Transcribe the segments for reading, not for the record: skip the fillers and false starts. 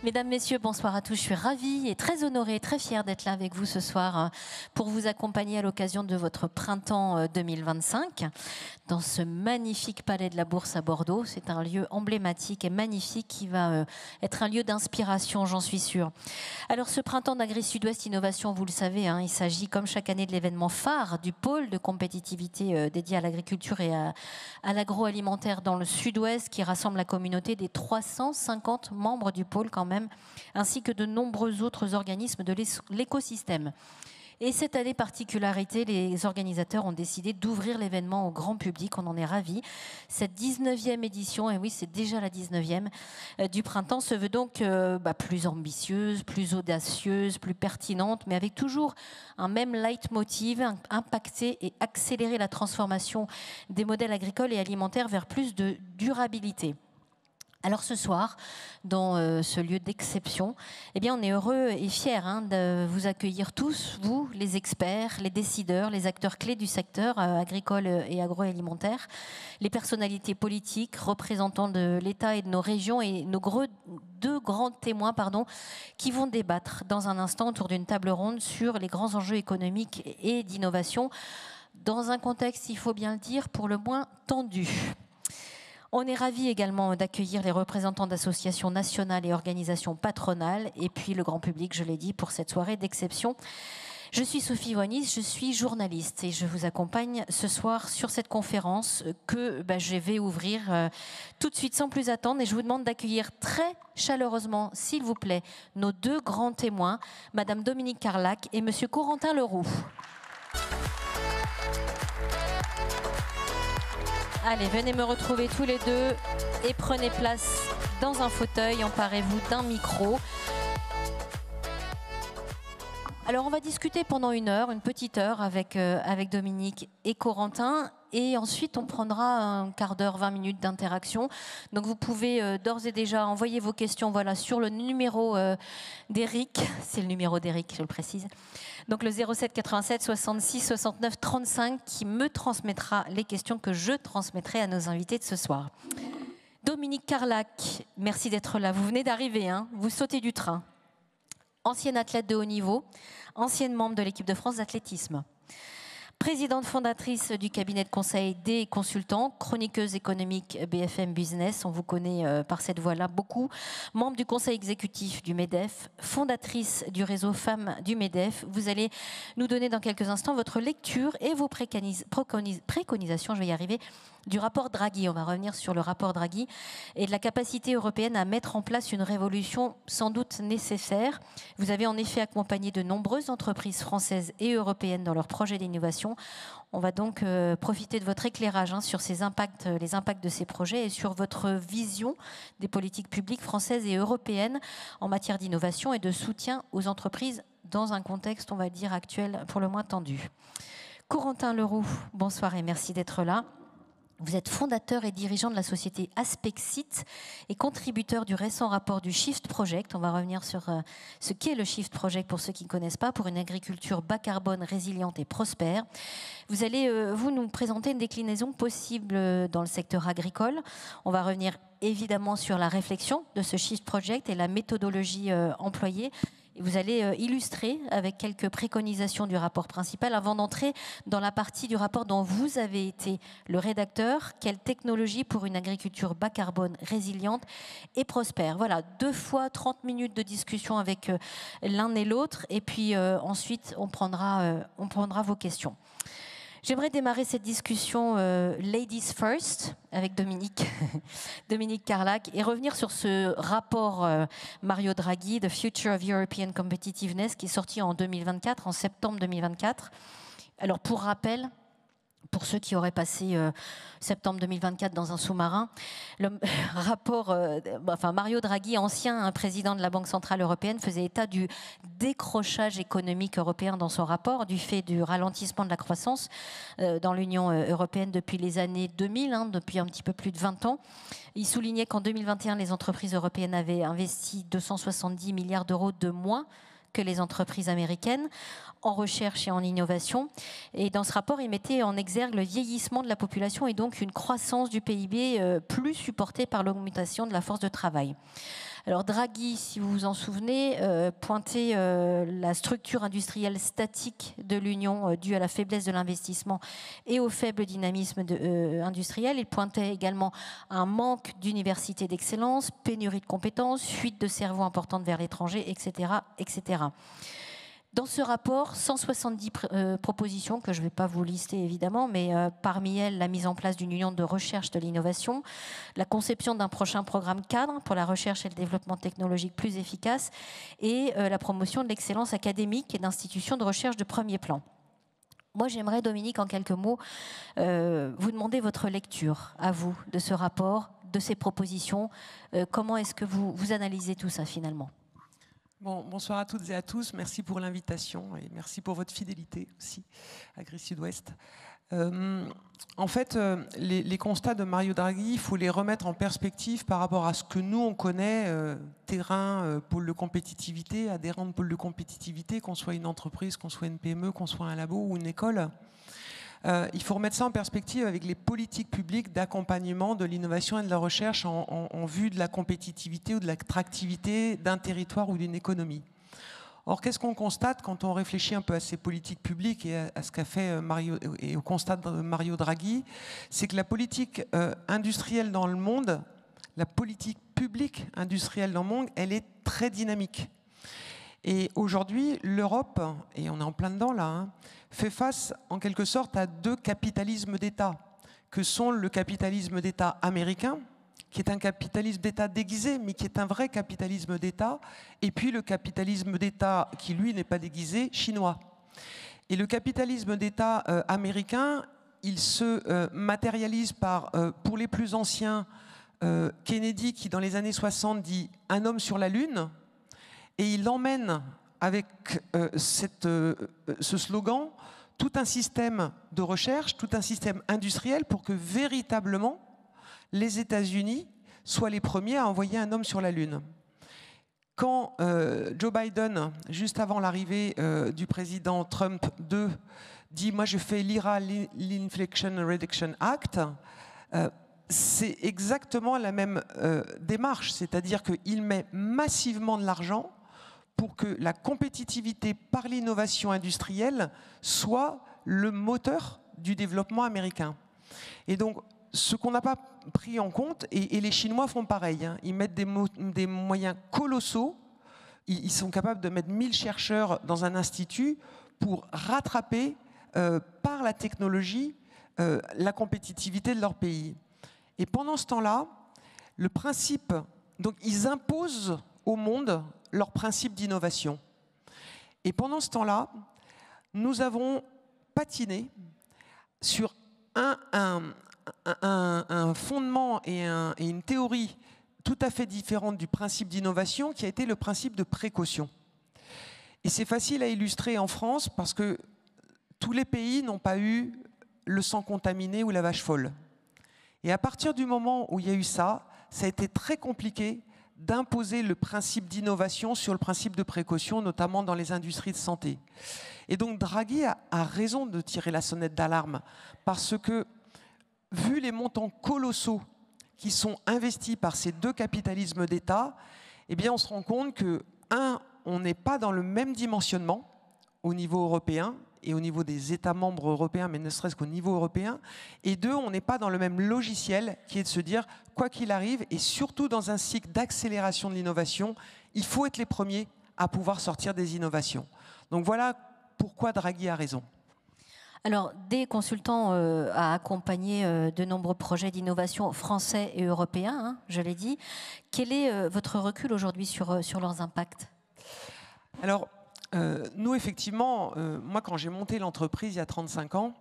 Mesdames, Messieurs, bonsoir à tous. Je suis ravie et très honorée, très fière d'être là avec vous ce soir pour vous accompagner à l'occasion de votre printemps 2025 dans ce magnifique palais de la Bourse à Bordeaux. C'est un lieu emblématique et magnifique qui va être un lieu d'inspiration, j'en suis sûre. Alors ce printemps d'Agri-Sud-Ouest Innovation, vous le savez, il s'agit comme chaque année de l'événement phare du pôle de compétitivité dédié à l'agriculture et à l'agroalimentaire dans le Sud-Ouest qui rassemble la communauté des 350 membres du pôle quand même, ainsi que de nombreux autres organismes de l'écosystème. Et cette année particularité, les organisateurs ont décidé d'ouvrir l'événement au grand public. On en est ravis. Cette 19e édition, et oui, c'est déjà la 19e du printemps, se veut donc plus ambitieuse, plus audacieuse, plus pertinente, mais avec toujours un même leitmotiv, impacter et accélérer la transformation des modèles agricoles et alimentaires vers plus de durabilité. Alors ce soir, dans ce lieu d'exception, eh bien, on est heureux et fiers de vous accueillir tous, vous, les experts, les décideurs, les acteurs clés du secteur agricole et agroalimentaire, les personnalités politiques, représentants de l'État et de nos régions et nos deux grands témoins qui vont débattre dans un instant autour d'une table ronde sur les grands enjeux économiques et d'innovation dans un contexte, il faut bien le dire, pour le moins tendu. On est ravis également d'accueillir les représentants d'associations nationales et organisations patronales et puis le grand public, je l'ai dit, pour cette soirée d'exception. Je suis Sophie Vonis, je suis journaliste et je vous accompagne ce soir sur cette conférence que je vais ouvrir tout de suite sans plus attendre et je vous demande d'accueillir très chaleureusement, s'il vous plaît, nos deux grands témoins, Madame Dominique Carlac et Monsieur Corentin Leroux. Allez, venez me retrouver tous les deux et prenez place dans un fauteuil, emparez-vous d'un micro. Alors on va discuter pendant une petite heure avec Dominique et Corentin. Et ensuite, on prendra un quart d'heure, 20 minutes d'interaction. Donc, vous pouvez d'ores et déjà envoyer vos questions sur le numéro d'Eric. C'est le numéro d'Eric, je le précise. Donc, le 07 87 66 69 35 qui me transmettra les questions que je transmettrai à nos invités de ce soir. Dominique Carlac, merci d'être là. Vous venez d'arriver, vous sautez du train. Ancienne athlète de haut niveau, ancienne membre de l'équipe de France d'athlétisme. Présidente fondatrice du cabinet de conseil des consultants, chroniqueuse économique BFM Business, on vous connaît par cette voie-là beaucoup, membre du conseil exécutif du MEDEF, fondatrice du réseau Femmes du MEDEF. Vous allez nous donner dans quelques instants votre lecture et vos préconisations, je vais y arriver, du rapport Draghi. On va revenir sur le rapport Draghi et de la capacité européenne à mettre en place une révolution sans doute nécessaire. Vous avez en effet accompagné de nombreuses entreprises françaises et européennes dans leurs projets d'innovation. On va donc profiter de votre éclairage sur ces impacts, les impacts de ces projets et sur votre vision des politiques publiques françaises et européennes en matière d'innovation et de soutien aux entreprises dans un contexte, on va dire, actuel pour le moins tendu. Corentin Leroux, bonsoir et merci d'être là. Vous êtes fondateur et dirigeant de la société Aspexit et contributeur du récent rapport du Shift Project. On va revenir sur ce qu'est le Shift Project pour ceux qui ne connaissent pas, pour une agriculture bas carbone, résiliente et prospère. Vous allez, vous, nous présenter une déclinaison possible dans le secteur agricole. On va revenir évidemment sur la réflexion de ce Shift Project et la méthodologie employée. Et vous allez illustrer avec quelques préconisations du rapport principal avant d'entrer dans la partie du rapport dont vous avez été le rédacteur. Quelle technologie pour une agriculture bas carbone, résiliente et prospère. Voilà, 2 fois 30 minutes de discussion avec l'un et l'autre. Et puis ensuite, on prendra vos questions. J'aimerais démarrer cette discussion Ladies First avec Dominique Carlac et revenir sur ce rapport Mario Draghi, The Future of European Competitiveness, qui est sorti en 2024, en septembre 2024. Alors pour rappel, pour ceux qui auraient passé septembre 2024 dans un sous-marin, le rapport, Mario Draghi, ancien président de la Banque Centrale Européenne, faisait état du décrochage économique européen dans son rapport, du fait du ralentissement de la croissance dans l'Union européenne depuis les années 2000, depuis un petit peu plus de 20 ans. Il soulignait qu'en 2021, les entreprises européennes avaient investi 270 milliards d'euros de moins que les entreprises américaines en recherche et en innovation. Et dans ce rapport, il mettait en exergue le vieillissement de la population et donc une croissance du PIB plus supportée par l'augmentation de la force de travail. Alors Draghi, si vous vous en souvenez, pointait la structure industrielle statique de l'Union due à la faiblesse de l'investissement et au faible dynamisme industriel. Il pointait également un manque d'universités d'excellence, pénurie de compétences, fuite de cerveaux importante vers l'étranger, etc., etc. Dans ce rapport, 170 propositions que je ne vais pas vous lister évidemment, mais parmi elles, la mise en place d'une union de recherche de l'innovation, la conception d'un prochain programme cadre pour la recherche et le développement technologique plus efficace et la promotion de l'excellence académique et d'institutions de recherche de premier plan. Moi, j'aimerais, Dominique, en quelques mots, vous demander votre lecture, à vous, de ce rapport, de ces propositions. Comment est-ce que vous analysez tout ça, finalement ? Bon, bonsoir à toutes et à tous. Merci pour l'invitation et merci pour votre fidélité aussi à Gris Sud-Ouest. En fait, les constats de Mario Draghi, il faut les remettre en perspective par rapport à ce que nous, on connaît, terrain, pôle de compétitivité, adhérent de pôle de compétitivité, qu'on soit une entreprise, qu'on soit une PME, qu'on soit un labo ou une école. Il faut remettre ça en perspective avec les politiques publiques d'accompagnement de l'innovation et de la recherche en vue de la compétitivité ou de l'attractivité d'un territoire ou d'une économie. Or, qu'est-ce qu'on constate quand on réfléchit un peu à ces politiques publiques et à ce qu'a fait Mario, et au constat de Mario Draghi, c'est que la politique industrielle dans le monde, la politique publique industrielle dans le monde, elle est très dynamique. Et aujourd'hui, l'Europe, et on est en plein dedans là, fait face en quelque sorte à deux capitalismes d'État, que sont le capitalisme d'État américain, qui est un capitalisme d'État déguisé, mais qui est un vrai capitalisme d'État, et puis le capitalisme d'État qui, lui, n'est pas déguisé, chinois. Et le capitalisme d'État américain, il se matérialise par, pour les plus anciens, Kennedy qui, dans les années 60, dit « un homme sur la Lune », et il emmène avec ce slogan tout un système de recherche, tout un système industriel pour que véritablement les États-Unis soient les premiers à envoyer un homme sur la Lune. Quand Joe Biden, juste avant l'arrivée du président Trump II, dit « moi je fais l'IRA, l'Inflation Reduction Act », c'est exactement la même démarche, c'est-à-dire qu'il met massivement de l'argent pour que la compétitivité par l'innovation industrielle soit le moteur du développement américain. Et donc, ce qu'on n'a pas pris en compte, et les Chinois font pareil, hein, ils mettent des moyens colossaux, ils sont capables de mettre 1000 chercheurs dans un institut pour rattraper par la technologie la compétitivité de leur pays. Et pendant ce temps-là, le principe, donc ils imposent au monde leur principe d'innovation. Et pendant ce temps-là, nous avons patiné sur un fondement et une théorie tout à fait différente du principe d'innovation qui a été le principe de précaution. Et c'est facile à illustrer en France parce que tous les pays n'ont pas eu le sang contaminé ou la vache folle. Et à partir du moment où il y a eu ça, ça a été très compliqué d'imposer le principe d'innovation sur le principe de précaution, notamment dans les industries de santé. Et donc Draghi a raison de tirer la sonnette d'alarme, parce que, vu les montants colossaux qui sont investis par ces deux capitalismes d'État, eh bien on se rend compte que, on n'est pas dans le même dimensionnement au niveau européen, et au niveau des États membres européens, mais ne serait-ce qu'au niveau européen. Et deux, on n'est pas dans le même logiciel qui est de se dire, quoi qu'il arrive, et surtout dans un cycle d'accélération de l'innovation, il faut être les premiers à pouvoir sortir des innovations. Donc voilà pourquoi Draghi a raison. Alors, des consultants a accompagné de nombreux projets d'innovation français et européens, hein, je l'ai dit. Quel est votre recul aujourd'hui sur leurs impacts ? Alors, nous, effectivement, moi, quand j'ai monté l'entreprise il y a 35 ans,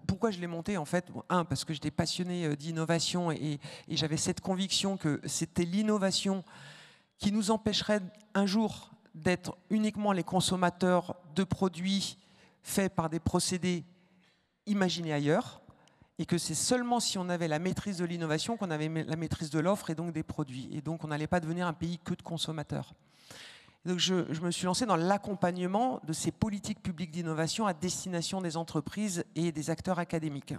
pourquoi je l'ai montée en fait? Parce que j'étais passionné d'innovation et j'avais cette conviction que c'était l'innovation qui nous empêcherait un jour d'être uniquement les consommateurs de produits faits par des procédés imaginés ailleurs, et que c'est seulement si on avait la maîtrise de l'innovation qu'on avait la maîtrise de l'offre et donc des produits. Et donc on n'allait pas devenir un pays que de consommateurs. Donc je me suis lancé dans l'accompagnement de ces politiques publiques d'innovation à destination des entreprises et des acteurs académiques.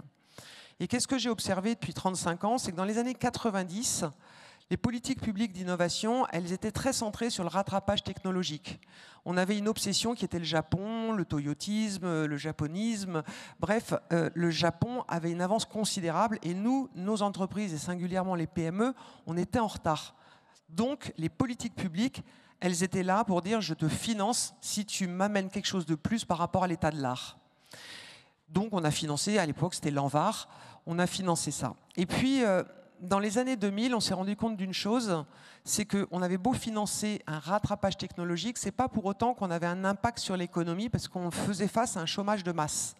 Et qu'est-ce que j'ai observé depuis 35 ans? C'est que dans les années 90, Les politiques publiques d'innovation, elles étaient très centrées sur le rattrapage technologique. On avait une obsession qui était le Japon, le toyotisme, le japonisme. Bref, le Japon avait une avance considérable et nous, nos entreprises et singulièrement les PME, on était en retard. Donc, les politiques publiques, elles étaient là pour dire « je te finance si tu m'amènes quelque chose de plus par rapport à l'état de l'art ». Donc, on a financé, à l'époque, c'était l'ANVAR, on a financé ça. Et puis, dans les années 2000, on s'est rendu compte d'une chose, c'est qu'on avait beau financer un rattrapage technologique, c'est pas pour autant qu'on avait un impact sur l'économie, parce qu'on faisait face à un chômage de masse,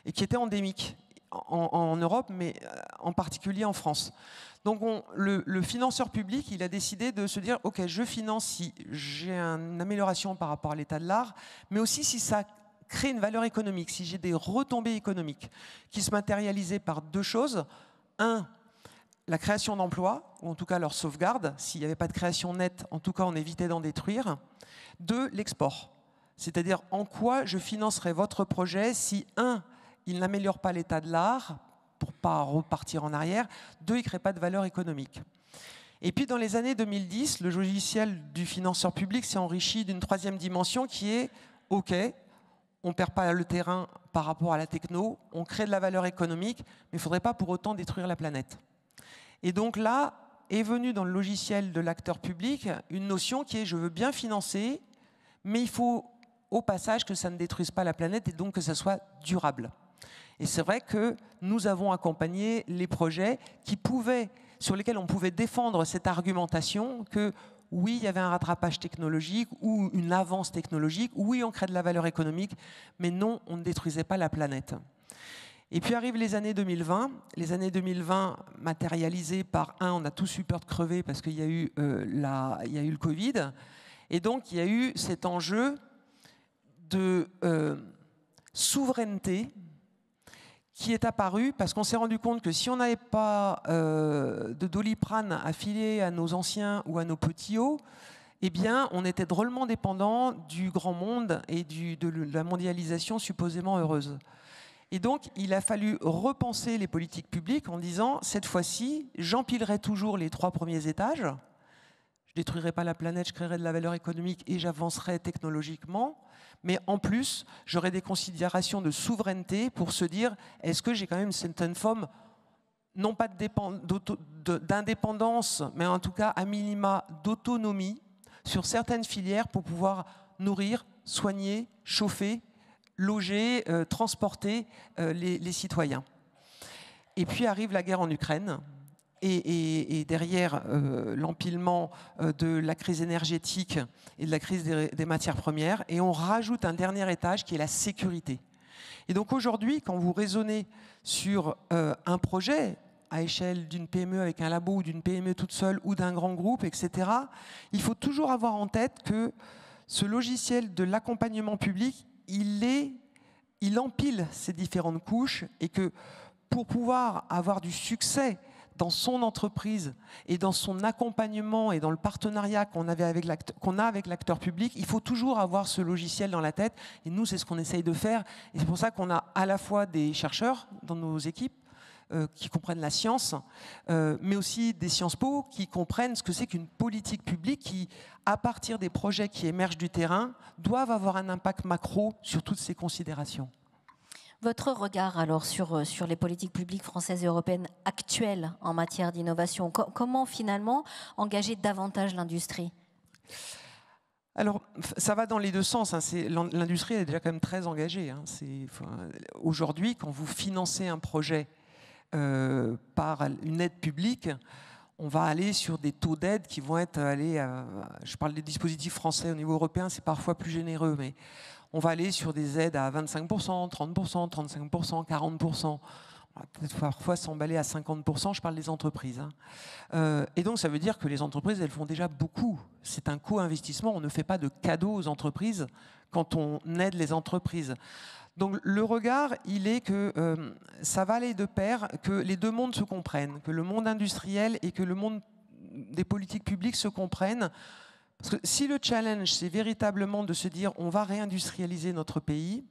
et qui était endémique en Europe, mais en particulier en France. Donc le financeur public, il a décidé de se dire « Ok, je finance si j'ai une amélioration par rapport à l'état de l'art, mais aussi si ça crée une valeur économique, si j'ai des retombées économiques qui se matérialisaient par deux choses. Un, la création d'emplois, ou en tout cas leur sauvegarde. S'il n'y avait pas de création nette, en tout cas on évitait d'en détruire. Deux, l'export. C'est-à-dire en quoi je financerai votre projet si, un, il n'améliore pas l'état de l'art, pour ne pas repartir en arrière. Deux, il ne crée pas de valeur économique. Et puis dans les années 2010, le logiciel du financeur public s'est enrichi d'une troisième dimension qui est « Ok, on ne perd pas le terrain par rapport à la techno, on crée de la valeur économique, mais il ne faudrait pas pour autant détruire la planète. » Et donc là est venue dans le logiciel de l'acteur public une notion qui est « je veux bien financer, mais il faut au passage que ça ne détruise pas la planète et donc que ça soit durable ». Et c'est vrai que nous avons accompagné les projets sur lesquels on pouvait défendre cette argumentation que oui, il y avait un rattrapage technologique ou une avance technologique, oui, on crée de la valeur économique, mais non, on ne détruisait pas la planète. Et puis arrivent les années 2020 matérialisées par on a tous eu peur de crever parce qu'il y a eu le Covid, et donc il y a eu cet enjeu de souveraineté qui est apparu parce qu'on s'est rendu compte que si on n'avait pas de Doliprane à filer à nos anciens ou à nos petits hauts, eh bien, on était drôlement dépendant du grand monde et de la mondialisation supposément heureuse. Et donc, il a fallu repenser les politiques publiques en disant, cette fois-ci, j'empilerai toujours les 3 premiers étages, je ne détruirai pas la planète, je créerai de la valeur économique et j'avancerai technologiquement. Mais en plus, j'aurai des considérations de souveraineté pour se dire, est-ce que j'ai quand même une certaine forme, non pas d'indépendance, mais en tout cas, à minima, d'autonomie sur certaines filières pour pouvoir nourrir, soigner, chauffer, loger, transporter les citoyens. Et puis arrive la guerre en Ukraine. Et derrière l'empilement de la crise énergétique et de la crise des matières premières, et on rajoute un dernier étage qui est la sécurité. Et donc aujourd'hui, quand vous raisonnez sur un projet à échelle d'une PME avec un labo ou d'une PME toute seule ou d'un grand groupe, etc., il faut toujours avoir en tête que ce logiciel de l'accompagnement public, il empile ces différentes couches et que pour pouvoir avoir du succès dans son entreprise et dans son accompagnement et dans le partenariat qu'on a avec l'acteur public, il faut toujours avoir ce logiciel dans la tête. Et nous, c'est ce qu'on essaye de faire. Et c'est pour ça qu'on a à la fois des chercheurs dans nos équipes qui comprennent la science, mais aussi des Sciences Po qui comprennent ce que c'est qu'une politique publique qui, à partir des projets qui émergent du terrain, doivent avoir un impact macro sur toutes ces considérations. Votre regard alors sur les politiques publiques françaises et européennes actuelles en matière d'innovation, comment finalement engager davantage l'industrie ? Alors, ça va dans les deux sens. Hein. L'industrie est déjà quand même très engagée. Hein. Aujourd'hui, quand vous financez un projet par une aide publique, on va aller sur des taux d'aide qui vont être je parle des dispositifs français au niveau européen, c'est parfois plus généreux, mais on va aller sur des aides à 25%, 30%, 35%, 40%. On va peut-être parfois s'emballer à 50%, je parle des entreprises. Hein. Et donc ça veut dire que les entreprises, elles font déjà beaucoup. C'est un co-investissement, on ne fait pas de cadeaux aux entreprises quand on aide les entreprises. Donc le regard, il est que ça va aller de pair, que les deux mondes se comprennent, que le monde industriel et que le monde des politiques publiques se comprennent. Parce que si le challenge, c'est véritablement de se dire on va réindustrialiser notre pays,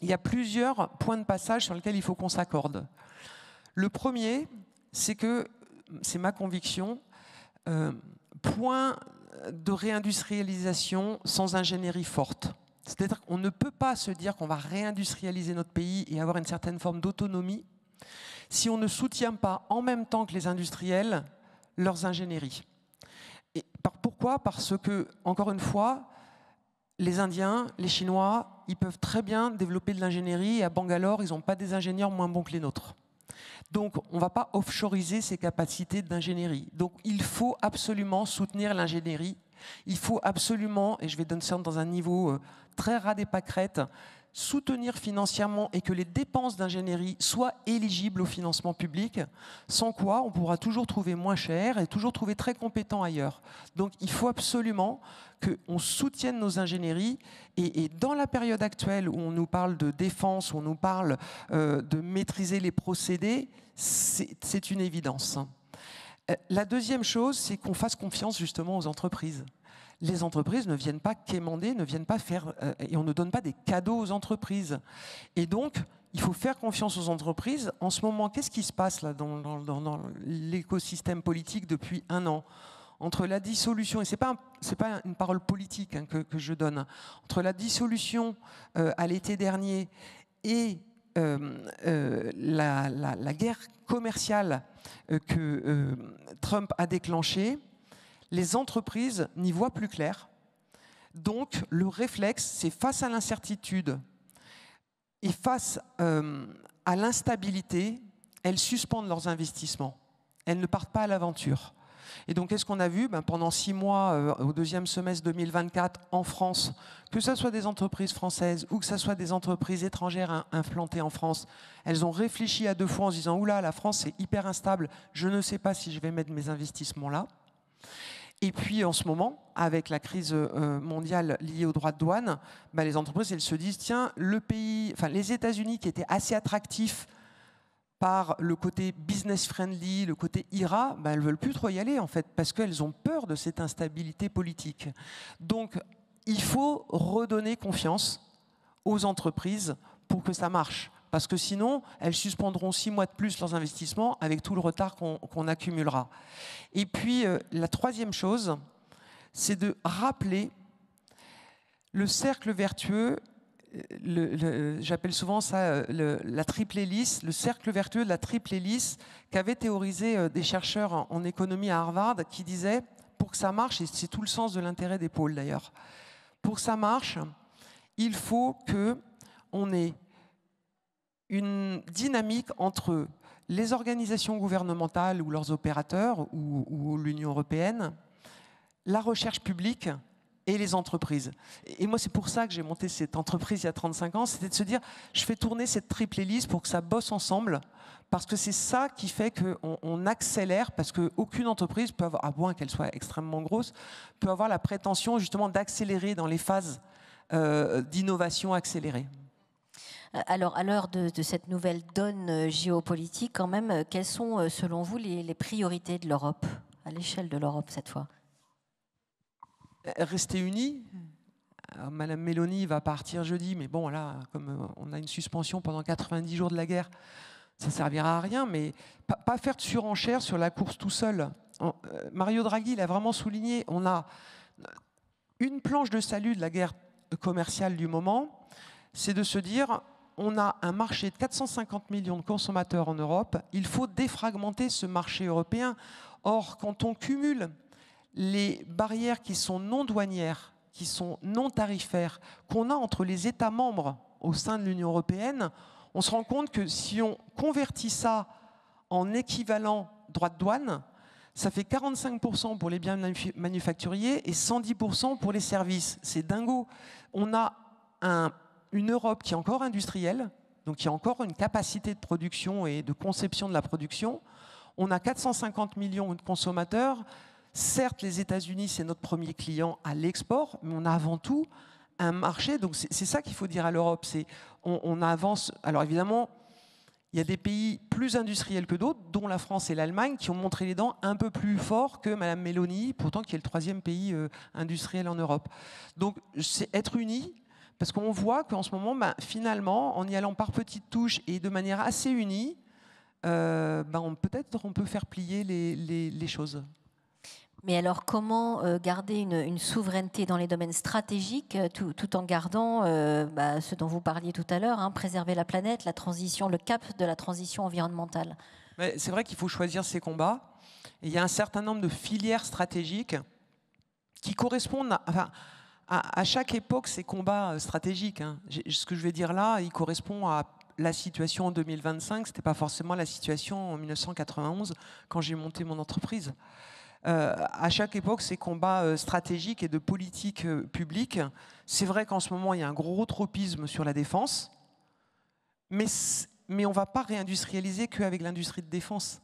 il y a plusieurs points de passage sur lesquels il faut qu'on s'accorde. Le premier, c'est que, c'est ma conviction, point de réindustrialisation sans ingénierie forte. C'est-à-dire qu'on ne peut pas se dire qu'on va réindustrialiser notre pays et avoir une certaine forme d'autonomie si on ne soutient pas en même temps que les industriels leurs ingénieries. Et pourquoi ? Parce que, encore une fois, les Indiens, les Chinois, ils peuvent très bien développer de l'ingénierie et à Bangalore, ils n'ont pas des ingénieurs moins bons que les nôtres. Donc, on ne va pas offshoriser ces capacités d'ingénierie. Donc, il faut absolument soutenir l'ingénierie. Il faut absolument, et je vais donner ça dans un niveau très ras des pâquerettes, soutenir financièrement et que les dépenses d'ingénierie soient éligibles au financement public, sans quoi on pourra toujours trouver moins cher et toujours trouver très compétent ailleurs. Donc il faut absolument qu'on soutienne nos ingénieries et dans la période actuelle où on nous parle de défense, où on nous parle de maîtriser les procédés, c'est une évidence. La deuxième chose, c'est qu'on fasse confiance justement aux entreprises. Les entreprises ne viennent pas quémander, ne viennent pas faire, et on ne donne pas des cadeaux aux entreprises. Et donc, il faut faire confiance aux entreprises. En ce moment, qu'est-ce qui se passe là dans l'écosystème politique depuis 1 an ? Entre la dissolution, et c'est pas une parole politique que je donne, entre la dissolution à l'été dernier et la guerre commerciale que Trump a déclenchée, les entreprises n'y voient plus clair. Donc, le réflexe, c'est face à l'incertitude et face à l'instabilité, elles suspendent leurs investissements. Elles ne partent pas à l'aventure. Et donc, qu'est-ce qu'on a vu ? Pendant 6 mois, au deuxième semestre 2024, en France, que ce soit des entreprises françaises ou que ce soit des entreprises étrangères implantées en France, elles ont réfléchi à 2 fois en se disant « Oula, la France, c'est hyper instable, je ne sais pas si je vais mettre mes investissements là ». Et puis en ce moment, avec la crise mondiale liée aux droits de douane, les entreprises elles se disent tiens, les États-Unis qui étaient assez attractifs par le côté business friendly, le côté IRA, elles ne veulent plus trop y aller en fait, parce qu'elles ont peur de cette instabilité politique. Donc il faut redonner confiance aux entreprises pour que ça marche. Parce que sinon, elles suspendront 6 mois de plus leurs investissements avec tout le retard qu'on accumulera. Et puis, la troisième chose, c'est de rappeler le cercle vertueux, j'appelle souvent ça la triple hélice, le cercle vertueux de la triple hélice qu'avaient théorisé des chercheurs en économie à Harvard qui disaient, pour que ça marche, et c'est tout le sens de l'intérêt des pôles d'ailleurs, pour que ça marche, il faut qu'on ait une dynamique entre les organisations gouvernementales ou leurs opérateurs ou l'Union européenne, la recherche publique et les entreprises. Et moi, c'est pour ça que j'ai monté cette entreprise il y a 35 ans, c'était de se dire, je fais tourner cette triple hélice pour que ça bosse ensemble, parce que c'est ça qui fait qu'on accélère, parce qu'aucune entreprise peut avoir, à moins qu'elle soit extrêmement grosse, peut avoir la prétention justement d'accélérer dans les phases d'innovation accélérée. Alors, à l'heure de cette nouvelle donne géopolitique, quand même, quelles sont, selon vous, les priorités de l'Europe, à l'échelle de l'Europe cette fois ? Rester unis. Madame Meloni va partir jeudi, mais bon, là, comme on a une suspension pendant 90 jours de la guerre, ça ne servira à rien, mais pas faire de surenchère sur la course tout seul. Mario Draghi l'a vraiment souligné, on a une planche de salut de la guerre commerciale du moment, c'est de se dire... On a un marché de 450 millions de consommateurs en Europe. Il faut défragmenter ce marché européen. Or, quand on cumule les barrières qui sont non douanières, qui sont non tarifaires, qu'on a entre les États membres au sein de l'Union européenne, on se rend compte que si on convertit ça en équivalent droit de douane, ça fait 45% pour les biens manufacturiers et 110% pour les services. C'est dingo. On a une Europe qui est encore industrielle, donc qui a encore une capacité de production et de conception de la production. On a 450 millions de consommateurs. Certes, les États-Unis, c'est notre premier client à l'export, mais on a avant tout un marché. Donc c'est ça qu'il faut dire à l'Europe. On avance. Alors évidemment, il y a des pays plus industriels que d'autres, dont la France et l'Allemagne, qui ont montré les dents un peu plus fort que Madame Meloni, pourtant qui est le 3e pays industriel en Europe. Donc c'est être unis. Parce qu'on voit qu'en ce moment, finalement, en y allant par petites touches et de manière assez unie, peut-être on peut faire plier les choses. Mais alors, comment garder une souveraineté dans les domaines stratégiques tout en gardant ce dont vous parliez tout à l'heure, hein, préserver la planète, la transition, le cap de la transition environnementale? C'est vrai qu'il faut choisir ses combats. Et il y a un certain nombre de filières stratégiques qui correspondent à chaque époque, ces combats stratégiques. Hein. Ce que je vais dire là, il correspond à la situation en 2025. Ce n'était pas forcément la situation en 1991, quand j'ai monté mon entreprise. À chaque époque, ces combats stratégiques et de politique publique. C'est vrai qu'en ce moment, il y a un gros tropisme sur la défense, mais on ne va pas réindustrialiser qu'avec l'industrie de défense.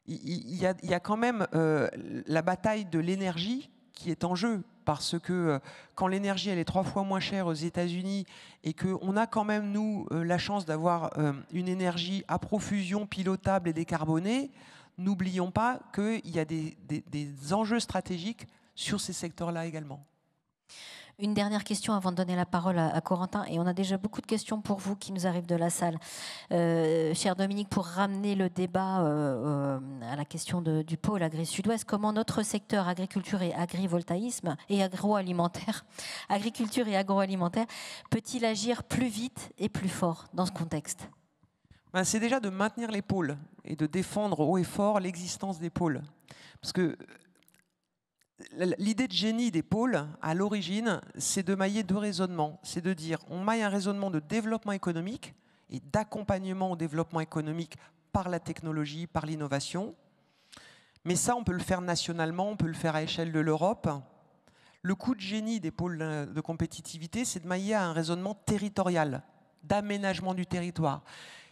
Il y a quand même la bataille de l'énergie qui est en jeu, parce que quand l'énergie elle est 3 fois moins chère aux États-Unis et qu'on a quand même, nous, la chance d'avoir une énergie à profusion, pilotable et décarbonée, n'oublions pas qu'il y a des enjeux stratégiques sur ces secteurs-là également. Une dernière question avant de donner la parole à Corentin, et on a déjà beaucoup de questions pour vous qui nous arrivent de la salle. Cher Dominique, pour ramener le débat à la question du pôle Agri-Sud-Ouest, comment notre secteur agriculture et agrivoltaïsme et agroalimentaire, agriculture et agroalimentaire, peut-il agir plus vite et plus fort dans ce contexte? C'est déjà de maintenir les pôles et de défendre haut et fort l'existence des pôles. Parce que l'idée de génie des pôles, à l'origine, c'est de mailler 2 raisonnements. C'est de dire, on maille un raisonnement de développement économique et d'accompagnement au développement économique par la technologie, par l'innovation. Mais ça, on peut le faire nationalement, on peut le faire à échelle de l'Europe. Le coup de génie des pôles de compétitivité, c'est de mailler un raisonnement territorial, d'aménagement du territoire.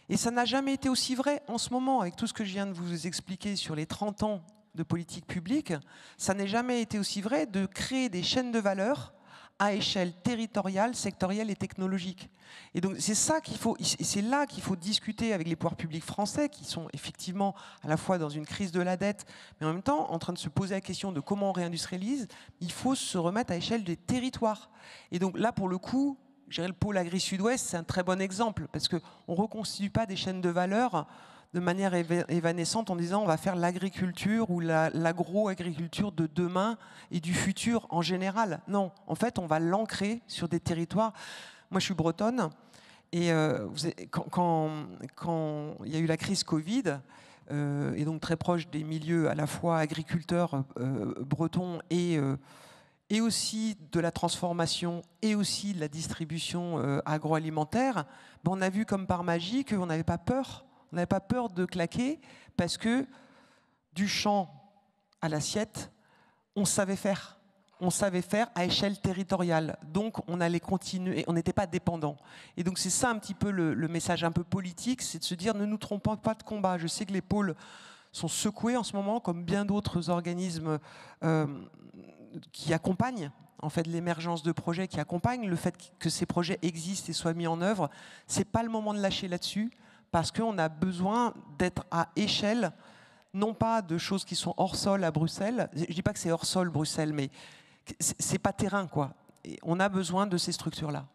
Et ça n'a jamais été aussi vrai en ce moment, avec tout ce que je viens de vous expliquer sur les 30 ans de politique publique, ça n'a jamais été aussi vrai de créer des chaînes de valeur à échelle territoriale, sectorielle et technologique. Et donc c'est ça qu'il faut, c'est là qu'il faut discuter avec les pouvoirs publics français qui sont effectivement à la fois dans une crise de la dette, mais en même temps en train de se poser la question de comment on réindustrialise. Il faut se remettre à échelle des territoires. Et donc là, pour le coup, je dirais le pôle Agri-Sud-Ouest, c'est un très bon exemple parce qu'on ne reconstitue pas des chaînes de valeur de manière évanescente en disant on va faire l'agriculture ou l'agro-agriculture de demain et du futur en général. Non, en fait, on va l'ancrer sur des territoires. Moi, je suis bretonne et quand il y a eu la crise Covid, et donc très proche des milieux à la fois agriculteurs bretons et aussi de la transformation et aussi de la distribution agroalimentaire, on a vu comme par magie qu'on n'avait pas peur. On n'avait pas peur de claquer parce que du champ à l'assiette, on savait faire. On savait faire à échelle territoriale. Donc on allait continuer, on n'était pas dépendant. Et donc c'est ça un petit peu le message un peu politique, c'est de se dire ne nous trompons pas de combat. Je sais que les pôles sont secoués en ce moment, comme bien d'autres organismes qui accompagnent en fait l'émergence de projets, qui accompagnent le fait que ces projets existent et soient mis en œuvre. C'est pas le moment de lâcher là-dessus. Parce qu'on a besoin d'être à échelle, non pas de choses qui sont hors sol à Bruxelles. Je ne dis pas que c'est hors sol Bruxelles, mais c'est pas terrain, quoi. Et on a besoin de ces structures-là.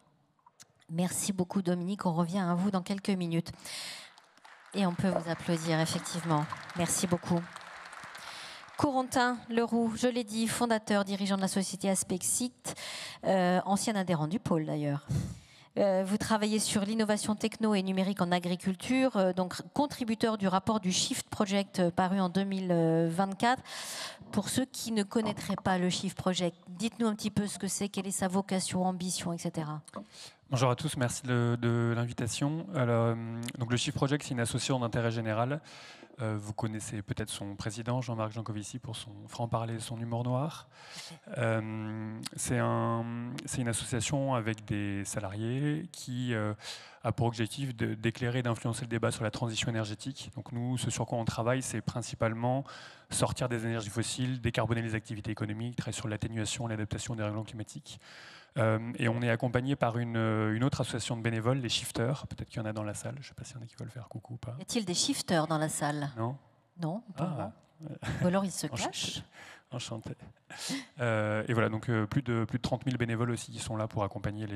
Merci beaucoup Dominique, on revient à vous dans quelques minutes. Et on peut vous applaudir, effectivement. Merci beaucoup. Corentin Leroux, je l'ai dit, fondateur, dirigeant de la société Aspexit, ancien adhérent du pôle d'ailleurs. Vous travaillez sur l'innovation techno et numérique en agriculture, donc contributeur du rapport du Shift Project paru en 2024. Pour ceux qui ne connaîtraient pas le Shift Project, dites-nous un petit peu ce que c'est, quelle est sa vocation, ambition, etc. Bonjour à tous, merci de l'invitation. Donc le Shift Project, c'est une association d'intérêt général. Vous connaissez peut-être son président, Jean-Marc Jancovici, pour son franc-parler, son humour noir. C'est une association avec des salariés qui a pour objectif d'éclairer et d'influencer le débat sur la transition énergétique. Donc nous, ce sur quoi on travaille, c'est principalement sortir des énergies fossiles, décarboner les activités économiques, travailler sur l'atténuation et l'adaptation des règlements climatiques. Et on est accompagné par une autre association de bénévoles, les shifters. Peut-être qu'il y en a dans la salle. Je ne sais pas s'il y en a qui veulent faire coucou ou pas. Y a-t-il des shifters dans la salle? Non. Non, pas. Ou alors ils se cachent. Enchanté. Et voilà, donc plus de 30 000 bénévoles aussi qui sont là pour accompagner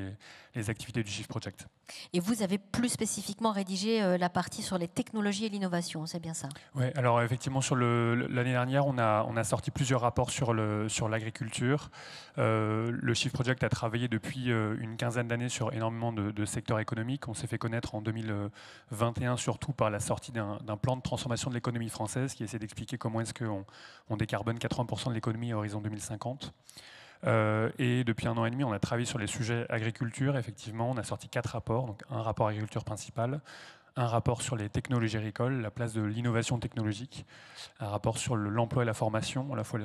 les activités du Shift Project. Et vous avez plus spécifiquement rédigé la partie sur les technologies et l'innovation, c'est bien ça? Oui, alors effectivement, sur l'année dernière, on a sorti plusieurs rapports sur l'agriculture. Le Shift Project a travaillé depuis une quinzaine d'années sur énormément de secteurs économiques. On s'est fait connaître en 2021 surtout par la sortie d'un plan de transformation de l'économie française qui essaie d'expliquer comment est-ce qu'on décarbone 80% de l'économie à horizon 2050. Et depuis 1 an et demi, on a travaillé sur les sujets agriculture. Effectivement, on a sorti 4 rapports, donc un rapport agriculture principal, un rapport sur les technologies agricoles, la place de l'innovation technologique, un rapport sur l'emploi et la formation, à la fois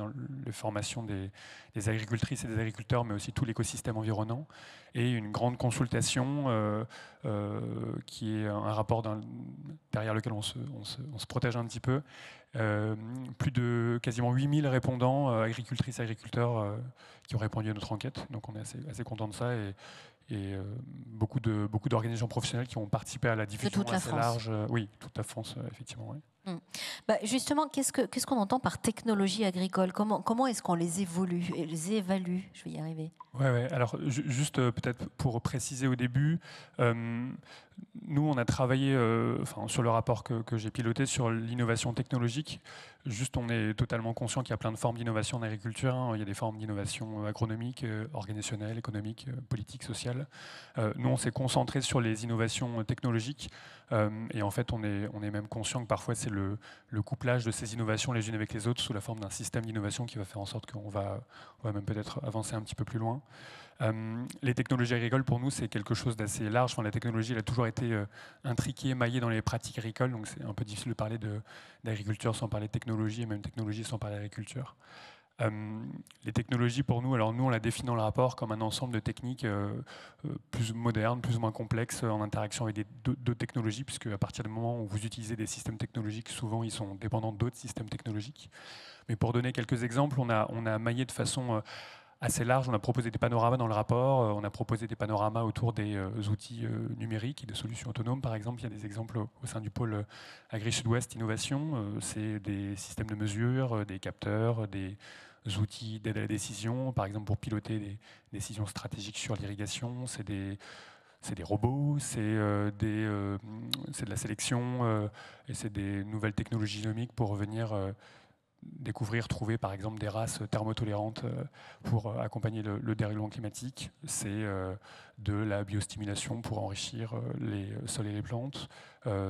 les formations des agricultrices et des agriculteurs, mais aussi tout l'écosystème environnant, et une grande consultation qui est un rapport derrière lequel on se protège un petit peu. Plus de quasiment 8000 répondants, agricultrices et agriculteurs, qui ont répondu à notre enquête, donc on est assez content de ça. Et beaucoup d'organisations professionnelles qui ont participé à la diffusion assez large. Oui, toute la France, effectivement. Ouais. Bah justement, qu'est-ce qu'on entend par technologie agricole? Comment est-ce qu'on les évalue? Je vais y arriver. Ouais. Alors, juste peut-être pour préciser au début, nous, on a travaillé sur le rapport que j'ai piloté sur l'innovation technologique. Juste, on est totalement conscient qu'il y a plein de formes d'innovation en agriculture. Hein. Il y a des formes d'innovation agronomique, organisationnelle, économique, politique, sociale. Nous, on s'est concentré sur les innovations technologiques. Et en fait, on est même conscient que parfois, c'est le couplage de ces innovations les unes avec les autres sous la forme d'un système d'innovation qui va faire en sorte qu'on va même peut-être avancer un petit peu plus loin. Les technologies agricoles, pour nous, c'est quelque chose d'assez large. Enfin, la technologie, elle a toujours été intriquée, maillée dans les pratiques agricoles, donc c'est un peu difficile de parler d'agriculture sans parler de technologie, et même technologie sans parler d'agriculture. Les technologies, pour nous, alors nous, on la définit dans le rapport comme un ensemble de techniques plus modernes, plus ou moins complexes, en interaction avec d'autres technologies, puisque à partir du moment où vous utilisez des systèmes technologiques, souvent, ils sont dépendants d'autres systèmes technologiques. Mais pour donner quelques exemples, on a maillé de façon assez large. On a proposé des panoramas dans le rapport. On a proposé des panoramas autour des outils numériques et des solutions autonomes. Par exemple, il y a des exemples au sein du pôle Agri-Sud-Ouest Innovation. C'est des systèmes de mesure, des capteurs, des outils d'aide à la décision, par exemple pour piloter des décisions stratégiques sur l'irrigation. C'est des robots, c'est de la sélection et c'est des nouvelles technologies génomiques pour venir découvrir, trouver par exemple des races thermotolérantes pour accompagner le dérèglement climatique. C'est de la biostimulation pour enrichir les sols et les plantes.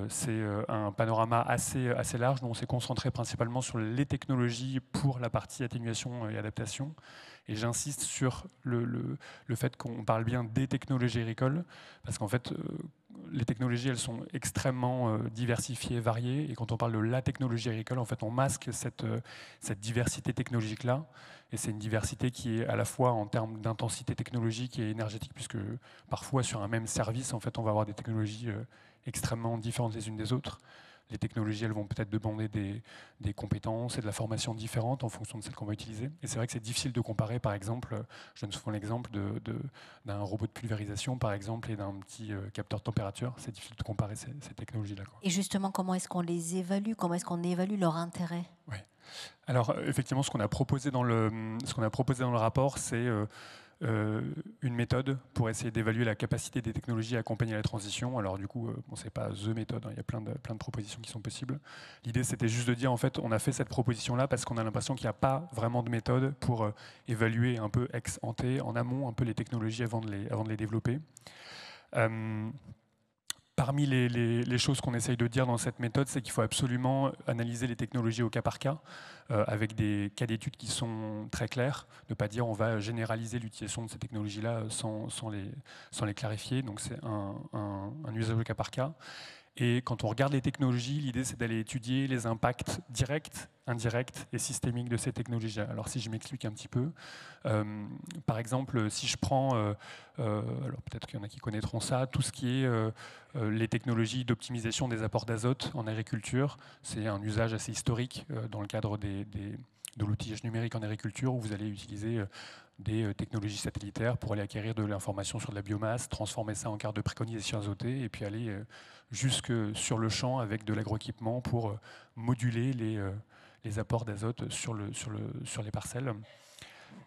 C'est un panorama assez large dont on s'est concentré principalement sur les technologies pour la partie atténuation et adaptation. Et j'insiste sur le fait qu'on parle bien des technologies agricoles, parce qu'en fait, les technologies, elles sont extrêmement diversifiées, variées. Et quand on parle de la technologie agricole, en fait, on masque cette diversité technologique-là. Et c'est une diversité qui est à la fois en termes d'intensité technologique et énergétique, puisque parfois, sur un même service, en fait, on va avoir des technologies extrêmement différentes les unes des autres. Les technologies, elles vont peut-être demander des compétences et de la formation différentes en fonction de celles qu'on va utiliser. Et c'est vrai que c'est difficile de comparer, par exemple, je donne souvent l'exemple d'un robot de pulvérisation, par exemple, et d'un petit capteur de température. C'est difficile de comparer ces technologies-là. Et justement, comment est-ce qu'on les évalue? Comment est-ce qu'on évalue leur intérêt? Oui. Alors, effectivement, ce qu'on a proposé dans le rapport, c'est une méthode pour essayer d'évaluer la capacité des technologies à accompagner la transition. Alors du coup, bon, c'est pas the méthode, hein, il y a plein de propositions qui sont possibles. L'idée, c'était juste de dire, en fait, on a fait cette proposition-là parce qu'on a l'impression qu'il n'y a pas vraiment de méthode pour évaluer un peu ex ante, en amont, un peu les technologies avant de les développer. Parmi les choses qu'on essaye de dire dans cette méthode, c'est qu'il faut absolument analyser les technologies au cas par cas, avec des cas d'études qui sont très clairs. Ne pas dire on va généraliser l'utilisation de ces technologies-là sans les clarifier. Donc c'est un usage au cas par cas. Et quand on regarde les technologies, l'idée c'est d'aller étudier les impacts directs, indirects et systémiques de ces technologies. Alors si je m'explique un petit peu, par exemple, si je prends, alors peut-être qu'il y en a qui connaîtront ça, tout ce qui est les technologies d'optimisation des apports d'azote en agriculture, c'est un usage assez historique dans le cadre de l'outillage numérique en agriculture, où vous allez utiliser des technologies satellitaires pour aller acquérir de l'information sur de la biomasse, transformer ça en carte de préconisation azotée et puis aller jusque sur le champ avec de l'agroéquipement pour moduler les les apports d'azote sur les parcelles.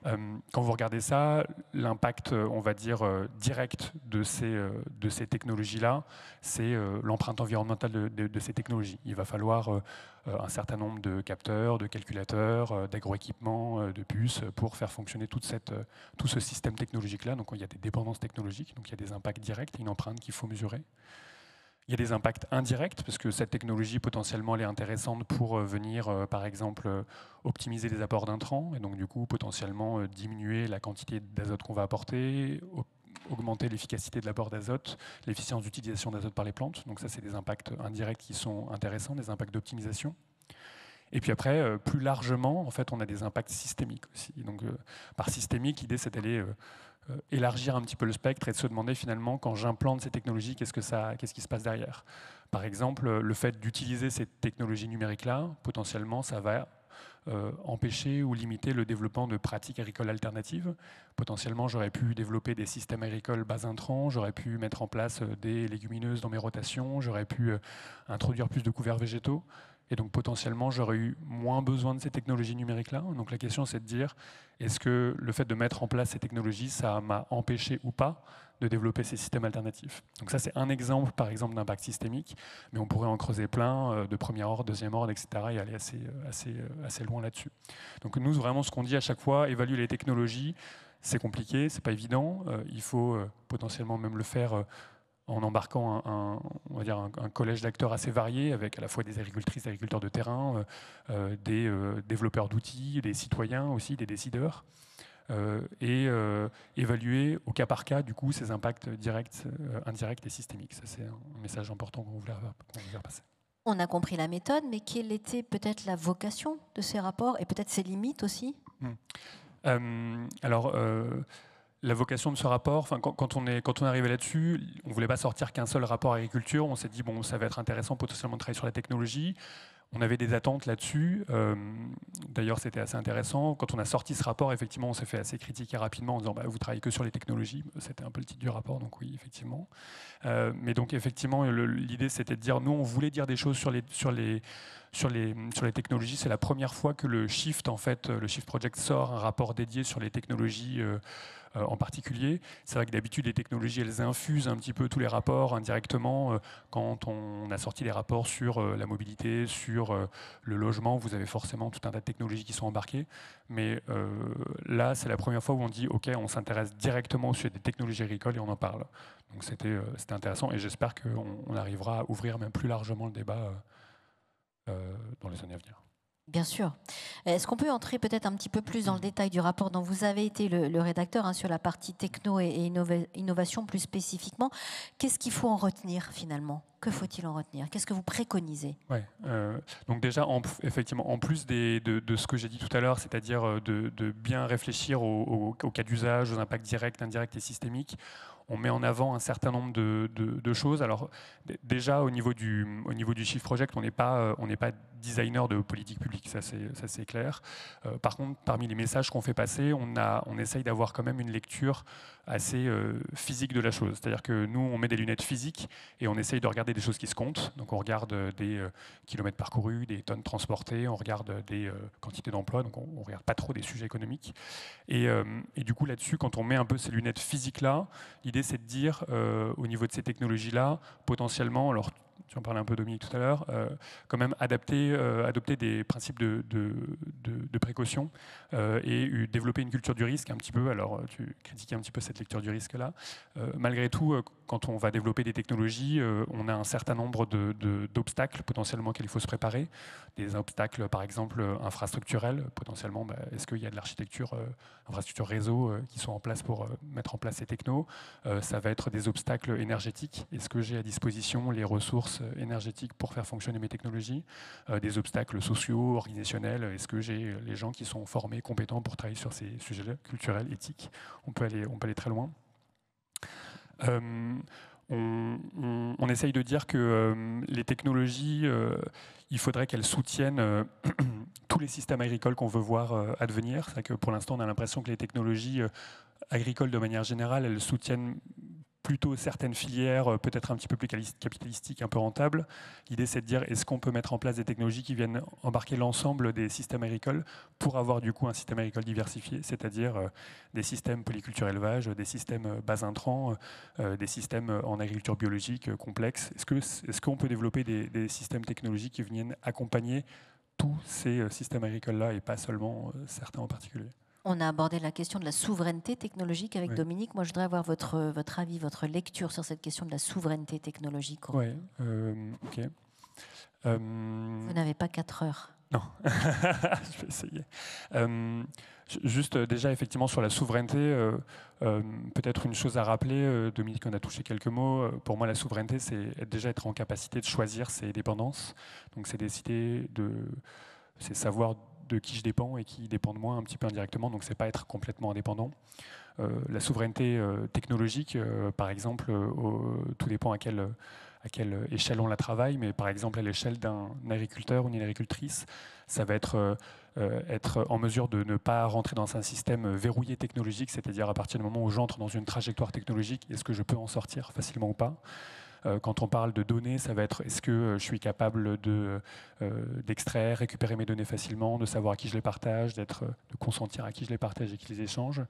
Quand vous regardez ça, l'impact, on va dire, direct de ces technologies-là, c'est l'empreinte environnementale de ces technologies. Il va falloir un certain nombre de capteurs, de calculateurs, d'agroéquipements, de puces pour faire fonctionner tout ce système technologique-là. Donc il y a des dépendances technologiques, donc il y a des impacts directs et une empreinte qu'il faut mesurer. Il y a des impacts indirects, parce que cette technologie, potentiellement, elle est intéressante pour venir, par exemple, optimiser les apports d'intrants, et donc, du coup, potentiellement, diminuer la quantité d'azote qu'on va apporter, augmenter l'efficacité de l'apport d'azote, l'efficience d'utilisation d'azote par les plantes. Donc ça, c'est des impacts indirects qui sont intéressants, des impacts d'optimisation. Et puis après, plus largement, en fait, on a des impacts systémiques aussi. Donc, par systémique, l'idée, c'est d'aller élargir un petit peu le spectre et de se demander finalement, quand j'implante ces technologies, qu'est-ce qui se passe derrière. Par exemple, le fait d'utiliser ces technologies numériques-là, potentiellement, ça va empêcher ou limiter le développement de pratiques agricoles alternatives. Potentiellement, j'aurais pu développer des systèmes agricoles bas intrants, j'aurais pu mettre en place des légumineuses dans mes rotations, j'aurais pu introduire plus de couverts végétaux. Et donc potentiellement, j'aurais eu moins besoin de ces technologies numériques-là. Donc la question, c'est de dire, est-ce que le fait de mettre en place ces technologies, ça m'a empêché ou pas de développer ces systèmes alternatifs? Donc ça, c'est un exemple, par exemple, d'impact systémique, mais on pourrait en creuser plein, de premier ordre, deuxième ordre, etc., et aller assez loin là-dessus. Donc nous, vraiment, ce qu'on dit à chaque fois, évaluer les technologies, c'est compliqué, c'est pas évident. Il faut potentiellement même le faire en embarquant on va dire un collège d'acteurs assez variés, avec à la fois des agricultrices, des agriculteurs de terrain, des développeurs d'outils, des citoyens aussi, des décideurs, et évaluer au cas par cas du coup ces impacts directs, indirects et systémiques. Ça, c'est un message important qu'on voulait faire passer. On a compris la méthode, mais quelle était peut-être la vocation de ces rapports et peut-être ses limites aussi? Alors, la vocation de ce rapport, quand on est arrivé là-dessus, on ne voulait pas sortir qu'un seul rapport agriculture. On s'est dit, bon, ça va être intéressant potentiellement de travailler sur la technologie. On avait des attentes là-dessus. D'ailleurs, c'était assez intéressant. Quand on a sorti ce rapport, effectivement, on s'est fait assez critiquer rapidement en disant vous travaillez que sur les technologies. C'était un peu le titre du rapport, donc oui, effectivement. Mais donc, effectivement, l'idée, c'était de dire, nous, on voulait dire des choses sur les technologies. C'est la première fois que le Shift, en fait, le Shift Project sort un rapport dédié sur les technologies en particulier. C'est vrai que d'habitude, les technologies, elles infusent un petit peu tous les rapports indirectement. Quand on a sorti les rapports sur la mobilité, sur le logement, vous avez forcément tout un tas de technologies qui sont embarquées. Mais là, c'est la première fois où on dit, OK, on s'intéresse directement au sujet des technologies agricoles et on en parle. Donc c'était intéressant et j'espère qu'on arrivera à ouvrir même plus largement le débat dans les années à venir. Bien sûr. Est-ce qu'on peut entrer peut-être un petit peu plus dans le détail du rapport dont vous avez été le rédacteur, sur la partie techno et innovation plus spécifiquement? Qu'est-ce qu'il faut en retenir finalement? Que faut-il en retenir? Qu'est-ce que vous préconisez? Ouais, donc déjà, effectivement, en plus de ce que j'ai dit tout à l'heure, c'est-à-dire de bien réfléchir au cas d'usage, aux impacts directs, indirects et systémiques, on met en avant un certain nombre de choses. Alors déjà, au niveau du Shift Project, on n'est pas designer de politique publique, ça c'est clair. Par contre, parmi les messages qu'on fait passer, on essaye d'avoir quand même une lecture assez physique de la chose. C'est-à-dire que nous, on met des lunettes physiques et on essaye de regarder des choses qui se comptent. Donc on regarde des kilomètres parcourus, des tonnes transportées, on regarde des quantités d'emplois, donc on ne regarde pas trop des sujets économiques. Et du coup, là-dessus, quand on met un peu ces lunettes physiques-là, l'idée c'est de dire, au niveau de ces technologies-là, potentiellement, alors tu en parlais un peu Dominique tout à l'heure, quand même adopter des principes de précaution et développer une culture du risque un petit peu. Alors tu critiquais un petit peu cette lecture du risque-là. Malgré tout, quand on va développer des technologies, on a un certain nombre d'obstacles potentiellement auxquels il faut se préparer. Des obstacles, par exemple, infrastructurels. Potentiellement, est-ce qu'il y a de l'architecture, infrastructure réseau qui sont en place pour mettre en place ces technos? Ça va être des obstacles énergétiques. Est-ce que j'ai à disposition les ressources énergétiques pour faire fonctionner mes technologies? Des obstacles sociaux, organisationnels. Est-ce que j'ai les gens qui sont formés, compétents pour travailler sur ces sujets-là, culturels, éthiques? On peut aller très loin. On essaye de dire que les technologies, il faudrait qu'elles soutiennent tous les systèmes agricoles qu'on veut voir advenir. C'est que pour l'instant, on a l'impression que les technologies agricoles, de manière générale, elles soutiennent plutôt certaines filières, peut-être un petit peu plus capitalistiques, un peu rentables. L'idée, c'est de dire, est-ce qu'on peut mettre en place des technologies qui viennent embarquer l'ensemble des systèmes agricoles pour avoir du coup un système agricole diversifié, c'est-à-dire des systèmes polyculture-élevage, des systèmes bas intrants, des systèmes en agriculture biologique complexes. Est-ce qu'on peut développer des systèmes technologiques qui viennent accompagner tous ces systèmes agricoles-là et pas seulement certains en particulier? On a abordé la question de la souveraineté technologique avec Oui. Dominique. Moi, je voudrais avoir votre avis, votre lecture sur cette question de la souveraineté technologique. Oui, ok. Vous n'avez pas 4 heures. Non, je vais essayer. Juste déjà, effectivement, sur la souveraineté, peut-être une chose à rappeler, Dominique en a touché quelques mots. Pour moi, la souveraineté, c'est déjà être en capacité de choisir ses dépendances. Donc, c'est c'est savoir de qui je dépends et qui dépend de moi un petit peu indirectement. Donc, c'est pas être complètement indépendant. La souveraineté technologique, par exemple, tout dépend à quelle échelle on la travaille, mais par exemple à l'échelle d'un agriculteur ou d'une agricultrice, ça va être en mesure de ne pas rentrer dans un système verrouillé technologique, c'est-à-dire à partir du moment où j'entre dans une trajectoire technologique, est-ce que je peux en sortir facilement ou pas ? Quand on parle de données, ça va être est-ce que je suis capable d'extraire, récupérer mes données facilement, de savoir à qui je les partage, de consentir à qui je les partage et qui les échange.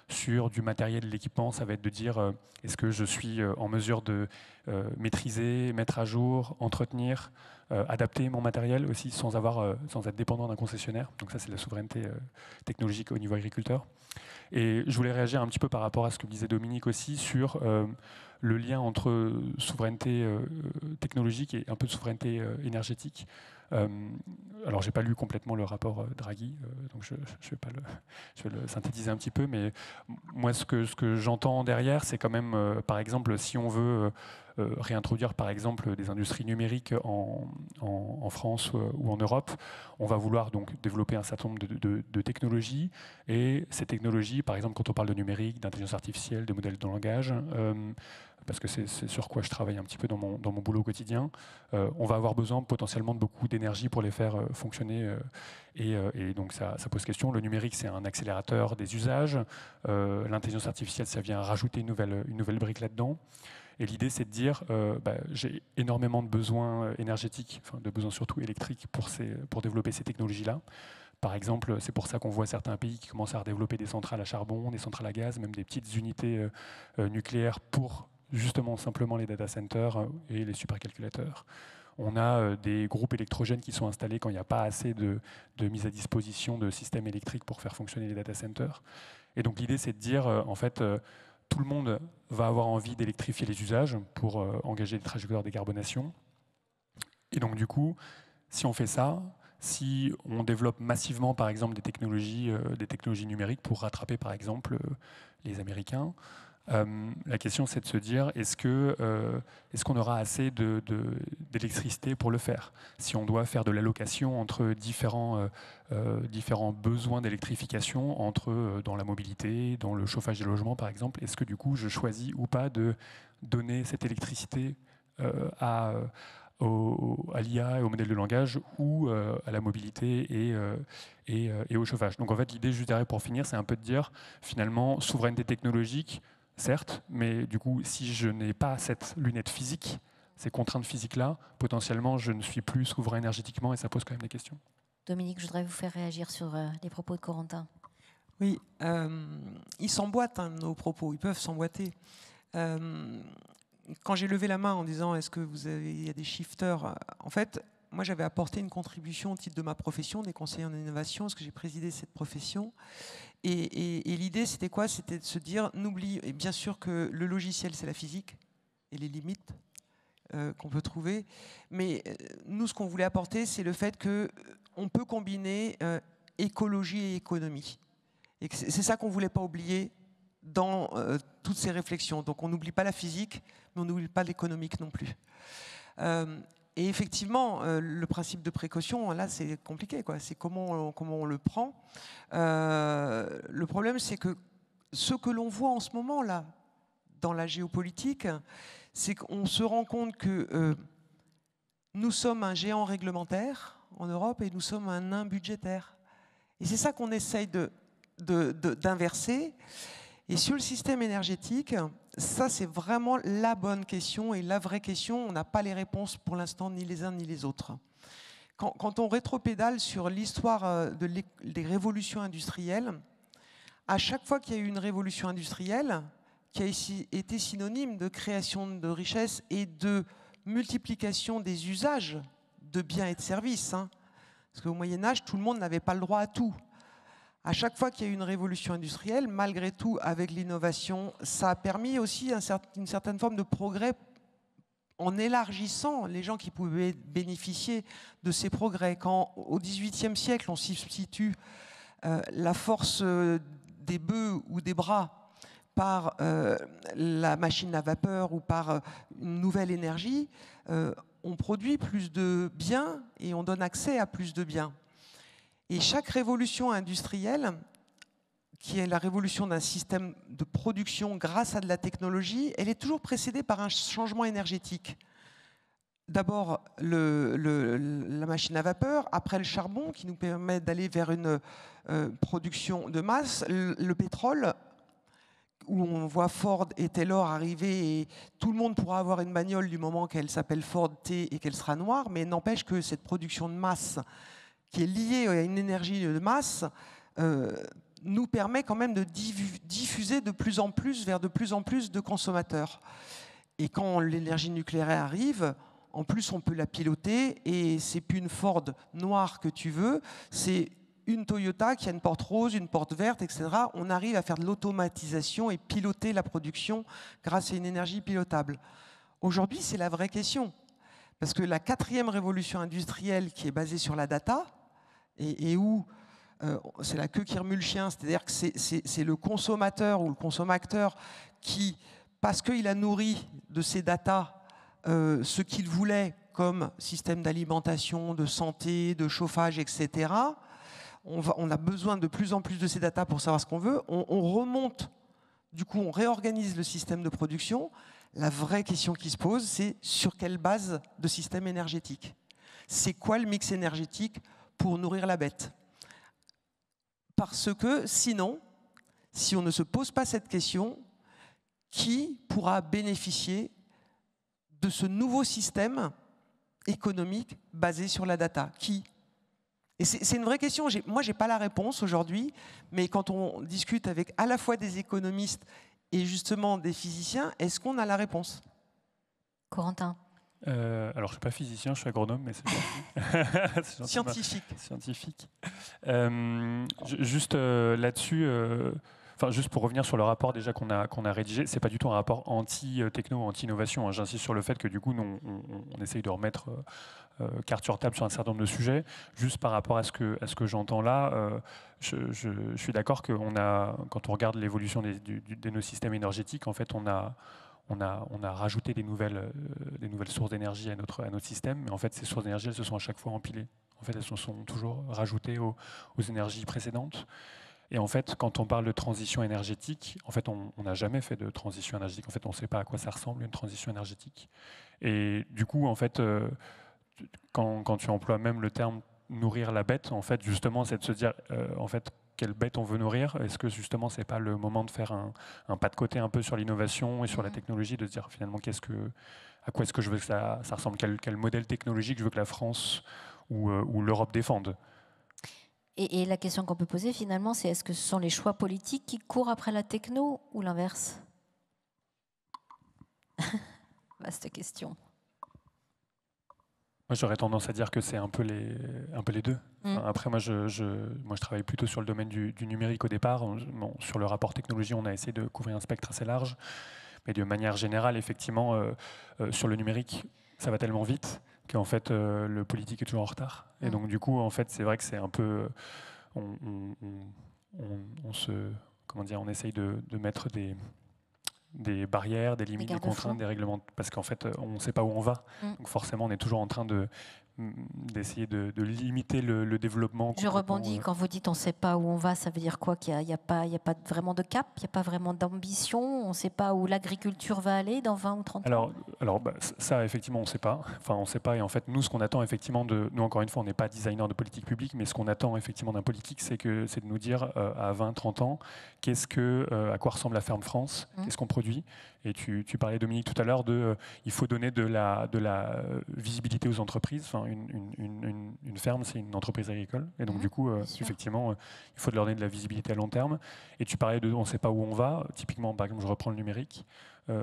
Sur du matériel, de l'équipement, ça va être de dire est-ce que je suis en mesure de maîtriser, mettre à jour, entretenir, adapter mon matériel aussi sans être dépendant d'un concessionnaire. Donc ça, c'est la souveraineté technologique au niveau agriculteur. Et je voulais réagir un petit peu par rapport à ce que disait Dominique aussi sur le lien entre souveraineté technologique et un peu de souveraineté énergétique. Alors, j'ai pas lu complètement le rapport Draghi, donc je vais le synthétiser un petit peu, mais moi, ce que j'entends derrière, c'est quand même, par exemple, si on veut réintroduire, par exemple, des industries numériques en France ou en Europe, on va vouloir donc développer un certain nombre de technologies, et ces technologies, par exemple, quand on parle de numérique, d'intelligence artificielle, de modèles de langage, parce que c'est sur quoi je travaille un petit peu dans mon boulot quotidien, on va avoir besoin potentiellement de beaucoup d'énergie pour les faire fonctionner. Et donc ça pose question. Le numérique, c'est un accélérateur des usages. L'intelligence artificielle, ça vient rajouter une nouvelle brique là-dedans. Et l'idée, c'est de dire, j'ai énormément de besoins énergétiques, enfin de besoins surtout électriques pour développer ces technologies-là. Par exemple, c'est pour ça qu'on voit certains pays qui commencent à redévelopper des centrales à charbon, des centrales à gaz, même des petites unités nucléaires pour justement simplement les data centers et les supercalculateurs. On a des groupes électrogènes qui sont installés quand il n'y a pas assez de mise à disposition de systèmes électriques pour faire fonctionner les data centers. Et donc l'idée, c'est de dire, en fait, tout le monde va avoir envie d'électrifier les usages pour engager des trajectoires de décarbonation. Et donc du coup, si on fait ça, si on développe massivement, par exemple, des technologies numériques pour rattraper, par exemple, les Américains, la question, c'est de se dire, est-ce qu'on aura assez d'électricité pour le faire? Si on doit faire de l'allocation entre différents besoins d'électrification, dans la mobilité, dans le chauffage des logements, par exemple, est-ce que du coup, je choisis ou pas de donner cette électricité à l'IA et au modèle de langage ou à la mobilité et au chauffage. Donc en fait, l'idée juste derrière pour finir, c'est un peu de dire, finalement, souveraineté technologique, certes, mais du coup, si je n'ai pas cette lunette physique, ces contraintes physiques-là, potentiellement, je ne suis plus souverain énergétiquement et ça pose quand même des questions. Dominique, je voudrais vous faire réagir sur les propos de Corentin. Oui, ils s'emboîtent, nos propos, ils peuvent s'emboîter. Quand j'ai levé la main en disant est-ce que il y a des shifters, en fait, moi j'avais apporté une contribution au titre de ma profession, des conseillers en innovation, parce que j'ai présidé cette profession. Et l'idée c'était quoi? C'était de se dire, n'oublie, et bien sûr que le logiciel c'est la physique et les limites qu'on peut trouver, mais nous ce qu'on voulait apporter c'est le fait qu'on peut combiner écologie et économie. Et c'est ça qu'on ne voulait pas oublier dans toutes ces réflexions. Donc on n'oublie pas la physique, mais on n'oublie pas l'économique non plus. Et effectivement, le principe de précaution, là, c'est compliqué, quoi. C'est comment on le prend. Le problème, c'est que ce que l'on voit en ce moment, là, dans la géopolitique, c'est qu'on se rend compte que nous sommes un géant réglementaire en Europe et nous sommes un nain budgétaire. Et c'est ça qu'on essaye d'inverser. Et sur le système énergétique, ça, c'est vraiment la bonne question et la vraie question. On n'a pas les réponses pour l'instant, ni les uns ni les autres. Quand on rétropédale sur l'histoire des révolutions industrielles, à chaque fois qu'il y a eu une révolution industrielle, qui a été synonyme de création de richesses et de multiplication des usages de biens et de services, hein, parce qu'au Moyen-Âge, tout le monde n'avait pas le droit à tout. À chaque fois qu'il y a eu une révolution industrielle, malgré tout, avec l'innovation, ça a permis aussi une certaine forme de progrès en élargissant les gens qui pouvaient bénéficier de ces progrès. Quand au XVIIIe siècle, on substitue la force des bœufs ou des bras par la machine à vapeur ou par une nouvelle énergie, on produit plus de biens et on donne accès à plus de biens. Et chaque révolution industrielle, qui est la révolution d'un système de production grâce à de la technologie, elle est toujours précédée par un changement énergétique. D'abord, la machine à vapeur, après le charbon, qui nous permet d'aller vers une production de masse, le pétrole, où on voit Ford et Taylor arriver, et tout le monde pourra avoir une bagnole du moment qu'elle s'appelle Ford T et qu'elle sera noire, mais n'empêche que cette production de masse, qui est liée à une énergie de masse, nous permet quand même de diffuser de plus en plus vers de plus en plus de consommateurs. Et quand l'énergie nucléaire arrive, en plus on peut la piloter, et c'est plus une Ford noire que tu veux, c'est une Toyota qui a une porte rose, une porte verte, etc. On arrive à faire de l'automatisation et piloter la production grâce à une énergie pilotable. Aujourd'hui, c'est la vraie question. Parce que la 4e révolution industrielle, qui est basée sur la data, et où c'est la queue qui remue le chien, c'est-à-dire que c'est le consommateur ou le consommateur qui, parce qu'il a nourri de ces datas ce qu'il voulait comme système d'alimentation, de santé, de chauffage, etc., on a besoin de plus en plus de ces datas pour savoir ce qu'on veut. On remonte, du coup, on réorganise le système de production. La vraie question qui se pose, c'est sur quelle base de système énergétique? C'est quoi le mix énergétique pour nourrir la bête? Parce que sinon, si on ne se pose pas cette question, qui pourra bénéficier de ce nouveau système économique basé sur la data? Qui? Et c'est une vraie question. Moi, je n'ai pas la réponse aujourd'hui, mais quand on discute avec à la fois des économistes et justement des physiciens, est-ce qu'on a la réponse? Corentin. Alors, je ne suis pas physicien, je suis agronome, mais c'est gentil. Scientifique. Scientifique. Juste là-dessus, juste pour revenir sur le rapport déjà qu'on a rédigé, c'est pas du tout un rapport anti-techno, anti-innovation. Hein. J'insiste sur le fait que du coup, nous, on essaye de remettre carte sur table sur un certain nombre de sujets. Juste par rapport à ce que j'entends là, je suis d'accord que quand on regarde l'évolution de nos systèmes énergétiques, en fait, on a rajouté des nouvelles sources d'énergie à notre système, mais en fait, ces sources d'énergie, elles se sont à chaque fois empilées. En fait, elles se sont toujours rajoutées aux énergies précédentes. Et en fait, quand on parle de transition énergétique, en fait, on n'a jamais fait de transition énergétique. En fait, on ne sait pas à quoi ça ressemble, une transition énergétique. Et du coup, en fait, quand tu emploies même le terme nourrir la bête, en fait, justement, c'est de se dire, en fait, quelle bête on veut nourrir? Est-ce que justement, c'est pas le moment de faire un pas de côté un peu sur l'innovation et sur la technologie, de se dire finalement à quoi est-ce que je veux que ça ressemble, quel modèle technologique je veux que la France ou l'Europe défendent? Et la question qu'on peut poser finalement, c'est est-ce que ce sont les choix politiques qui courent après la techno ou l'inverse? Vaste question. Moi, j'aurais tendance à dire que c'est un peu les deux. Enfin, après, moi, je travaille plutôt sur le domaine du numérique au départ. Bon, sur le rapport technologie, on a essayé de couvrir un spectre assez large. Mais de manière générale, effectivement, sur le numérique, ça va tellement vite qu'en fait, le politique est toujours en retard. Et donc, du coup, en fait, c'est vrai que c'est un peu... on essaye de mettre des barrières, des limites, des contraintes, des règlements, parce qu'en fait, on ne sait pas où on va. Donc forcément, on est toujours en train de d'essayer de limiter le développement. Je rebondis, quand vous dites on ne sait pas où on va, ça veut dire quoi? Qu'il n'y a pas vraiment de cap, il n'y a pas vraiment d'ambition, on ne sait pas où l'agriculture va aller dans 20 ou 30 ans? Alors ça, effectivement, on ne sait pas. Enfin, on ne sait pas. Et en fait, nous, ce qu'on attend effectivement nous, encore une fois, on n'est pas designer de politique publique, mais ce qu'on attend effectivement d'un politique, c'est de nous dire à 20, 30 ans, à quoi ressemble la ferme France, qu'est-ce qu'on produit. Et tu parlais, Dominique, tout à l'heure il faut donner de la visibilité aux entreprises. Enfin, une ferme, c'est une entreprise agricole. Et donc, du coup, effectivement, il faut leur donner de la visibilité à long terme. Et tu parlais on ne sait pas où on va. Typiquement, par exemple, je reprends le numérique. Il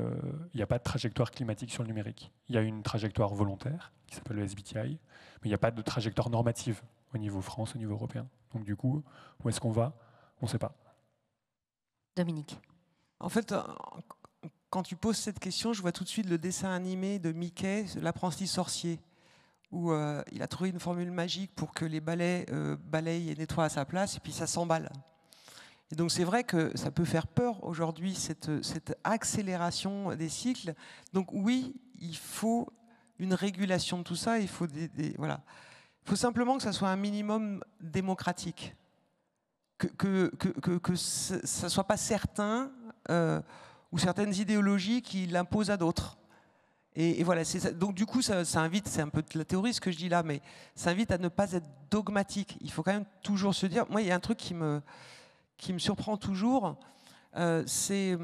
n'y a pas de trajectoire climatique sur le numérique. Il y a une trajectoire volontaire qui s'appelle le SBTI, mais il n'y a pas de trajectoire normative au niveau France, au niveau européen. Donc, du coup, où est-ce qu'on va? On ne sait pas. Dominique. En fait, quand tu poses cette question, je vois tout de suite le dessin animé de Mickey, l'apprenti sorcier, où il a trouvé une formule magique pour que les balais balayent et nettoient à sa place, et puis ça s'emballe. Et donc c'est vrai que ça peut faire peur aujourd'hui, cette accélération des cycles. Donc oui, il faut une régulation de tout ça, il faut voilà. Il faut simplement que ça soit un minimum démocratique, que ça ne soit pas certain ou certaines idéologies qui l'imposent à d'autres. Et voilà, ça. Donc du coup, ça invite, c'est un peu de la théorie ce que je dis là, mais ça invite à ne pas être dogmatique. Il faut quand même toujours se dire, moi il y a un truc qui me surprend toujours, c'est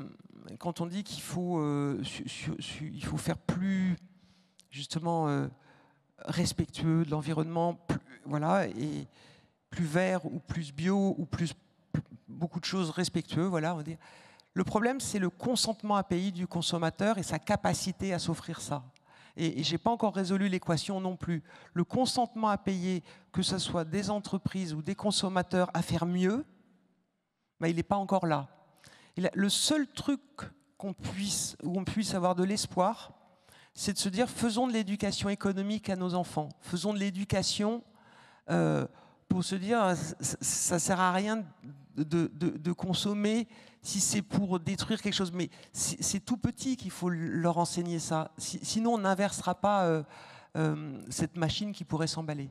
quand on dit qu'il faut, il faut faire plus justement respectueux de l'environnement, voilà, et plus vert ou plus bio ou beaucoup de choses respectueux, voilà, on va dire. Le problème, c'est le consentement à payer du consommateur et sa capacité à s'offrir ça. Et je n'ai pas encore résolu l'équation non plus. Le consentement à payer, que ce soit des entreprises ou des consommateurs, à faire mieux, ben, il n'est pas encore là. Et le seul truc où on puisse avoir de l'espoir, c'est de se dire, faisons de l'éducation économique à nos enfants. Faisons de l'éducation pour se dire, ça ne sert à rien de consommer si c'est pour détruire quelque chose. Mais c'est tout petit qu'il faut leur enseigner ça. Sinon, on n'inversera pas cette machine qui pourrait s'emballer.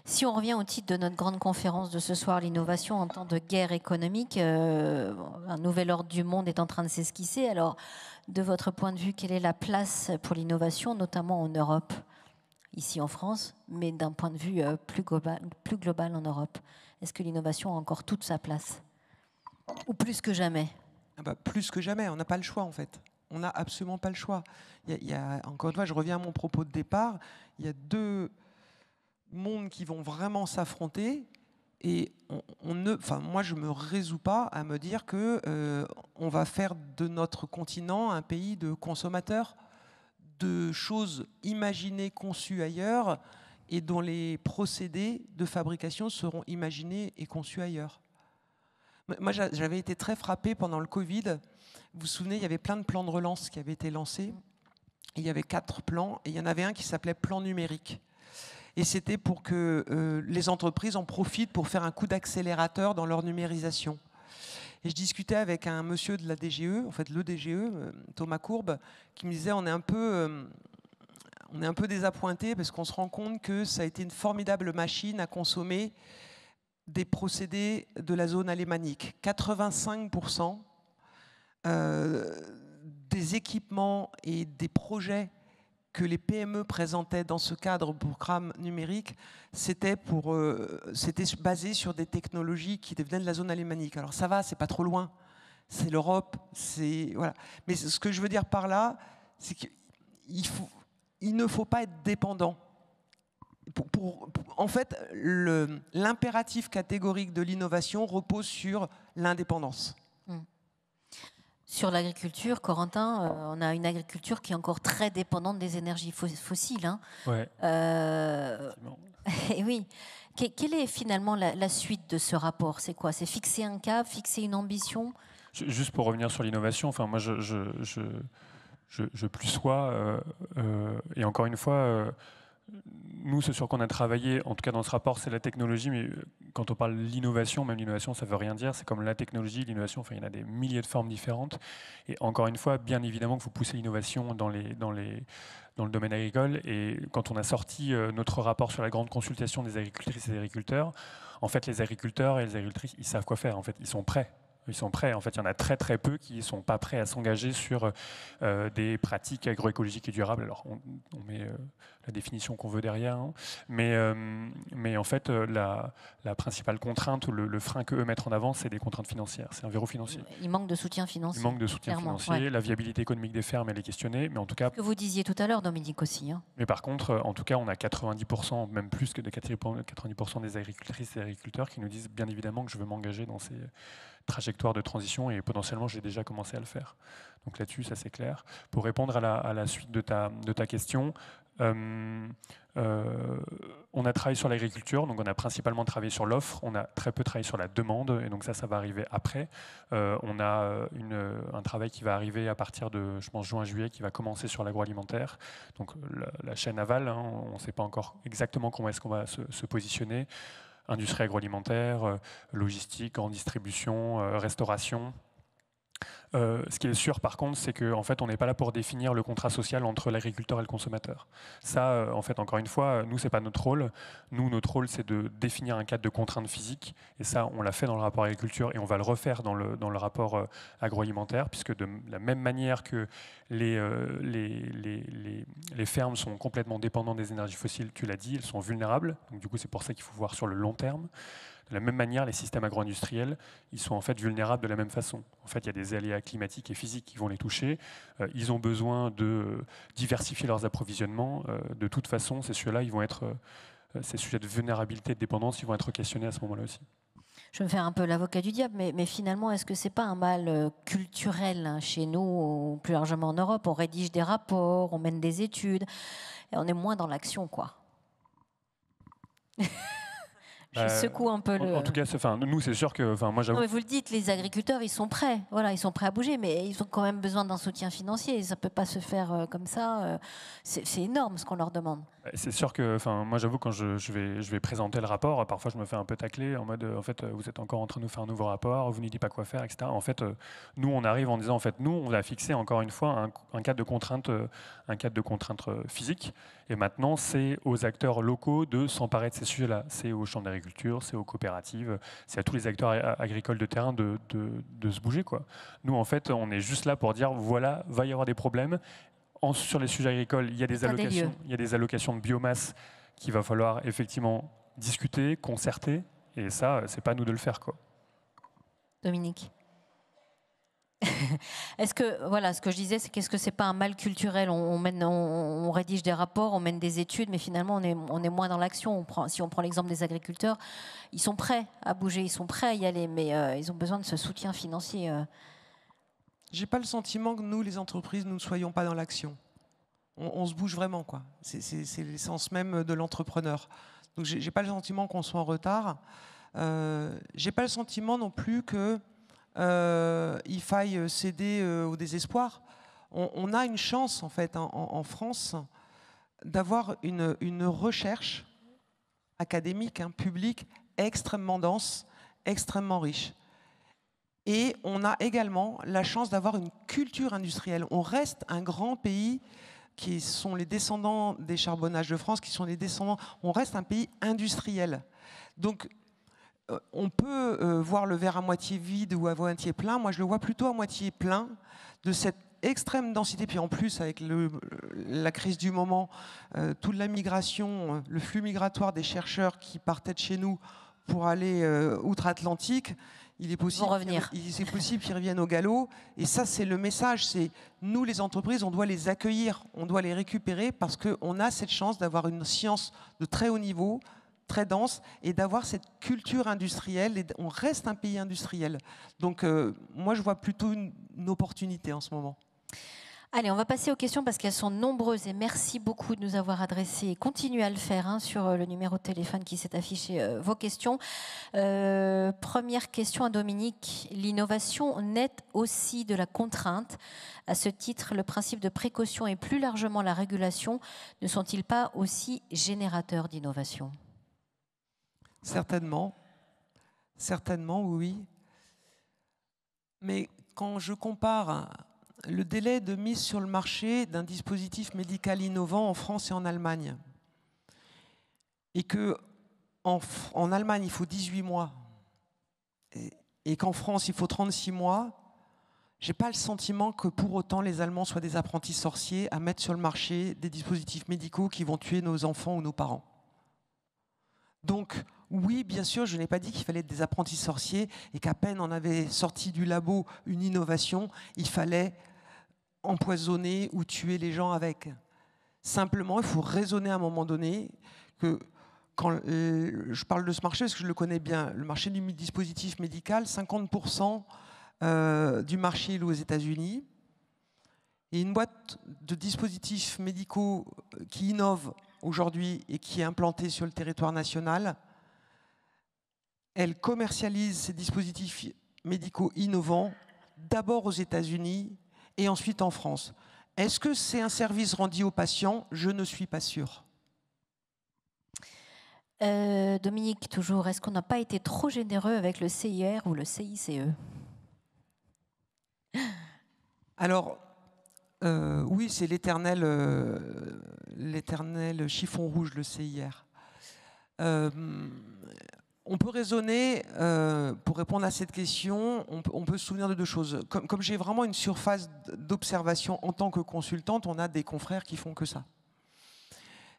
Si on revient au titre de notre grande conférence de ce soir, l'innovation en temps de guerre économique, un nouvel ordre du monde est en train de s'esquisser. Alors, de votre point de vue, quelle est la place pour l'innovation, notamment en Europe, ici en France, mais d'un point de vue plus global en Europe? Est-ce que l'innovation a encore toute sa place? Ou plus que jamais? Plus que jamais, on n'a pas le choix en fait. On n'a absolument pas le choix. Encore une fois, je reviens à mon propos de départ, il y a deux mondes qui vont vraiment s'affronter et moi je ne me résous pas à me dire que on va faire de notre continent un pays de consommateurs de choses imaginées, conçues ailleurs et dont les procédés de fabrication seront imaginés et conçus ailleurs. Moi j'avais été très frappé pendant le Covid. Vous vous souvenez, il y avait plein de plans de relance qui avaient été lancés. Il y avait 4 plans et il y en avait un qui s'appelait plan numérique. Et c'était pour que les entreprises en profitent pour faire un coup d'accélérateur dans leur numérisation. Et je discutais avec un monsieur de la DGE, en fait le DGE, Thomas Courbe, qui me disait on est un peu désappointé parce qu'on se rend compte que ça a été une formidable machine à consommer des procédés de la zone alémanique. 85% des équipements et des projets que les PME présentaient dans ce cadre programme numérique, c'était basé sur des technologies qui venaient de la zone alémanique. Alors ça va, c'est pas trop loin, c'est l'Europe, voilà. Mais ce que je veux dire par là, c'est qu'il ne faut pas être dépendant. En fait, l'impératif catégorique de l'innovation repose sur l'indépendance. Sur l'agriculture, Corentin, on a une agriculture qui est encore très dépendante des énergies fossiles. Hein. Ouais. Et oui. Quelle est finalement la suite de ce rapport? C'est quoi? C'est fixer un cap, fixer une ambition? Juste pour revenir sur l'innovation, enfin moi je plus sois et encore une fois. nous, ce sur quoi on a travaillé, en tout cas dans ce rapport, c'est la technologie, mais quand on parle de l'innovation, même l'innovation, ça ne veut rien dire, c'est comme la technologie, l'innovation, enfin, il y en a des milliers de formes différentes. Et encore une fois, bien évidemment qu'il faut pousser l'innovation dans le domaine agricole. Et quand on a sorti notre rapport sur la grande consultation des agricultrices et des agriculteurs, en fait, les agriculteurs et les agricultrices, ils savent quoi faire, en fait, ils sont prêts. Ils sont prêts. En fait, il y en a très très peu qui ne sont pas prêts à s'engager sur des pratiques agroécologiques et durables. Alors, on met la définition qu'on veut derrière, hein. Mais en fait, la principale contrainte, le frein qu'eux mettent en avant, c'est des contraintes financières. C'est un verrou financier. Il manque de soutien financier. Il manque de soutien financier. Ouais. La viabilité économique des fermes, elle est questionnée. Mais en tout cas, ce que vous disiez tout à l'heure, Dominique, aussi. Hein. Mais par contre, en tout cas, on a 90%, même plus que de 90% des agricultrices et agriculteurs qui nous disent bien évidemment que je veux m'engager dans ces trajectoire de transition et potentiellement j'ai déjà commencé à le faire. Donc là-dessus, ça c'est clair. Pour répondre à la suite de ta question, on a travaillé sur l'agriculture, donc on a principalement travaillé sur l'offre, on a très peu travaillé sur la demande, et donc ça va arriver après. On a un travail qui va arriver à partir de, je pense, juin-juillet, qui va commencer sur l'agroalimentaire. Donc la chaîne aval, hein, on ne sait pas encore exactement comment est-ce qu'on va se positionner. Industrie agroalimentaire, logistique, en distribution, restauration. Ce qui est sûr, par contre, c'est qu'en fait, on n'est pas là pour définir le contrat social entre l'agriculteur et le consommateur. Ça, en fait, encore une fois, nous, c'est pas notre rôle. Nous, notre rôle, c'est de définir un cadre de contraintes physiques. Et ça, on l'a fait dans le rapport agriculture et on va le refaire dans le rapport agroalimentaire, puisque de la même manière que les fermes sont complètement dépendantes des énergies fossiles, tu l'as dit, elles sont vulnérables. Donc, du coup, c'est pour ça qu'il faut voir sur le long terme. De la même manière, les systèmes agro-industriels, ils sont en fait vulnérables de la même façon. En fait, il y a des aléas climatiques et physiques qui vont les toucher. Ils ont besoin de diversifier leurs approvisionnements. De toute façon, ces sujets-là, ils vont être, ces sujets de vulnérabilité et de dépendance, ils vont être questionnés à ce moment-là aussi. Je vais me faire un peu l'avocat du diable, mais finalement, est-ce que c'est pas un mal culturel hein, chez nous, ou plus largement en Europe? On rédige des rapports, on mène des études, et on est moins dans l'action, quoi. Je secoue un peu le... En tout cas, nous, c'est sûr que... Moi, j'avoue... Non, mais vous le dites, les agriculteurs, ils sont prêts. Voilà, ils sont prêts à bouger, mais ils ont quand même besoin d'un soutien financier. Ça ne peut pas se faire comme ça. C'est énorme ce qu'on leur demande. C'est sûr que, moi, j'avoue, quand je vais présenter le rapport, parfois, je me fais un peu tacler en mode, en fait, vous êtes encore en train de nous faire un nouveau rapport, vous ne dites pas quoi faire, etc. En fait, nous, on arrive en disant, en fait, nous, on a fixé encore une fois un cadre de contraintes physiques. Et maintenant, c'est aux acteurs locaux de s'emparer de ces sujets-là. C'est aux chambres d'agriculture, c'est aux coopératives, c'est à tous les acteurs agricoles de terrain de se bouger, quoi. Nous, en fait, on est juste là pour dire, voilà, va y avoir des problèmes. Sur les sujets agricoles, il y a des allocations de biomasse qu'il va falloir effectivement discuter, concerter. Et ça, c'est pas à nous de le faire, quoi. Dominique. Est-ce que, voilà, ce que je disais, c'est qu'est-ce que c'est pas un mal culturel? On rédige des rapports, on mène des études, mais finalement, on est moins dans l'action. Si on prend l'exemple des agriculteurs, ils sont prêts à bouger, ils sont prêts à y aller, mais ils ont besoin de ce soutien financier. J'ai pas le sentiment que nous, les entreprises, nous ne soyons pas dans l'action. On se bouge vraiment, quoi. C'est l'essence même de l'entrepreneur. Donc, j'ai pas le sentiment qu'on soit en retard. J'ai pas le sentiment non plus que il faille céder au désespoir. On a une chance, en fait, en France, d'avoir une recherche académique, publique, extrêmement dense, extrêmement riche. Et on a également la chance d'avoir une culture industrielle. On reste un grand pays qui sont les descendants des charbonnages de France, qui sont les descendants... On reste un pays industriel. Donc, on peut voir le verre à moitié vide ou à moitié plein. Moi, je le vois plutôt à moitié plein de cette extrême densité. Puis en plus, avec la crise du moment, toute la migration, le flux migratoire des chercheurs qui partaient de chez nous pour aller outre-Atlantique, il est possible qu'ils reviennent au galop. Et ça, c'est le message. C'est nous, les entreprises, on doit les accueillir, on doit les récupérer parce qu'on a cette chance d'avoir une science de très haut niveau, très dense, et d'avoir cette culture industrielle. Et on reste un pays industriel. Donc, moi, je vois plutôt une opportunité en ce moment. Allez, on va passer aux questions parce qu'elles sont nombreuses et merci beaucoup de nous avoir adressé et continuez à le faire sur le numéro de téléphone qui s'est affiché vos questions. Première question à Dominique. L'innovation naît aussi de la contrainte. À ce titre, le principe de précaution et plus largement la régulation ne sont-ils pas aussi générateurs d'innovation? Certainement. Certainement, oui. Mais quand je compare le délai de mise sur le marché d'un dispositif médical innovant en France et en Allemagne, et qu'en Allemagne, il faut 18 mois, et qu'en France, il faut 36 mois, je n'ai pas le sentiment que pour autant les Allemands soient des apprentis sorciers à mettre sur le marché des dispositifs médicaux qui vont tuer nos enfants ou nos parents. Donc, oui, bien sûr, je n'ai pas dit qu'il fallait être des apprentis sorciers et qu'à peine on avait sorti du labo une innovation, il fallait empoisonner ou tuer les gens avec. Simplement, il faut raisonner à un moment donné que quand je parle de ce marché parce que je le connais bien, le marché du dispositif médical, 50% du marché est aux États-Unis. Et une boîte de dispositifs médicaux qui innove aujourd'hui et qui est implantée sur le territoire national, elle commercialise ces dispositifs médicaux innovants d'abord aux États-Unis et ensuite en France. Est-ce que c'est un service rendu aux patients? Je ne suis pas sûre. Dominique, toujours, est-ce qu'on n'a pas été trop généreux avec le CIR ou le CICE? Alors, oui, c'est l'éternel chiffon rouge, le CIR. On peut raisonner, pour répondre à cette question, on peut se souvenir de deux choses. Comme j'ai vraiment une surface d'observation en tant que consultante, on a des confrères qui font que ça.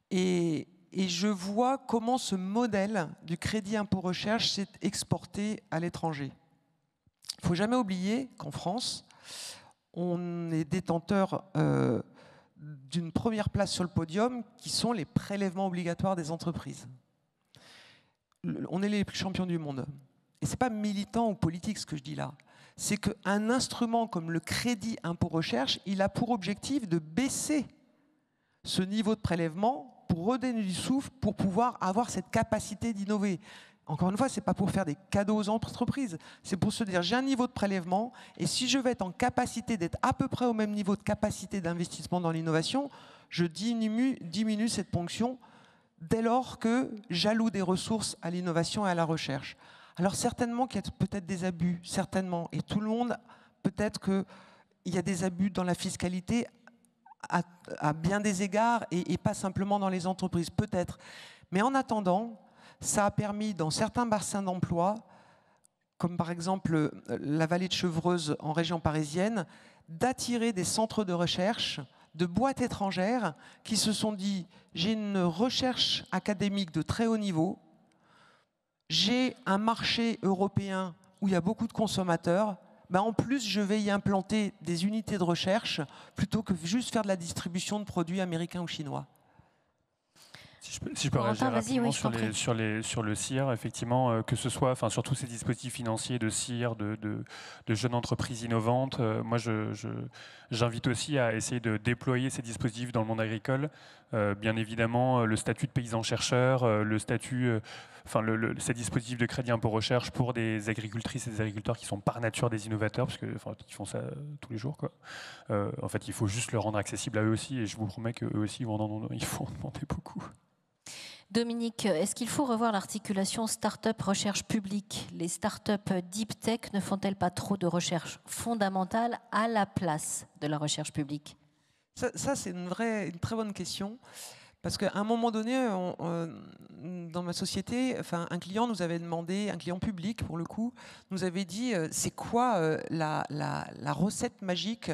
Et je vois comment ce modèle du crédit impôt recherche s'est exporté à l'étranger. Il ne faut jamais oublier qu'en France, on est détenteur d'une première place sur le podium qui sont les prélèvements obligatoires des entreprises. On est les champions du monde. Et ce n'est pas militant ou politique ce que je dis là. C'est qu'un instrument comme le crédit impôt recherche, il a pour objectif de baisser ce niveau de prélèvement pour redonner du souffle, pour pouvoir avoir cette capacité d'innover. Encore une fois, ce n'est pas pour faire des cadeaux aux entreprises, c'est pour se dire j'ai un niveau de prélèvement et si je vais être en capacité d'être à peu près au même niveau de capacité d'investissement dans l'innovation, je diminue cette ponction dès lors que j'alloue des ressources à l'innovation et à la recherche. Alors certainement qu'il y a peut-être des abus, certainement, et tout le monde, peut-être qu'il y a des abus dans la fiscalité à bien des égards et pas simplement dans les entreprises, peut-être. Mais en attendant, ça a permis dans certains bassins d'emploi, comme par exemple la vallée de Chevreuse en région parisienne, d'attirer des centres de recherche, de boîtes étrangères qui se sont dit j'ai une recherche académique de très haut niveau, j'ai un marché européen où il y a beaucoup de consommateurs, ben en plus je vais y implanter des unités de recherche plutôt que juste faire de la distribution de produits américains ou chinois. Si je peux réagir rapidement sur le CIR, effectivement, que ce soit, enfin, sur tous ces dispositifs financiers de CIR, de jeunes entreprises innovantes, moi j'invite aussi à essayer de déployer ces dispositifs dans le monde agricole. Bien évidemment, le statut de paysan-chercheur, le statut, ces dispositifs de crédit impôt recherche pour des agricultrices et des agriculteurs qui sont par nature des innovateurs, parce qu'ils font ça tous les jours, quoi. En fait, il faut juste le rendre accessible à eux aussi, et je vous promets qu'eux aussi, ils vont en demander beaucoup. Dominique, est-ce qu'il faut revoir l'articulation start-up recherche publique? Les start-up deep tech ne font-elles pas trop de recherche fondamentale à la place de la recherche publique? Ça c'est une très bonne question. Parce qu'à un moment donné, dans ma société, un client nous avait demandé, un client public pour le coup, nous avait dit c'est quoi la recette magique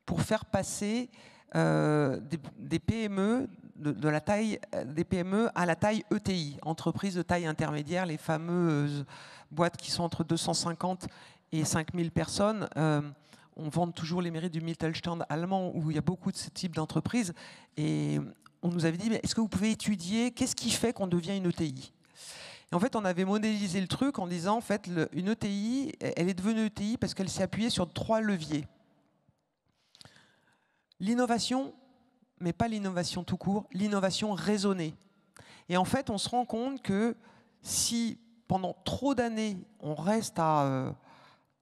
pour faire passer des PME de la taille des PME à la taille ETI, entreprise de taille intermédiaire, les fameuses boîtes qui sont entre 250 et 5000 personnes. On vante toujours les mérites du Mittelstand allemand où il y a beaucoup de ce type d'entreprises. Et on nous avait dit, mais est-ce que vous pouvez étudier qu'est-ce qui fait qu'on devient une ETI? Et en fait, on avait modélisé le truc en disant, en fait, une ETI, elle est devenue ETI parce qu'elle s'est appuyée sur 3 leviers. L'innovation, mais pas l'innovation tout court, l'innovation raisonnée. Et en fait, on se rend compte que si pendant trop d'années, on reste à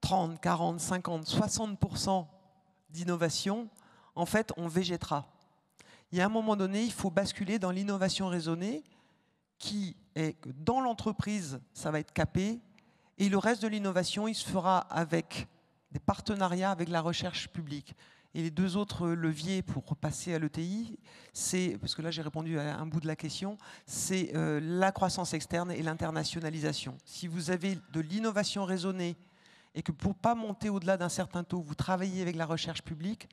30, 40, 50, 60% d'innovation, en fait, on végétera. Il y a un moment donné, il faut basculer dans l'innovation raisonnée, qui est que dans l'entreprise, ça va être capé, et le reste de l'innovation, il se fera avec des partenariats avec la recherche publique. Et les deux autres leviers pour passer à l'ETI, c'est, parce que là j'ai répondu à un bout de la question, c'est la croissance externe et l'internationalisation. Si vous avez de l'innovation raisonnée et que pour ne pas monter au-delà d'un certain taux, vous travaillez avec la recherche publique,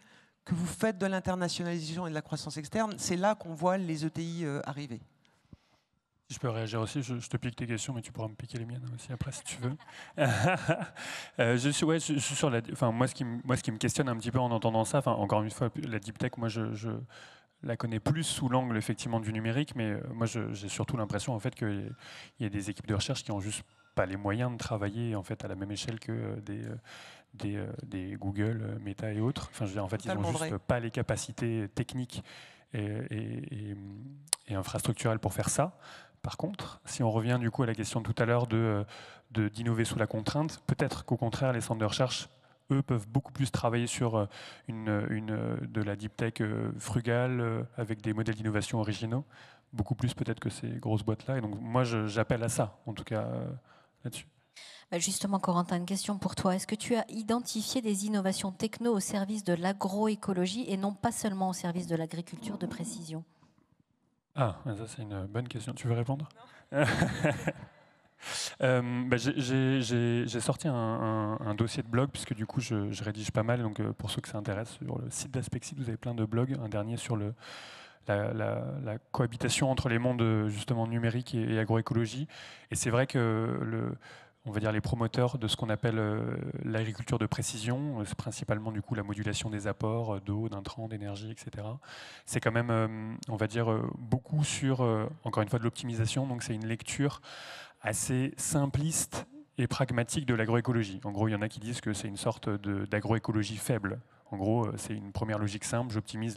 que vous faites de l'internationalisation et de la croissance externe, c'est là qu'on voit les ETI arriver. Si je peux réagir aussi, je te pique tes questions, mais tu pourras me piquer les miennes aussi après si tu veux. je suis sur la. Enfin, moi, ce qui me questionne un petit peu en entendant ça, enfin, encore une fois, la deep tech, moi, je la connais plus sous l'angle effectivement du numérique, mais moi, j'ai surtout l'impression en fait qu'il y a des équipes de recherche qui ont juste pas les moyens de travailler en fait à la même échelle que des Google, Meta et autres. Enfin, je veux dire, en fait, ils n'ont juste pas les capacités techniques et infrastructurelles pour faire ça. Par contre, si on revient du coup à la question de tout à l'heure d'innover sous la contrainte, peut-être qu'au contraire, les centres de recherche, eux, peuvent beaucoup plus travailler sur de la deep tech frugale, avec des modèles d'innovation originaux, beaucoup plus peut-être que ces grosses boîtes-là. Et donc moi, j'appelle à ça, en tout cas, là-dessus. Justement, Corentin, une question pour toi. Est-ce que tu as identifié des innovations techno au service de l'agroécologie et non pas seulement au service de l'agriculture de précision ? Ah, ça c'est une bonne question. Tu veux répondre ? J'ai sorti un dossier de blog, puisque du coup je rédige pas mal, donc pour ceux que ça intéresse, sur le site d'Aspexit, vous avez plein de blogs, un dernier sur la cohabitation entre les mondes justement numérique et agroécologie. Et c'est vrai que on va dire les promoteurs de ce qu'on appelle l'agriculture de précision, c'est principalement du coup la modulation des apports d'eau, d'intrants, d'énergie, etc. C'est quand même, on va dire, beaucoup sur, encore une fois, de l'optimisation. Donc c'est une lecture assez simpliste et pragmatique de l'agroécologie. En gros, il y en a qui disent que c'est une sorte d'agroécologie faible. En gros, c'est une première logique simple, j'optimise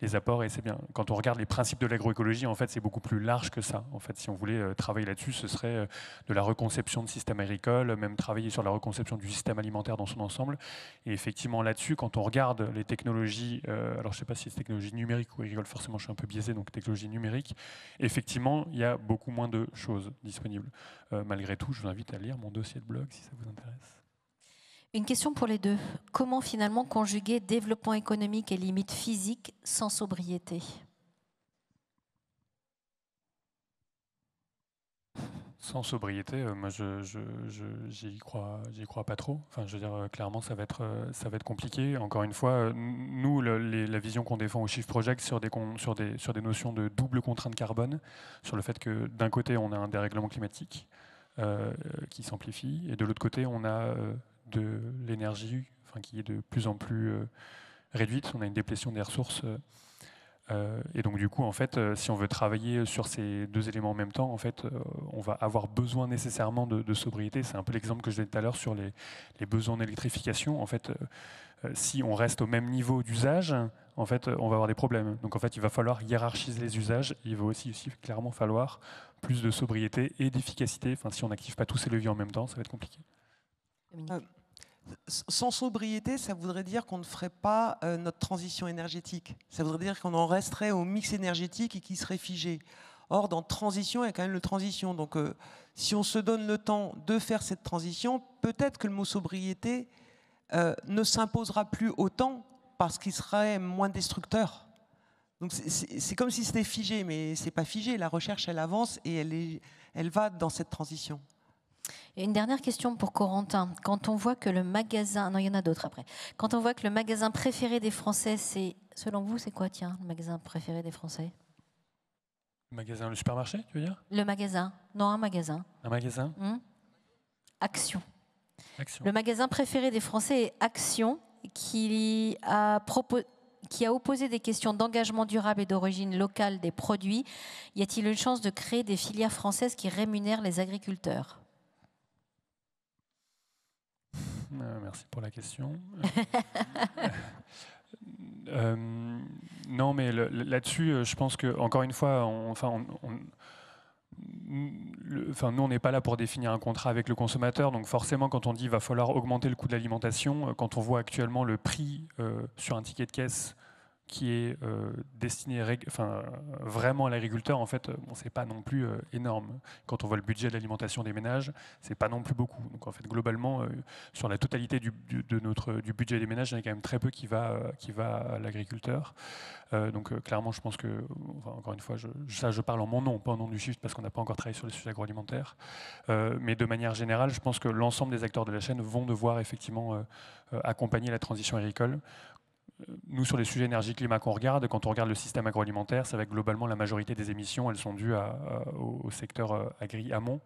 les apports et c'est bien. Quand on regarde les principes de l'agroécologie, en fait, c'est beaucoup plus large que ça. En fait, si on voulait travailler là-dessus, ce serait de la reconception de systèmes agricoles, même travailler sur la reconception du système alimentaire dans son ensemble. Et effectivement, là-dessus, quand on regarde les technologies, alors je ne sais pas si c'est technologie numérique ou agricole, forcément, je suis un peu biaisé, donc technologie numérique, effectivement, il y a beaucoup moins de choses disponibles. Malgré tout, je vous invite à lire mon dossier de blog si ça vous intéresse. Une question pour les deux. Comment finalement conjuguer développement économique et limites physiques sans sobriété ? Sans sobriété, moi j'y crois pas trop. Enfin, je veux dire, clairement, ça va être compliqué. Encore une fois, nous, la vision qu'on défend au Shift Project sur des notions de double contrainte carbone, sur le fait que d'un côté, on a un dérèglement climatique qui s'amplifie, et de l'autre côté, on a de l'énergie, qui est de plus en plus réduite. On a une déplétion des ressources. Et donc du coup, en fait, si on veut travailler sur ces deux éléments en même temps, en fait, on va avoir besoin nécessairement de sobriété. C'est un peu l'exemple que je donnais tout à l'heure sur les besoins d'électrification. En fait, si on reste au même niveau d'usage, en fait, on va avoir des problèmes. Donc en fait, il va falloir hiérarchiser les usages. Il va aussi clairement falloir plus de sobriété et d'efficacité. Enfin, si on n'active pas tous ces leviers en même temps, ça va être compliqué. Sans sobriété, ça voudrait dire qu'on ne ferait pas notre transition énergétique. Ça voudrait dire qu'on en resterait au mix énergétique et qui serait figé. Or, dans transition, il y a quand même le transition. Donc, si on se donne le temps de faire cette transition, peut-être que le mot sobriété ne s'imposera plus autant parce qu'il serait moins destructeur. Donc, c'est comme si c'était figé, mais c'est pas figé. La recherche, elle avance et elle va dans cette transition. Et une dernière question pour Corentin. Quand on voit que le magasin... Non, il y en a d'autres après. Quand on voit que le magasin préféré des Français, c'est... Selon vous, c'est quoi, tiens, le magasin préféré des Français ? Le magasin, le supermarché, tu veux dire ? Le magasin. Non, un magasin. Un magasin ? Action. Action. Le magasin préféré des Français est Action, qui a opposé des questions d'engagement durable et d'origine locale des produits. Y a-t-il une chance de créer des filières françaises qui rémunèrent les agriculteurs ? Merci pour la question. Non, mais là-dessus, je pense que encore une fois, nous, on n'est pas là pour définir un contrat avec le consommateur, donc forcément, quand on dit qu'il va falloir augmenter le coût de l'alimentation, quand on voit actuellement le prix sur un ticket de caisse qui est destiné vraiment à l'agriculteur, en fait, c'est pas non plus énorme. Quand on voit le budget de l'alimentation des ménages, c'est pas non plus beaucoup. Donc en fait, globalement, sur la totalité du budget des ménages, il y en a quand même très peu qui va à l'agriculteur. Donc clairement, je pense que, encore une fois, je parle en mon nom, pas en nom du Shift, parce qu'on n'a pas encore travaillé sur les sujets agroalimentaires. Mais de manière générale, je pense que l'ensemble des acteurs de la chaîne vont devoir effectivement accompagner la transition agricole. Nous, sur les sujets énergie-climat qu'on regarde, quand on regarde le système agroalimentaire, c'est vrai que globalement, la majorité des émissions, elles sont dues au secteur agri-amont.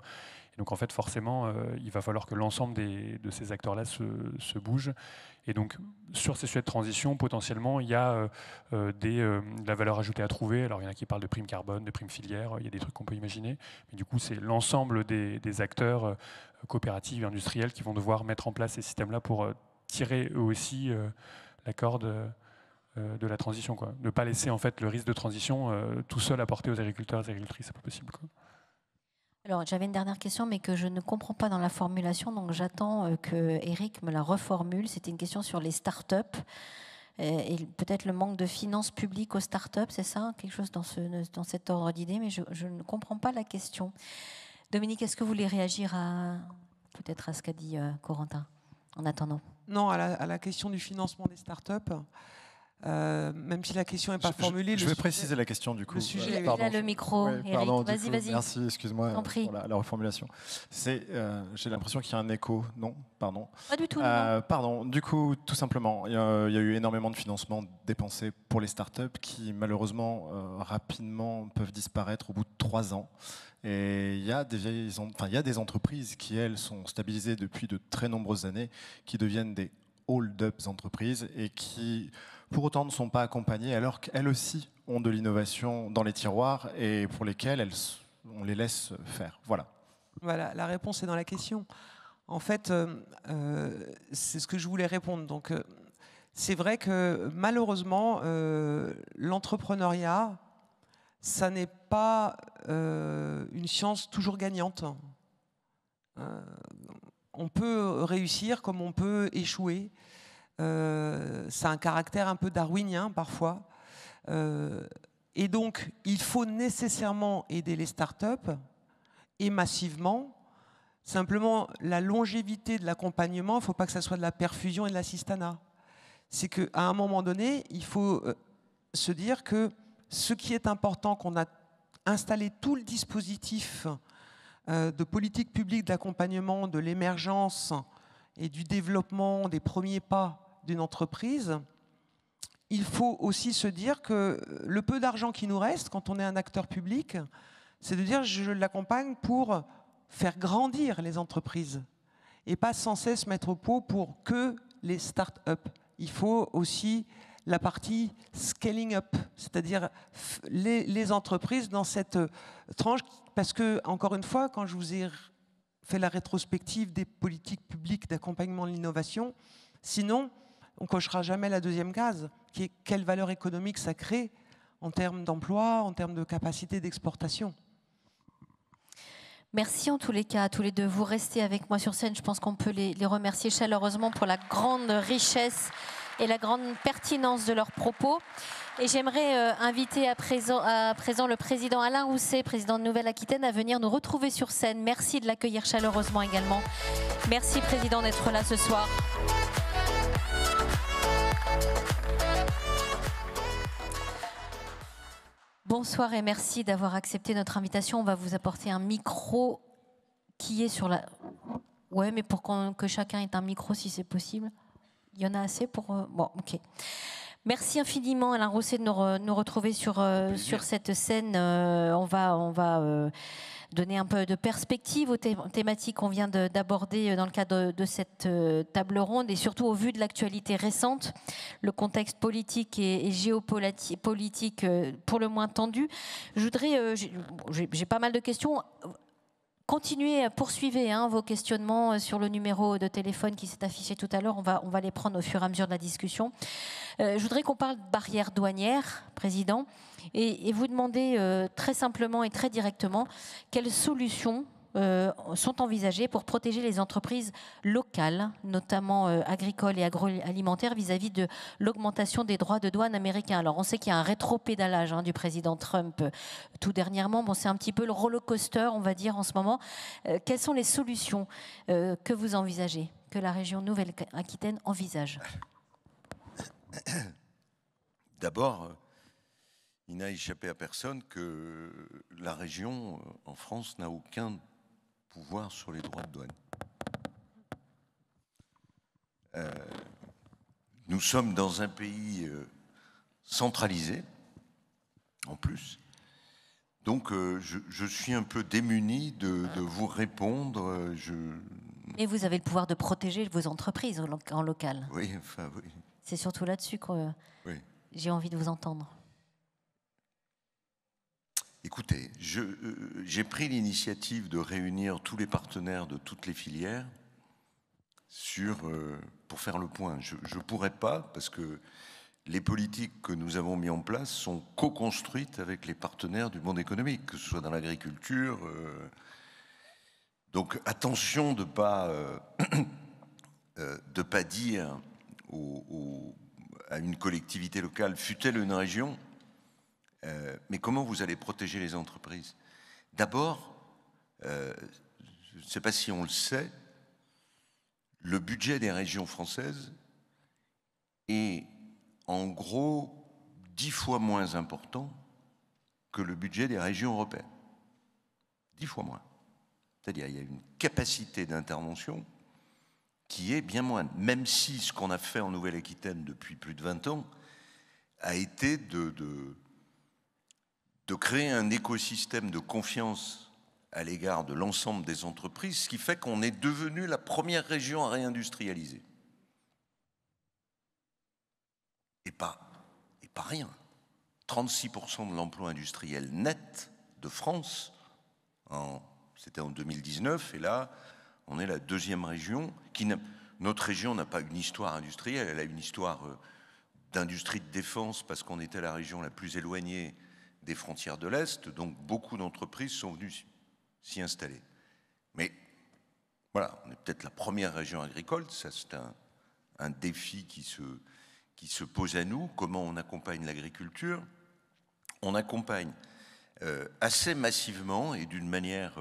Donc, en fait, forcément, il va falloir que l'ensemble de ces acteurs-là se bougent. Et donc, sur ces sujets de transition, potentiellement, il y a de la valeur ajoutée à trouver. Alors, il y en a qui parlent de primes carbone, de primes filières, il y a des trucs qu'on peut imaginer. Mais du coup, c'est l'ensemble des acteurs coopératifs et industriels qui vont devoir mettre en place ces systèmes-là pour tirer eux aussi la corde de la transition, quoi. Ne pas laisser en fait le risque de transition tout seul apporté aux agriculteurs et aux agricultrices, c'est pas possible, quoi. Alors j'avais une dernière question, mais que je ne comprends pas dans la formulation, donc j'attends que Eric me la reformule. C'était une question sur les startups et peut-être le manque de finances publiques aux startups, c'est ça, quelque chose dans cet ordre d'idée, mais je ne comprends pas la question. Dominique, est-ce que vous voulez réagir peut-être à ce qu'a dit Corentin en attendant? Non, à la question du financement des startups, même si la question n'est pas formulée. Je vais préciser la question du coup. Le sujet, il a le micro, ouais, Eric, vas-y. Merci, excuse-moi pour la reformulation. J'ai l'impression qu'il y a un écho. Non, pardon. Pas du tout. Pardon, du coup, tout simplement, il y a eu énormément de financement dépensé pour les startups qui, malheureusement, rapidement peuvent disparaître au bout de 3 ans. Et il y a des entreprises qui, elles, sont stabilisées depuis de très nombreuses années, qui deviennent des hold-up entreprises et qui, pour autant, ne sont pas accompagnées, alors qu'elles aussi ont de l'innovation dans les tiroirs et pour lesquelles on les laisse faire. Voilà. Voilà, la réponse est dans la question. En fait, c'est ce que je voulais répondre. Donc, c'est vrai que malheureusement, l'entrepreneuriat, ça n'est pas une science toujours gagnante. On peut réussir comme on peut échouer. Ça a un caractère un peu darwinien parfois. Et donc, il faut nécessairement aider les startups et massivement. Simplement, la longévité de l'accompagnement, il ne faut pas que ça soit de la perfusion et de l'assistanat. C'est qu'à un moment donné, il faut se dire que ce qui est important, qu'on a installé tout le dispositif de politique publique d'accompagnement de l'émergence et du développement des premiers pas d'une entreprise, il faut aussi se dire que le peu d'argent qui nous reste quand on est un acteur public, c'est de dire je l'accompagne pour faire grandir les entreprises et pas sans cesse mettre au pot pour que les start-up. Il faut aussi la partie scaling up, c'est-à-dire les entreprises dans cette tranche, parce que, encore une fois, quand je vous ai fait la rétrospective des politiques publiques d'accompagnement de l'innovation, sinon, on ne cochera jamais la deuxième case, qui est quelle valeur économique ça crée en termes d'emploi, en termes de capacité d'exportation. Merci en tous les cas à tous les deux. Vous restez avec moi sur scène. Je pense qu'on peut les remercier chaleureusement pour la grande richesse et la grande pertinence de leurs propos. Et j'aimerais inviter à présent le président Alain Rousset, président de Nouvelle-Aquitaine, à venir nous retrouver sur scène. Merci de l'accueillir chaleureusement également. Merci, président, d'être là ce soir. Bonsoir et merci d'avoir accepté notre invitation. On va vous apporter un micro qui est sur la... Ouais, mais pour que chacun ait un micro, si c'est possible. Il y en a assez pour... Bon, ok. Merci infiniment, Alain Rousset, de nous retrouver sur cette scène. On va donner un peu de perspective aux thématiques qu'on vient d'aborder dans le cadre de cette table ronde et surtout au vu de l'actualité récente, le contexte politique et géopolitique pour le moins tendu. Je voudrais... j'ai pas mal de questions. Continuez, poursuivez vos questionnements sur le numéro de téléphone qui s'est affiché tout à l'heure. On va les prendre au fur et à mesure de la discussion. Je voudrais qu'on parle de barrières douanières, Président, et vous demander très simplement et très directement quelles solutions sont envisagées pour protéger les entreprises locales, notamment agricoles et agroalimentaires, vis-à-vis de l'augmentation des droits de douane américains. Alors on sait qu'il y a un rétropédalage du président Trump tout dernièrement. Bon, c'est un petit peu le roller coaster, on va dire, en ce moment. Quelles sont les solutions que vous envisagez, que la région Nouvelle-Aquitaine envisage? D'abord, il n'a échappé à personne que la région, en France, n'a aucun pouvoir sur les droits de douane. Nous sommes dans un pays centralisé, en plus. Donc, je suis un peu démuni de vous répondre. Mais vous avez le pouvoir de protéger vos entreprises en local. Oui, enfin, oui. C'est surtout là-dessus que oui. J'ai envie de vous entendre. Écoutez, j'ai pris l'initiative de réunir tous les partenaires de toutes les filières pour faire le point. Je ne pourrais pas, parce que les politiques que nous avons mises en place sont co-construites avec les partenaires du monde économique, que ce soit dans l'agriculture. Donc attention de ne pas dire à une collectivité locale, fût-elle une région, mais comment vous allez protéger les entreprises? D'abord, je ne sais pas si on le sait, le budget des régions françaises est en gros 10 fois moins important que le budget des régions européennes. 10 fois moins. C'est-à-dire qu'il y a une capacité d'intervention qui est bien moindre, même si ce qu'on a fait en Nouvelle-Aquitaine depuis plus de 20 ans a été de créer un écosystème de confiance à l'égard de l'ensemble des entreprises, ce qui fait qu'on est devenu la première région à réindustrialiser. Et pas rien. 36% de l'emploi industriel net de France, c'était en 2019, et là, on est la deuxième région notre région n'a pas une histoire industrielle, elle a une histoire d'industrie de défense parce qu'on était la région la plus éloignée des frontières de l'Est, donc beaucoup d'entreprises sont venues s'y installer. Mais voilà, on est peut-être la première région agricole, ça c'est un défi qui se pose à nous, comment on accompagne l'agriculture. On accompagne assez massivement et d'une manière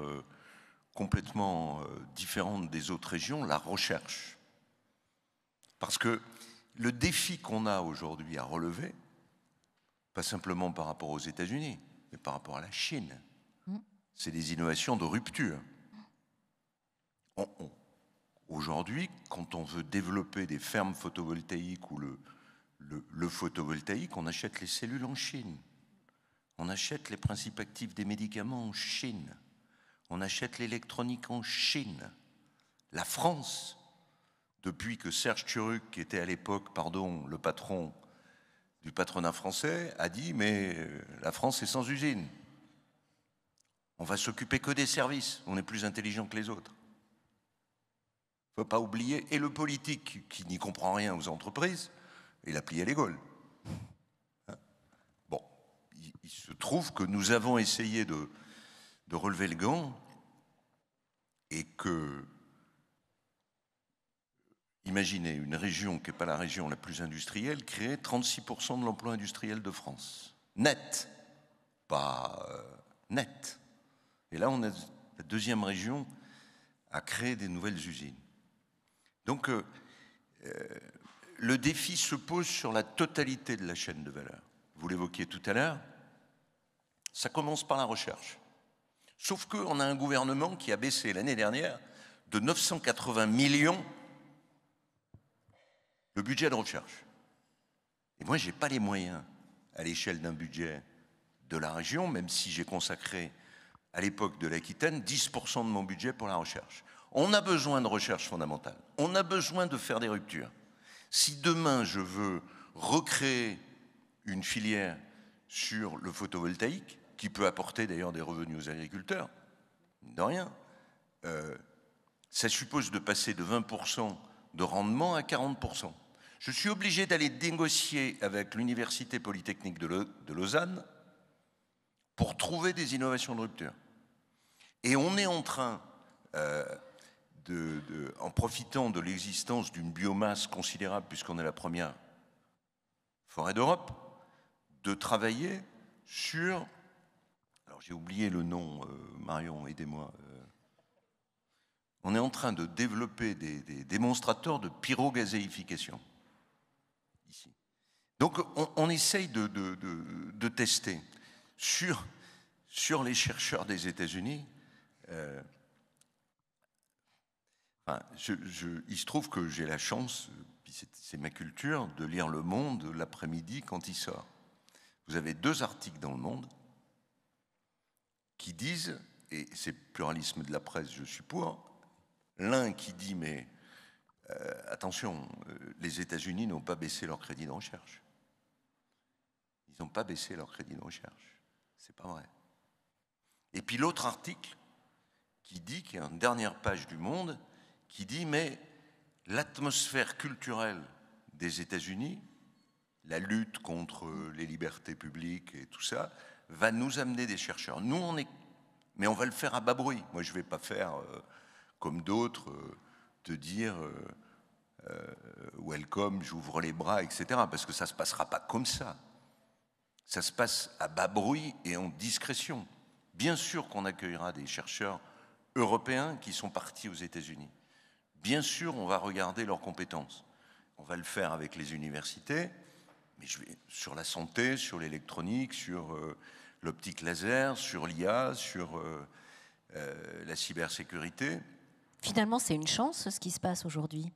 complètement différente des autres régions, la recherche. Parce que le défi qu'on a aujourd'hui à relever, pas simplement par rapport aux États-Unis, mais par rapport à la Chine, c'est des innovations de rupture. Aujourd'hui, quand on veut développer des fermes photovoltaïques ou le photovoltaïque, on achète les cellules en Chine. On achète les principes actifs des médicaments en Chine. On achète l'électronique en Chine. La France, depuis que Serge Tchuruk, qui était à l'époque, le patron du patronat français, a dit « mais la France est sans usine. On va s'occuper que des services. On est plus intelligent que les autres. » Il ne faut pas oublier, et le politique qui n'y comprend rien aux entreprises, il a plié les Gaules. Bon, il se trouve que nous avons essayé de relever le gant et que, imaginez, une région qui n'est pas la région la plus industrielle créer 36% de l'emploi industriel de France. Net, pas net. Et là, on est la deuxième région à créer des nouvelles usines. Donc, le défi se pose sur la totalité de la chaîne de valeur. Vous l'évoquiez tout à l'heure, ça commence par la recherche. Sauf qu'on a un gouvernement qui a baissé l'année dernière de 980 millions le budget de recherche. Et moi, je n'ai pas les moyens, à l'échelle d'un budget de la région, même si j'ai consacré, à l'époque de l'Aquitaine, 10% de mon budget pour la recherche. On a besoin de recherche fondamentale. On a besoin de faire des ruptures. Si demain, je veux recréer une filière sur le photovoltaïque, qui peut apporter d'ailleurs des revenus aux agriculteurs, de rien, ça suppose de passer de 20% de rendement à 40%. Je suis obligé d'aller négocier avec l'Université Polytechnique de Lausanne pour trouver des innovations de rupture. Et on est en train, en profitant de l'existence d'une biomasse considérable, puisqu'on est la première forêt d'Europe, de travailler sur... Alors j'ai oublié le nom, Marion, aidez-moi. On est en train de développer des démonstrateurs de pyrogazéification, ici. Donc on essaye de tester. Sur les chercheurs des États-Unis, il se trouve que j'ai la chance, c'est ma culture, de lire Le Monde l'après-midi quand il sort. Vous avez 2 articles dans Le Monde qui disent, et c'est pluralisme de la presse, je suis pour, l'un qui dit, mais attention, les États-Unis n'ont pas baissé leur crédit de recherche. Ils n'ont pas baissé leur crédit de recherche. C'est pas vrai. Et puis l'autre article qui dit, qui est en dernière page du Monde, qui dit, mais l'atmosphère culturelle des États-Unis, la lutte contre les libertés publiques et tout ça, va nous amener des chercheurs. Nous, mais on va le faire à bas bruit. Moi, je ne vais pas faire comme d'autres, te dire welcome, j'ouvre les bras, etc. Parce que ça ne se passera pas comme ça. Ça se passe à bas bruit et en discrétion. Bien sûr qu'on accueillera des chercheurs européens qui sont partis aux États-Unis. Bien sûr, on va regarder leurs compétences. On va le faire avec les universités, mais sur la santé, sur l'électronique, sur l'optique laser, sur l'IA, sur la cybersécurité. Finalement, c'est une chance, ce qui se passe aujourd'hui.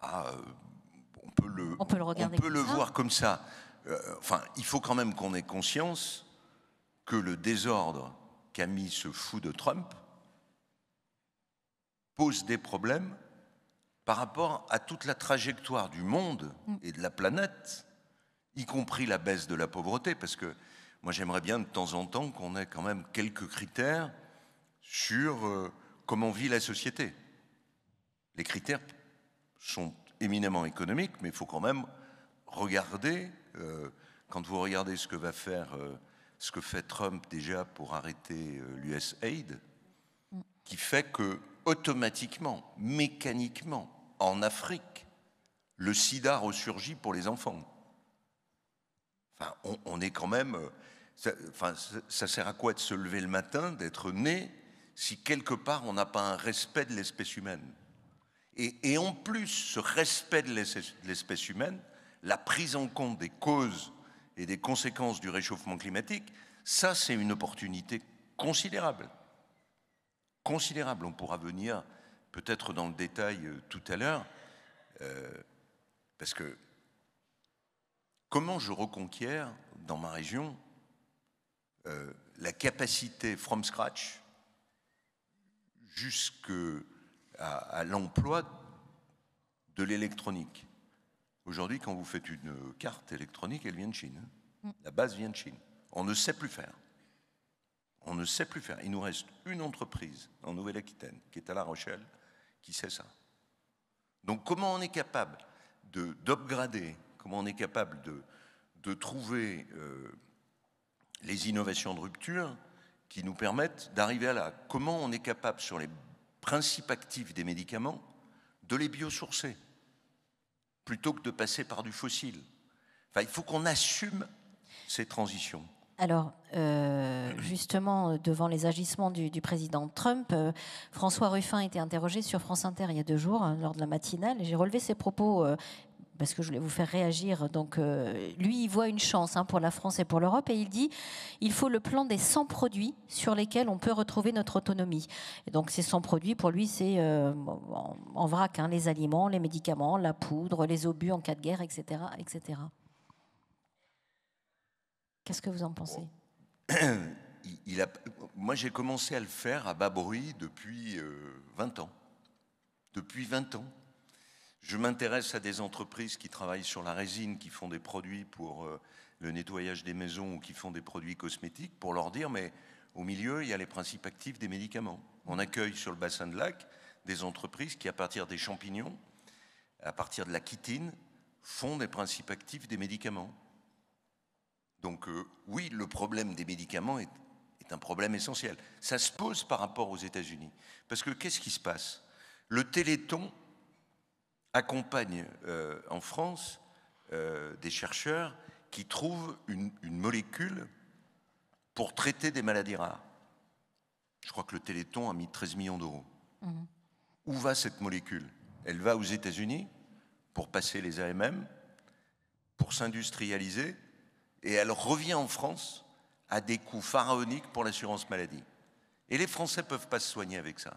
On peut le voir comme ça. Il faut quand même qu'on ait conscience que le désordre qu'a mis ce fou de Trump pose des problèmes par rapport à toute la trajectoire du monde et de la planète, y compris la baisse de la pauvreté, parce que moi j'aimerais bien de temps en temps qu'on ait quand même quelques critères sur comment vit la société. Les critères sont éminemment économiques, mais il faut quand même regarder, quand vous regardez ce que fait Trump déjà pour arrêter l'USAID, qui fait que automatiquement, mécaniquement, en Afrique, le sida ressurgit pour les enfants. Enfin, on est quand même... ça sert à quoi de se lever le matin, d'être né, si quelque part on n'a pas un respect de l'espèce humaine? Et en plus, ce respect de l'espèce humaine, la prise en compte des causes et des conséquences du réchauffement climatique, ça c'est une opportunité considérable. Considérable. On pourra venir peut-être dans le détail tout à l'heure, parce que comment je reconquiers dans ma région la capacité from scratch jusqu'à l'emploi de l'électronique. Aujourd'hui, quand vous faites une carte électronique, elle vient de Chine. La base vient de Chine. On ne sait plus faire. On ne sait plus faire. Il nous reste une entreprise en Nouvelle-Aquitaine, qui est à La Rochelle, qui sait ça. Donc comment on est capable d'upgrader, comment on est capable de trouver les innovations de rupture qui nous permettent d'arriver à là. Comment on est capable, sur les principes actifs des médicaments, de les biosourcer, plutôt que de passer par du fossile. Il faut qu'on assume ces transitions. Alors, justement, devant les agissements du président Trump, François Ruffin a été interrogé sur France Inter il y a 2 jours, lors de la matinale, et j'ai relevé ses propos parce que je voulais vous faire réagir. Donc, lui, il voit une chance pour la France et pour l'Europe, et il dit il faut le plan des 100 produits sur lesquels on peut retrouver notre autonomie. Et donc, ces 100 produits, pour lui, c'est en vrac, les aliments, les médicaments, la poudre, les obus en cas de guerre, etc., etc. Qu'est-ce que vous en pensez? Moi, j'ai commencé à le faire à bas bruit depuis 20 ans. Depuis 20 ans. Je m'intéresse à des entreprises qui travaillent sur la résine, qui font des produits pour le nettoyage des maisons ou qui font des produits cosmétiques, pour leur dire, mais Au milieu, il y a les principes actifs des médicaments. On accueille sur le bassin de lac des entreprises qui, à partir des champignons, à partir de la chitine, font des principes actifs des médicaments. Donc oui, le problème des médicaments est un problème essentiel. Ça se pose par rapport aux États-Unis. Parce que qu'est-ce qui se passe? Le Téléthon accompagne en France des chercheurs qui trouvent une molécule pour traiter des maladies rares. Je crois que le Téléthon a mis 13 millions d'euros. Mmh. Où va cette molécule? Elle va aux États-Unis pour passer les AMM, pour s'industrialiser, et elle revient en France à des coûts pharaoniques pour l'assurance maladie. Et les Français ne peuvent pas se soigner avec ça.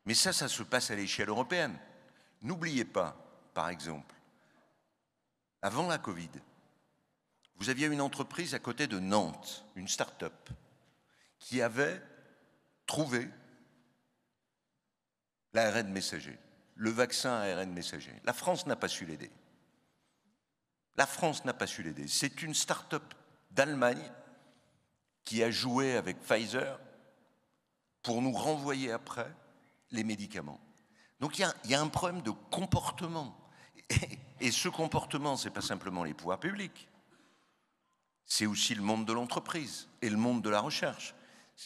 Mais ça se passe à l'échelle européenne. N'oubliez pas, par exemple, avant la Covid, vous aviez une entreprise à côté de Nantes, une start-up, qui avait trouvé l'ARN messager, le vaccin ARN messager. La France n'a pas su l'aider. La France n'a pas su l'aider. C'est une start-up d'Allemagne qui a joué avec Pfizer pour nous renvoyer après les médicaments. Donc il y a un problème de comportement. Et ce comportement, ce n'est pas simplement les pouvoirs publics. C'est aussi le monde de l'entreprise et le monde de la recherche.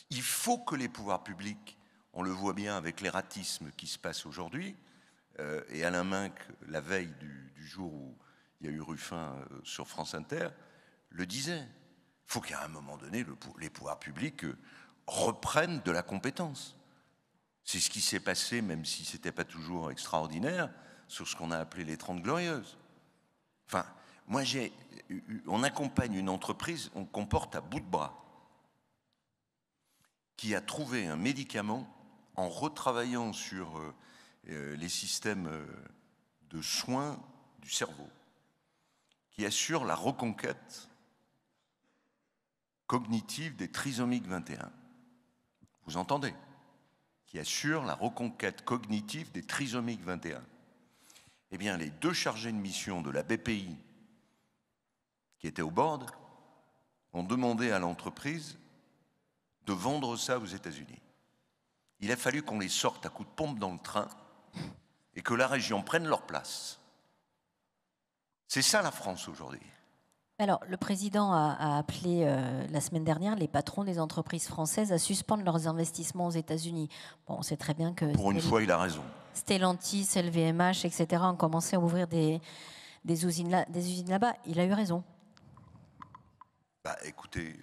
Il faut que les pouvoirs publics, on le voit bien avec l'ératisme qui se passe aujourd'hui, et Alain Minc, la veille du jour où il y a eu Ruffin sur France Inter, le disait. Il faut qu'à un moment donné, les pouvoirs publics reprennent de la compétence. C'est ce qui s'est passé, même si ce n'était pas toujours extraordinaire, sur ce qu'on a appelé les 30 Glorieuses. Enfin, moi, on accompagne une entreprise, qu'on porte à bout de bras, qui a trouvé un médicament en retravaillant sur les systèmes de soins du cerveau, qui assure la reconquête cognitive des trisomiques 21. Vous entendez? Qui assure la reconquête cognitive des trisomiques 21. Eh bien, les deux chargés de mission de la BPI qui étaient au board ont demandé à l'entreprise de vendre ça aux États-Unis. Il a fallu qu'on les sorte à coups de pompe dans le train et que la région prenne leur place. C'est ça la France aujourd'hui. Alors, le président a appelé la semaine dernière les patrons des entreprises françaises à suspendre leurs investissements aux États-Unis. Bon, on sait très bien que... Pour une fois, il a raison. Stellantis, LVMH, etc. ont commencé à ouvrir des usines là-bas. Il a eu raison. Bah, écoutez,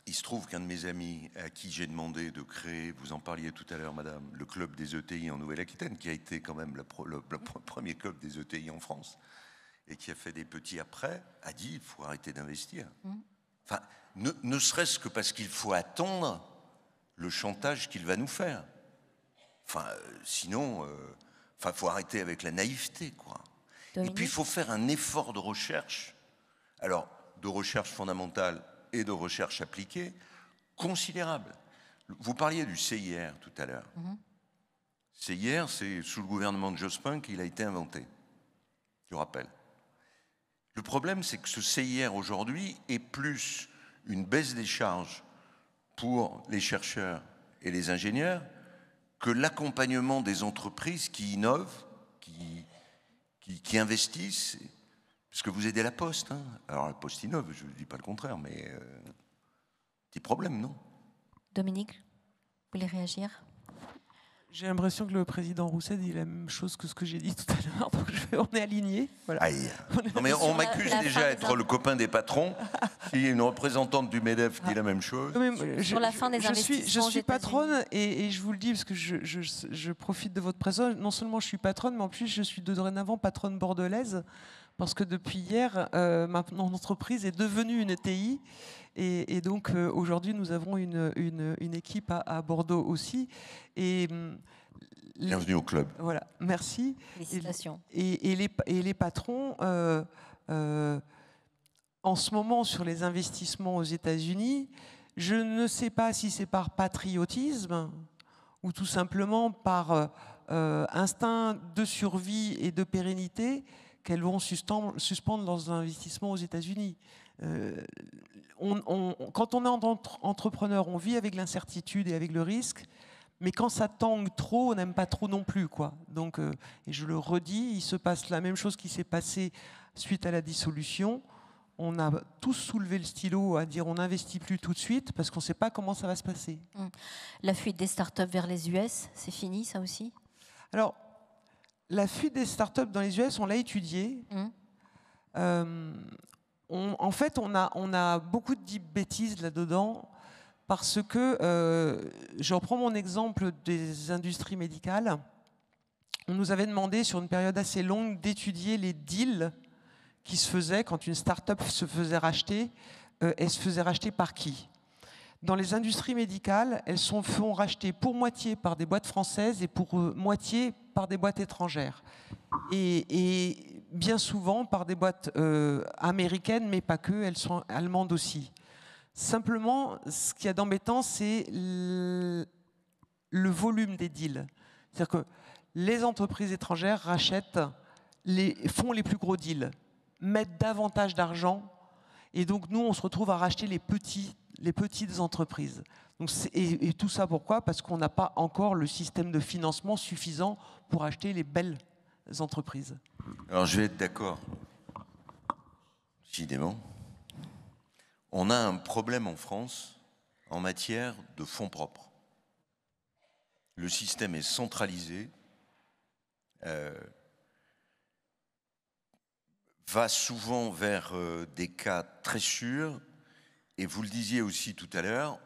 il se trouve qu'un de mes amis à qui j'ai demandé de créer, vous en parliez tout à l'heure, madame, le club des ETI en Nouvelle-Aquitaine, qui a été quand même le premier club des ETI en France, et qui a fait des petits après, a dit il faut arrêter d'investir. Enfin, ne serait-ce que parce qu'il faut attendre le chantage qu'il va nous faire. Enfin, sinon, faut arrêter avec la naïveté, quoi. Et puis, il faut faire un effort de recherche, alors de recherche fondamentale et de recherche appliquée, considérable. Vous parliez du CIR tout à l'heure. CIR, c'est sous le gouvernement de Jospin qu'il a été inventé, je rappelle. Le problème, c'est que ce CIR aujourd'hui est plus une baisse des charges pour les chercheurs et les ingénieurs que l'accompagnement des entreprises qui innovent, qui investissent, parce que vous aidez la Poste. Hein. Alors la Poste innove, je ne dis pas le contraire, mais petit problème, non? Dominique, vous voulez réagir? J'ai l'impression que le président Rousset dit la même chose que ce que j'ai dit tout à l'heure, donc on est alignés. Voilà. Aïe. Non mais on m'accuse déjà d'être le copain des patrons. Si une représentante du MEDEF dit la même chose. Sur la fin des investissements, je suis patronne et je vous le dis parce que je profite de votre présence. Non seulement je suis patronne, mais en plus je suis dorénavant patronne bordelaise parce que depuis hier, ma entreprise est devenue une ETI. Et donc aujourd'hui, nous avons une équipe à Bordeaux aussi. Et bienvenue au club. Voilà, merci. Félicitations. Et les patrons, en ce moment, sur les investissements aux États-Unis, je ne sais pas si c'est par patriotisme ou tout simplement par instinct de survie et de pérennité qu'elles vont suspendre leurs investissements aux États-Unis. Quand on est entrepreneur, on vit avec l'incertitude et avec le risque, mais quand ça tangue trop, on n'aime pas trop non plus, quoi. Donc, et je le redis, il se passe la même chose qui s'est passé suite à la dissolution. On a tous soulevé le stylo à dire on n'investit plus tout de suite parce qu'on ne sait pas comment ça va se passer. La fuite des startups vers les US, c'est fini ça aussi? Alors, la fuite des startups dans les US, on l'a étudiée. En fait, on a beaucoup de bêtises là-dedans parce que, je reprends mon exemple des industries médicales, on nous avait demandé sur une période assez longue d'étudier les deals qui se faisaient quand une start-up se faisait racheter. Elle se faisait racheter par qui? Dans les industries médicales, elles se font racheter pour moitié par des boîtes françaises et pour moitié par des boîtes étrangères. Et bien souvent par des boîtes américaines, mais pas que, elles sont allemandes aussi. Simplement, ce qu'il y a d'embêtant, c'est le volume des deals. C'est-à-dire que les entreprises étrangères rachètent, font les plus gros deals, mettent davantage d'argent, et donc nous, on se retrouve à racheter les petites entreprises. Donc et tout ça pourquoi? Parce qu'on n'a pas encore le système de financement suffisant pour acheter les belles entreprises. Alors je vais être d'accord, décidément. On a un problème en France en matière de fonds propres. Le système est centralisé, va souvent vers des cas très sûrs, et vous le disiez aussi tout à l'heure,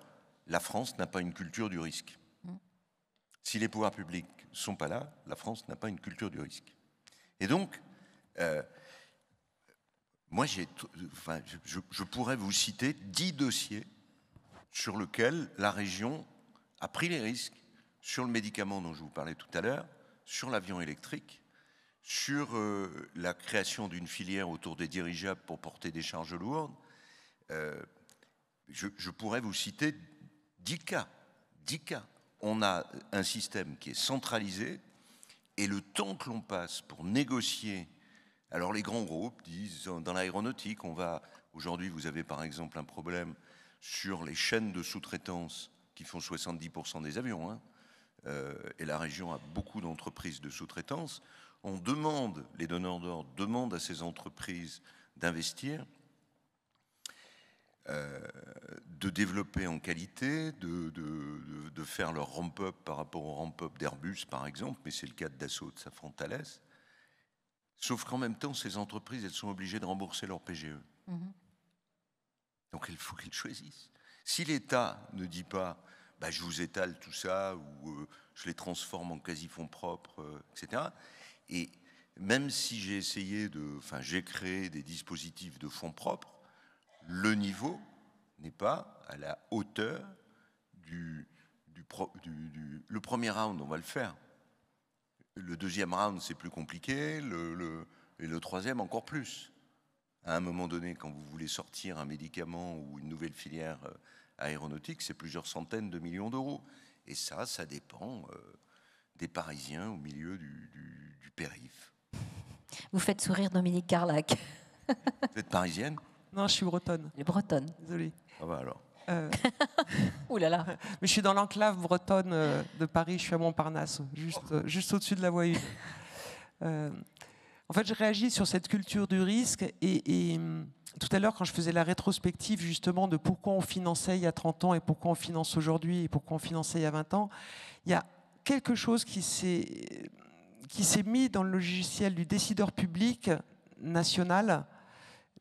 la France n'a pas une culture du risque. Si les pouvoirs publics ne sont pas là, la France n'a pas une culture du risque. Et donc, moi, je pourrais vous citer 10 dossiers sur lesquels la région a pris les risques, sur le médicament dont je vous parlais tout à l'heure, sur l'avion électrique, sur la création d'une filière autour des dirigeables pour porter des charges lourdes. Je pourrais vous citer 10 cas. 10 cas. On a un système qui est centralisé et le temps que l'on passe pour négocier. Alors les grands groupes disent, dans l'aéronautique, aujourd'hui vous avez par exemple un problème sur les chaînes de sous-traitance qui font 70% des avions, hein, et la région a beaucoup d'entreprises de sous-traitance. Les donneurs d'ordre demandent à ces entreprises d'investir, de développer en qualité, de faire leur ramp-up par rapport au ramp-up d'Airbus par exemple, mais c'est le cas de Dassault, de Safran, Thales. Sauf qu'en même temps, ces entreprises, elles sont obligées de rembourser leur PGE. Donc il faut qu'elles choisissent. Si l'État ne dit pas bah, je vous étale tout ça, ou je les transforme en quasi-fonds propres, etc. Et même si j'ai créé des dispositifs de fonds propres, le niveau n'est pas à la hauteur le premier round, on va le faire. Le deuxième round, c'est plus compliqué, et le troisième, encore plus. À un moment donné, quand vous voulez sortir un médicament ou une nouvelle filière aéronautique, c'est plusieurs centaines de millions d'euros. Et ça dépend des Parisiens au milieu du périph'. Vous faites sourire Dominique Carlac. Vous êtes parisienne? Non, je suis bretonne. Les Bretonnes. Désolée. Ah bah alors. Ouh là là. Mais je suis dans l'enclave bretonne de Paris, je suis à Montparnasse, juste au-dessus de la voie 1. En fait, je réagis sur cette culture du risque et tout à l'heure, quand je faisais la rétrospective justement de pourquoi on finançait il y a 30 ans et pourquoi on finance aujourd'hui et pourquoi on finançait il y a 20 ans, il y a quelque chose qui s'est mis dans le logiciel du décideur public national,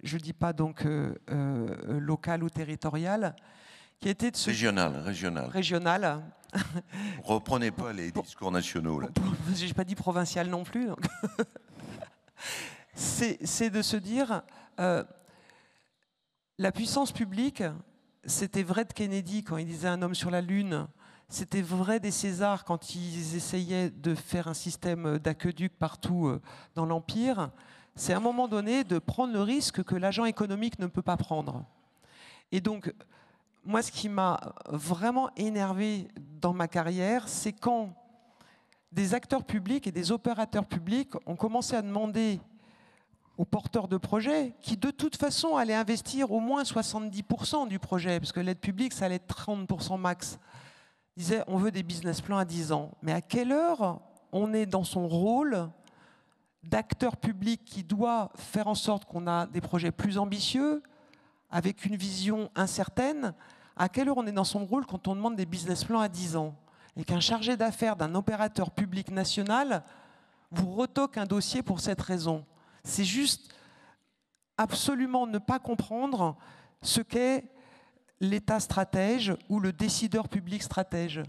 je ne dis pas donc local ou territorial, qui était de régional. Reprenez pas les discours nationaux là. J'ai pas dit provincial non plus. Donc. C'est de se dire la puissance publique, c'était vrai de Kennedy quand il disait un homme sur la Lune, c'était vrai des Césars quand ils essayaient de faire un système d'aqueduc partout dans l'Empire. C'est à un moment donné de prendre le risque que l'agent économique ne peut pas prendre. Et donc, moi, ce qui m'a vraiment énervé dans ma carrière, c'est quand des acteurs publics et des opérateurs publics ont commencé à demander aux porteurs de projets qui, de toute façon, allaient investir au moins 70% du projet, parce que l'aide publique, ça allait être 30% max. Ils disaient, on veut des business plans à 10 ans. Mais à quelle heure on est dans son rôle d'acteur public qui doit faire en sorte qu'on a des projets plus ambitieux, avec une vision incertaine? À quelle heure on est dans son rôle quand on demande des business plans à 10 ans et qu'un chargé d'affaires d'un opérateur public national vous retoque un dossier pour cette raison? C'est juste absolument ne pas comprendre ce qu'est l'État stratège ou le décideur public stratège.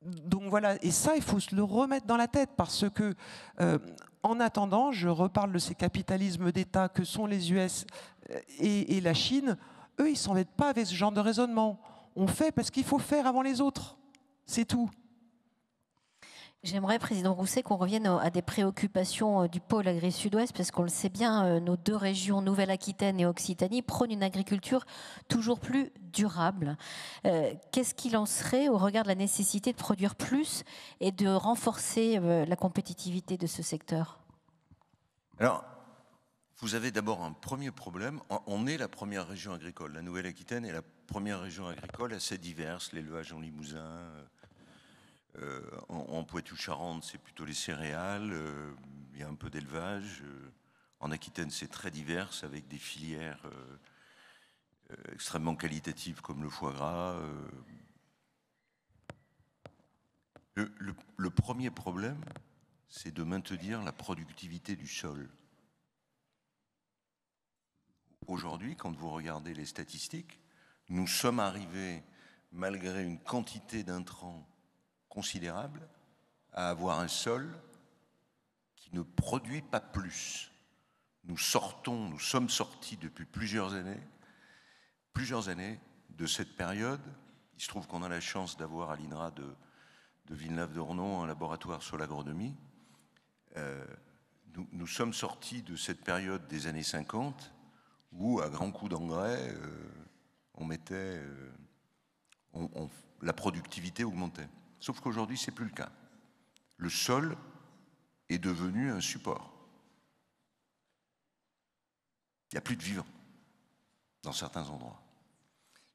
Donc voilà, et ça, il faut se le remettre dans la tête parce que, en attendant, je reparle de ces capitalismes d'État que sont les US et la Chine, eux, ils ne s'embêtent pas avec ce genre de raisonnement. On fait parce qu'il faut faire avant les autres. C'est tout. J'aimerais, Président Rousset, qu'on revienne à des préoccupations du pôle Agri-Sud-Ouest, parce qu'on le sait bien, nos deux régions, Nouvelle-Aquitaine et Occitanie, prônent une agriculture toujours plus durable. Qu'est-ce qu'il en serait au regard de la nécessité de produire plus et de renforcer la compétitivité de ce secteur? Alors, vous avez d'abord un premier problème. On est la première région agricole. La Nouvelle-Aquitaine est la première région agricole assez diverse, l'élevage en Limousin. En Poitou-Charentes, c'est plutôt les céréales, il y a un peu d'élevage. En Aquitaine, c'est très divers, avec des filières extrêmement qualitatives comme le foie gras. Le premier problème, c'est de maintenir la productivité du sol. Aujourd'hui, quand vous regardez les statistiques, nous sommes arrivés, malgré une quantité d'intrants considérable, à avoir un sol qui ne produit pas plus. Nous sommes sortis depuis plusieurs années de cette période. Il se trouve qu'on a la chance d'avoir à l'INRA de Villeneuve-d'Ornon un laboratoire sur l'agronomie. Nous sommes sortis de cette période des années 50 où, à grands coups d'engrais, la productivité augmentait. Sauf qu'aujourd'hui, ce n'est plus le cas. Le sol est devenu un support. Il n'y a plus de vivant dans certains endroits.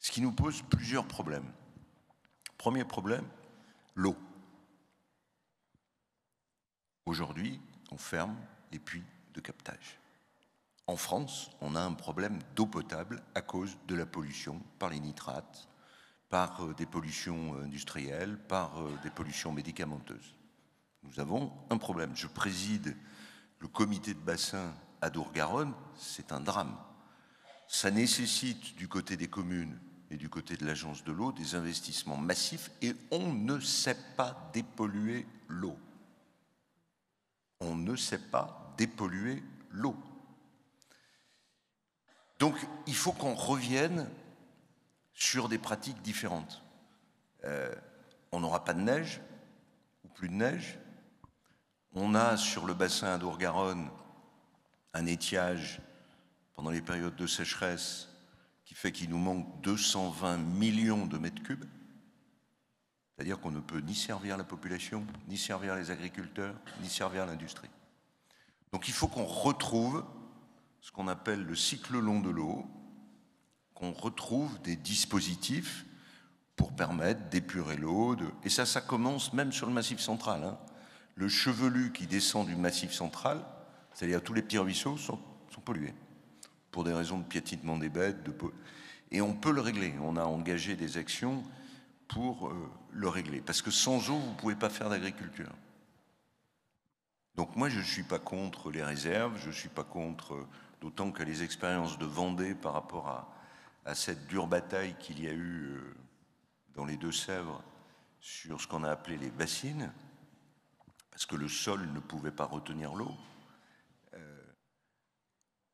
Ce qui nous pose plusieurs problèmes. Premier problème, l'eau. Aujourd'hui, on ferme les puits de captage. En France, on a un problème d'eau potable à cause de la pollution par les nitrates, par des pollutions industrielles, par des pollutions médicamenteuses. Nous avons un problème. Je préside le comité de bassin à Dour-Garonne, c'est un drame. Ça nécessite du côté des communes et du côté de l'agence de l'eau des investissements massifs et on ne sait pas dépolluer l'eau. On ne sait pas dépolluer l'eau. Donc il faut qu'on revienne sur des pratiques différentes. On n'aura pas de neige, ou plus de neige. On a sur le bassin à Dour-Garonne un étiage pendant les périodes de sécheresse qui fait qu'il nous manque 220 millions de mètres cubes. C'est-à-dire qu'on ne peut ni servir la population, ni servir les agriculteurs, ni servir l'industrie. Donc il faut qu'on retrouve ce qu'on appelle le cycle long de l'eau, qu'on retrouve des dispositifs pour permettre d'épurer l'eau. Et ça commence même sur le Massif central. Hein. Le chevelu qui descend du Massif central, c'est-à-dire tous les petits ruisseaux, sont pollués pour des raisons de piétinement des bêtes. Et on peut le régler. On a engagé des actions pour le régler. Parce que sans eau, vous ne pouvez pas faire d'agriculture. Donc moi, je ne suis pas contre les réserves, je ne suis pas contre, d'autant que les expériences de Vendée par rapport à cette dure bataille qu'il y a eu dans les Deux-Sèvres sur ce qu'on a appelé les bassines, parce que le sol ne pouvait pas retenir l'eau.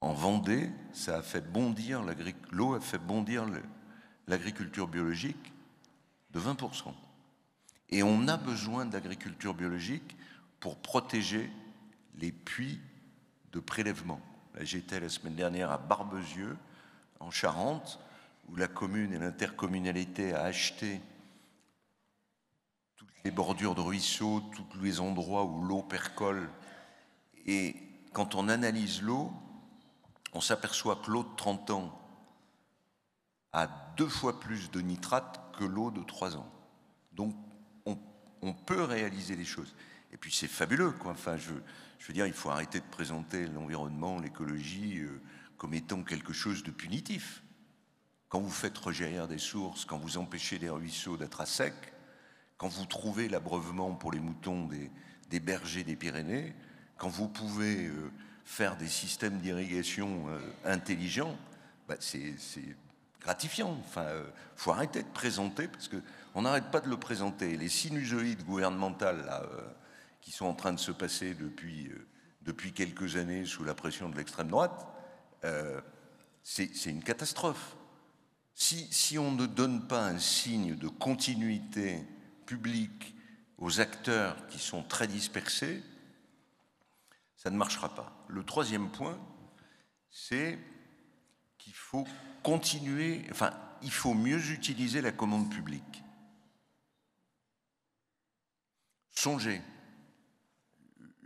En Vendée, ça a fait bondir l'eau a fait bondir l'agriculture biologique de 20%. Et on a besoin d'agriculture biologique pour protéger les puits de prélèvement. J'étais la semaine dernière à Barbezieux, en Charente, où la commune et l'intercommunalité a acheté toutes les bordures de ruisseaux, tous les endroits où l'eau percole. Et quand on analyse l'eau, on s'aperçoit que l'eau de 30 ans a 2 fois plus de nitrates que l'eau de 3 ans. Donc, on peut réaliser les choses. Et puis, c'est fabuleux, quoi. Enfin, je veux dire, il faut arrêter de présenter l'environnement, l'écologie, comme étant quelque chose de punitif. Quand vous faites rejaillir des sources, quand vous empêchez des ruisseaux d'être à sec, quand vous trouvez l'abreuvement pour les moutons des bergers des Pyrénées, quand vous pouvez faire des systèmes d'irrigation intelligents, bah c'est gratifiant. Enfin, faut arrêter de présenter, parce qu'on n'arrête pas de le présenter. Les sinusoïdes gouvernementales là, qui sont en train de se passer depuis quelques années sous la pression de l'extrême droite, c'est une catastrophe. Si on ne donne pas un signe de continuité publique aux acteurs qui sont très dispersés, ça ne marchera pas. Le troisième point, c'est qu'il faut continuer, enfin, il faut mieux utiliser la commande publique. Songez,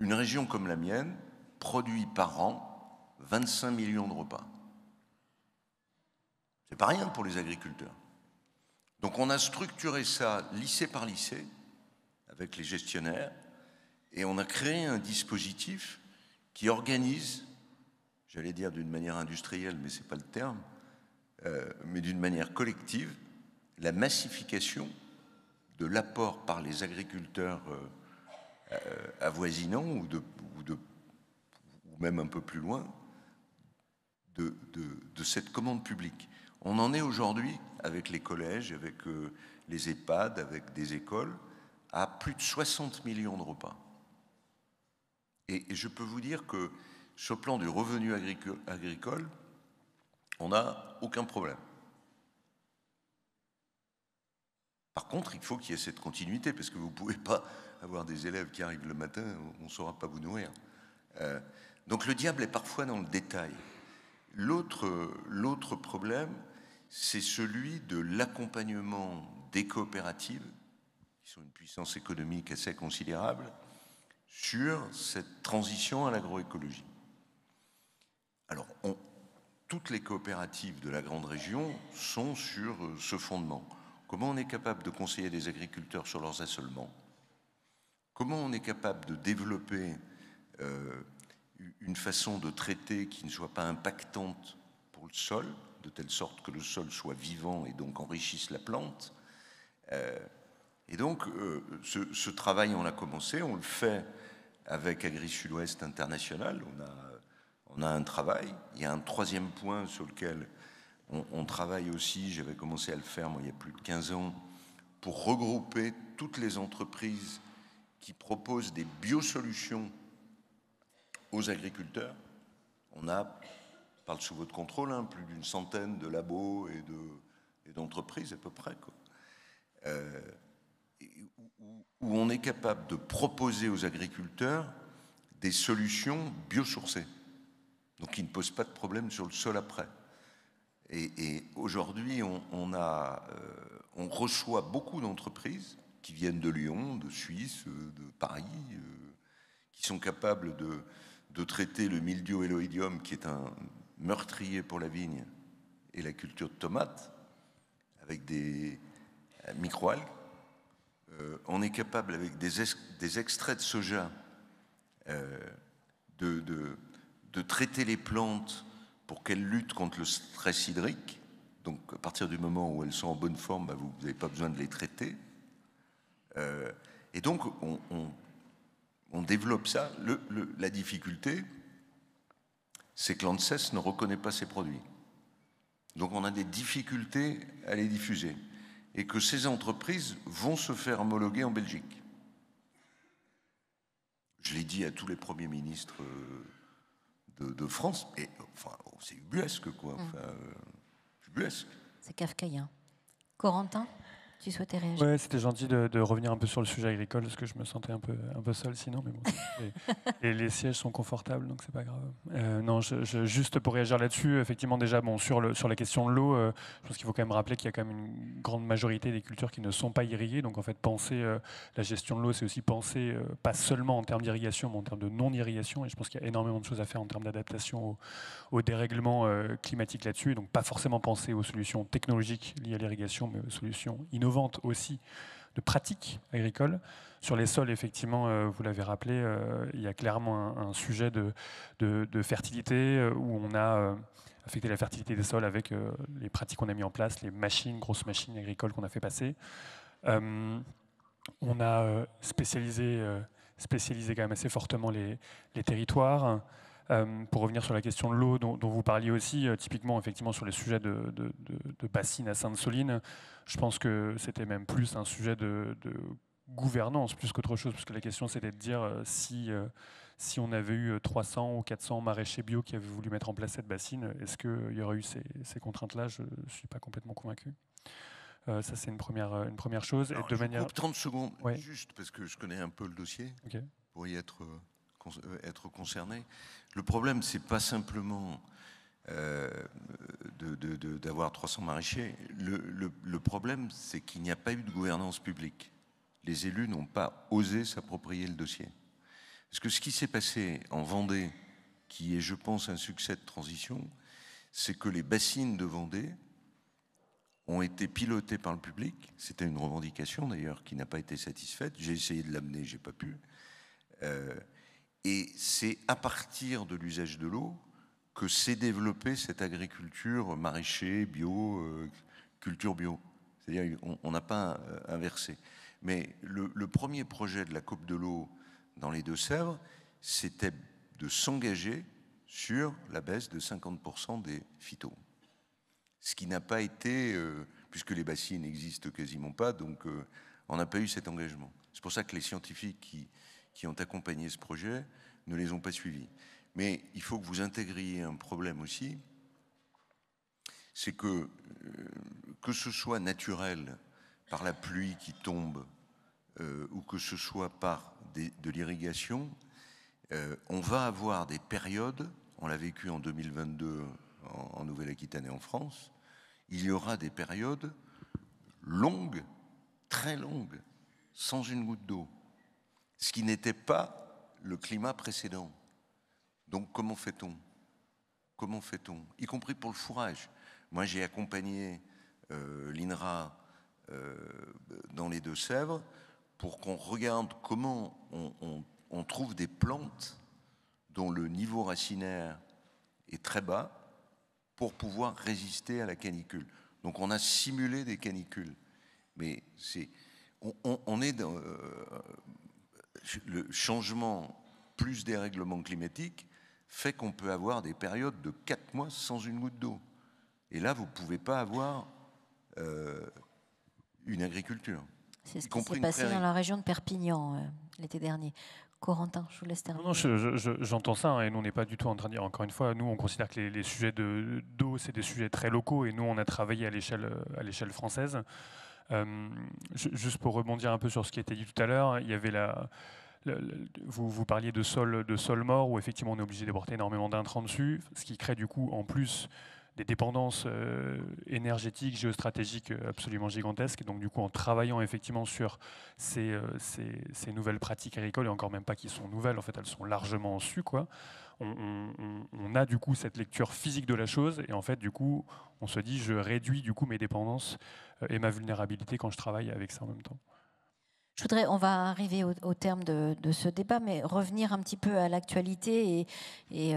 une région comme la mienne produit par an 25 millions de repas. C'est pas rien pour les agriculteurs. Donc on a structuré ça lycée par lycée avec les gestionnaires et on a créé un dispositif qui organise, j'allais dire d'une manière industrielle, mais c'est pas le terme, mais d'une manière collective, la massification de l'apport par les agriculteurs avoisinants ou même un peu plus loin de cette commande publique. On en est aujourd'hui, avec les collèges, avec les EHPAD, avec des écoles, à plus de 60 millions de repas. Et je peux vous dire que sur le plan du revenu agricole, on n'a aucun problème. Par contre, il faut qu'il y ait cette continuité, parce que vous ne pouvez pas avoir des élèves qui arrivent le matin, on ne saura pas vous nourrir. Donc le diable est parfois dans le détail. L'autre problème, c'est celui de l'accompagnement des coopératives, qui sont une puissance économique assez considérable, sur cette transition à l'agroécologie. Alors, toutes les coopératives de la grande région sont sur ce fondement. Comment on est capable de conseiller des agriculteurs sur leurs assolements? Comment on est capable de développer une façon de traiter qui ne soit pas impactante pour le sol, de telle sorte que le sol soit vivant et donc enrichisse la plante. Et donc, ce travail, on l'a commencé, on le fait avec Agri-Sud-Ouest International. On a un travail. Il y a un troisième point sur lequel on travaille aussi, j'avais commencé à le faire moi, il y a plus de 15 ans, pour regrouper toutes les entreprises qui proposent des biosolutions aux agriculteurs. On a, je parle sous votre contrôle, hein, plus d'une centaine de labos et d'entreprises à peu près, quoi. Où on est capable de proposer aux agriculteurs des solutions biosourcées, donc qui ne posent pas de problème sur le sol après. Et aujourd'hui, on reçoit beaucoup d'entreprises qui viennent de Lyon, de Suisse, de Paris, qui sont capables de traiter le mildiou et l'oïdium, qui est un meurtrier pour la vigne et la culture de tomates, avec des microalgues. On est capable, avec des extraits de soja, de traiter les plantes pour qu'elles luttent contre le stress hydrique. Donc, à partir du moment où elles sont en bonne forme, bah, vous n'avez pas besoin de les traiter. Et donc, on développe ça. La difficulté, c'est que l'ANSES ne reconnaît pas ces produits. Donc, on a des difficultés à les diffuser. Et que ces entreprises vont se faire homologuer en Belgique. Je l'ai dit à tous les premiers ministres de France, et enfin, c'est ubuesque, quoi. Enfin, ubuesque. C'est kafkaïen. Corentin ? tu souhaitais réagir. Ouais, c'était gentil de revenir un peu sur le sujet agricole, parce que je me sentais un peu seul sinon, mais bon, les sièges sont confortables, donc c'est pas grave. Non, juste pour réagir là-dessus, effectivement, déjà, bon, sur la question de l'eau, je pense qu'il faut quand même rappeler qu'il y a quand même une grande majorité des cultures qui ne sont pas irriguées, donc en fait, penser la gestion de l'eau, c'est aussi penser, pas seulement en termes d'irrigation, mais en termes de non-irrigation, et je pense qu'il y a énormément de choses à faire en termes d'adaptation au dérèglement climatique là-dessus, donc pas forcément penser aux solutions technologiques liées à l'irrigation, mais aux solutions innovantes aussi de pratiques agricoles. Sur les sols, effectivement, vous l'avez rappelé, il y a clairement un sujet de fertilité où on a affecté la fertilité des sols avec les pratiques qu'on a mis en place, les grosses machines agricoles qu'on a fait passer. On a spécialisé quand même assez fortement les territoires. Pour revenir sur la question de l'eau dont vous parliez aussi, typiquement effectivement sur les sujets de bassines à Sainte-Soline, je pense que c'était même plus un sujet de gouvernance plus qu'autre chose, parce que la question c'était de dire si on avait eu 300 ou 400 maraîchers bio qui avaient voulu mettre en place cette bassine, est-ce qu'il y aurait eu ces contraintes-là? Je ne suis pas complètement convaincu. Ça c'est une première chose. Alors, et de manière... coupe 30 secondes, ouais. juste parce que je connais un peu le dossier, okay. Pour y être concerné. Le problème, c'est pas simplement d'avoir 300 maraîchers. Le problème, c'est qu'il n'y a pas eu de gouvernance publique. Les élus n'ont pas osé s'approprier le dossier. Parce que ce qui s'est passé en Vendée, qui est, je pense, un succès de transition, c'est que les bassines de Vendée ont été pilotées par le public. C'était une revendication, d'ailleurs, qui n'a pas été satisfaite. J'ai essayé de l'amener, j'ai pas pu. Et c'est à partir de l'usage de l'eau que s'est développée cette agriculture maraîcher, bio, culture bio. C'est-à-dire on n'a pas inversé. Mais le premier projet de la Coupe de l'eau dans les Deux-Sèvres, c'était de s'engager sur la baisse de 50% des phytos. Ce qui n'a pas été, puisque les bassines n'existent quasiment pas, donc on n'a pas eu cet engagement. C'est pour ça que les scientifiques qui ont accompagné ce projet ne les ont pas suivis. Mais il faut que vous intégriez un problème aussi, c'est que ce soit naturel par la pluie qui tombe ou que ce soit par de l'irrigation, on va avoir des périodes, on l'a vécu en 2022 en Nouvelle-Aquitaine et en France, il y aura des périodes longues, très longues, sans une goutte d'eau. Ce qui n'était pas le climat précédent. Donc comment fait-on? Comment fait-on? Y compris pour le fourrage. Moi j'ai accompagné l'INRA dans les Deux-Sèvres pour qu'on regarde comment on trouve des plantes dont le niveau racinaire est très bas pour pouvoir résister à la canicule. Donc on a simulé des canicules. Mais on est dans le changement plus dérèglement climatique fait qu'on peut avoir des périodes de 4 mois sans une goutte d'eau. Et là, vous ne pouvez pas avoir une agriculture. C'est ce qui s'est passé dans la région de Perpignan l'été dernier. Corentin, je vous laisse terminer. Non, j'entends ça, hein, et nous, on n'est pas du tout en train de dire, encore une fois, nous, on considère que les sujets d'eau, c'est des sujets très locaux, et nous, on a travaillé à l'échelle française. Juste pour rebondir un peu sur ce qui a été dit tout à l'heure, il y avait vous parliez de sol mort, où effectivement, on est obligé d'apporter énormément d'intrants dessus, ce qui crée du coup, en plus, des dépendances énergétiques, géostratégiques absolument gigantesques. Et donc, du coup, en travaillant effectivement sur ces nouvelles pratiques agricoles, et encore même pas qui sont nouvelles, en fait, elles sont largement sues, quoi. On a du coup cette lecture physique de la chose, et en fait, du coup, on se dit, je réduis du coup mes dépendances et ma vulnérabilité quand je travaille avec ça en même temps. On va arriver au terme de ce débat, mais revenir un petit peu à l'actualité et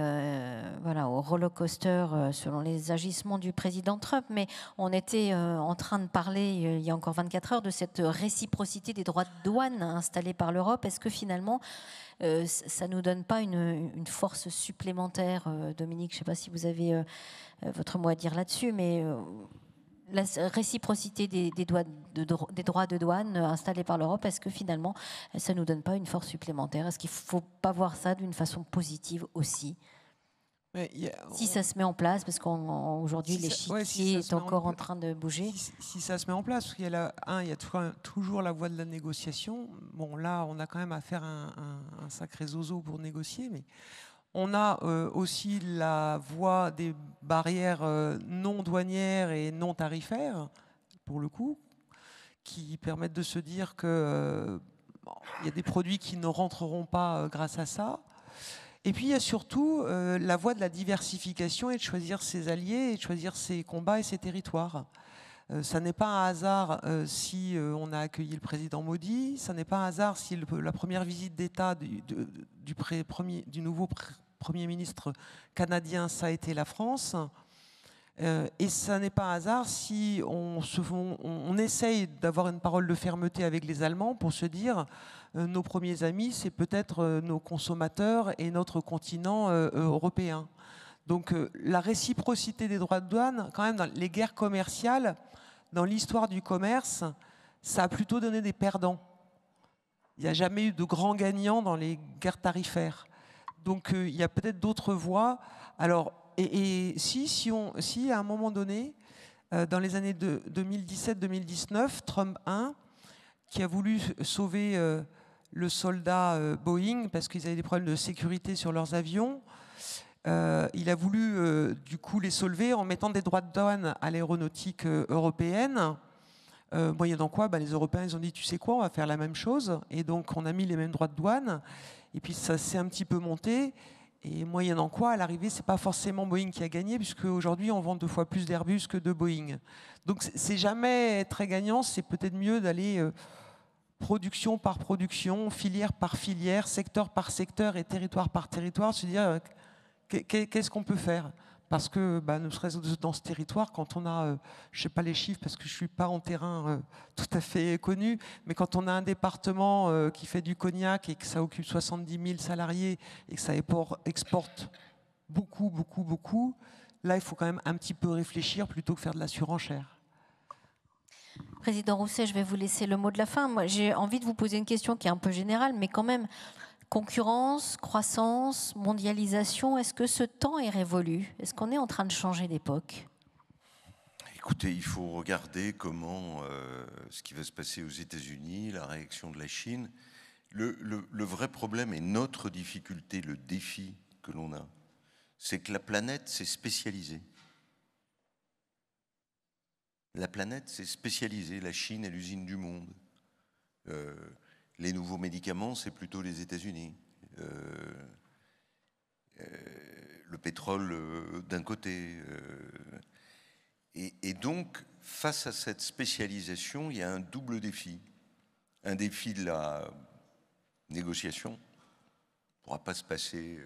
voilà, au rollercoaster selon les agissements du président Trump. Mais on était en train de parler il y a encore 24 heures de cette réciprocité des droits de douane installés par l'Europe. Est-ce que finalement, ça ne nous donne pas une force supplémentaire, Dominique? Je ne sais pas si vous avez votre mot à dire là-dessus, mais... la réciprocité des droits de douane installés par l'Europe, est-ce que finalement, ça ne nous donne pas une force supplémentaire? Est-ce qu'il ne faut pas voir ça d'une façon positive aussi? Si ça se met en place, parce qu'aujourd'hui, l'échiquier est encore en train de bouger. Si ça se met en place, parce qu'il y a toujours la voie de la négociation. Bon, là, on a quand même à faire un sacré zozo pour négocier, mais on a aussi la voie des barrières non douanières et non tarifaires, pour le coup, qui permettent de se dire qu'il y a des produits qui ne rentreront pas grâce à ça. Et puis il y a surtout la voie de la diversification et de choisir ses alliés et de choisir ses combats et ses territoires. Ça n'est pas un hasard si on a accueilli le président Modi, ça n'est pas un hasard si la première visite d'État du nouveau Premier ministre canadien, ça a été la France. Et ça n'est pas un hasard si on essaye d'avoir une parole de fermeté avec les Allemands pour se dire nos premiers amis, c'est peut-être nos consommateurs et notre continent européen. Donc la réciprocité des droits de douane, quand même, dans les guerres commerciales, dans l'histoire du commerce, ça a plutôt donné des perdants. Il n'y a jamais eu de grands gagnants dans les guerres tarifaires. Donc il y a peut-être d'autres voies. Alors, et si à un moment donné, dans les années 2017-2019, Trump 1, qui a voulu sauver le soldat Boeing parce qu'ils avaient des problèmes de sécurité sur leurs avions, il a voulu du coup les solver en mettant des droits de douane à l'aéronautique européenne. Moyennant quoi, les Européens ils ont dit tu sais quoi, on va faire la même chose, et donc on a mis les mêmes droits de douane, et puis ça s'est un petit peu monté. Et moyennant quoi, à l'arrivée, c'est pas forcément Boeing qui a gagné, puisque aujourd'hui on vend 2 fois plus d'Airbus que de Boeing. Donc c'est jamais très gagnant. C'est peut-être mieux d'aller production par production, filière par filière, secteur par secteur et territoire par territoire, se dire qu'est-ce qu'on peut faire. Parce que, ne serait-ce que dans ce territoire, quand on a, je ne sais pas les chiffres parce que je ne suis pas en terrain tout à fait connu, mais quand on a un département qui fait du cognac et que ça occupe 70 000 salariés et que ça exporte beaucoup, beaucoup, beaucoup, là, il faut quand même un petit peu réfléchir plutôt que faire de la surenchère. Président Rousset, je vais vous laisser le mot de la fin. Moi, j'ai envie de vous poser une question qui est un peu générale, mais quand même... Concurrence, croissance, mondialisation, est-ce que ce temps est révolu? Est-ce qu'on est en train de changer d'époque? Écoutez, il faut regarder comment ce qui va se passer aux États-Unis, la réaction de la Chine. Le vrai problème et notre difficulté, le défi que l'on a, c'est que la planète s'est spécialisée. La planète s'est spécialisée. La Chine est l'usine du monde. Les nouveaux médicaments, c'est plutôt les États-Unis. Le pétrole d'un côté. Et donc, face à cette spécialisation, il y a un double défi. Un défi de la négociation. On ne pourra pas se passer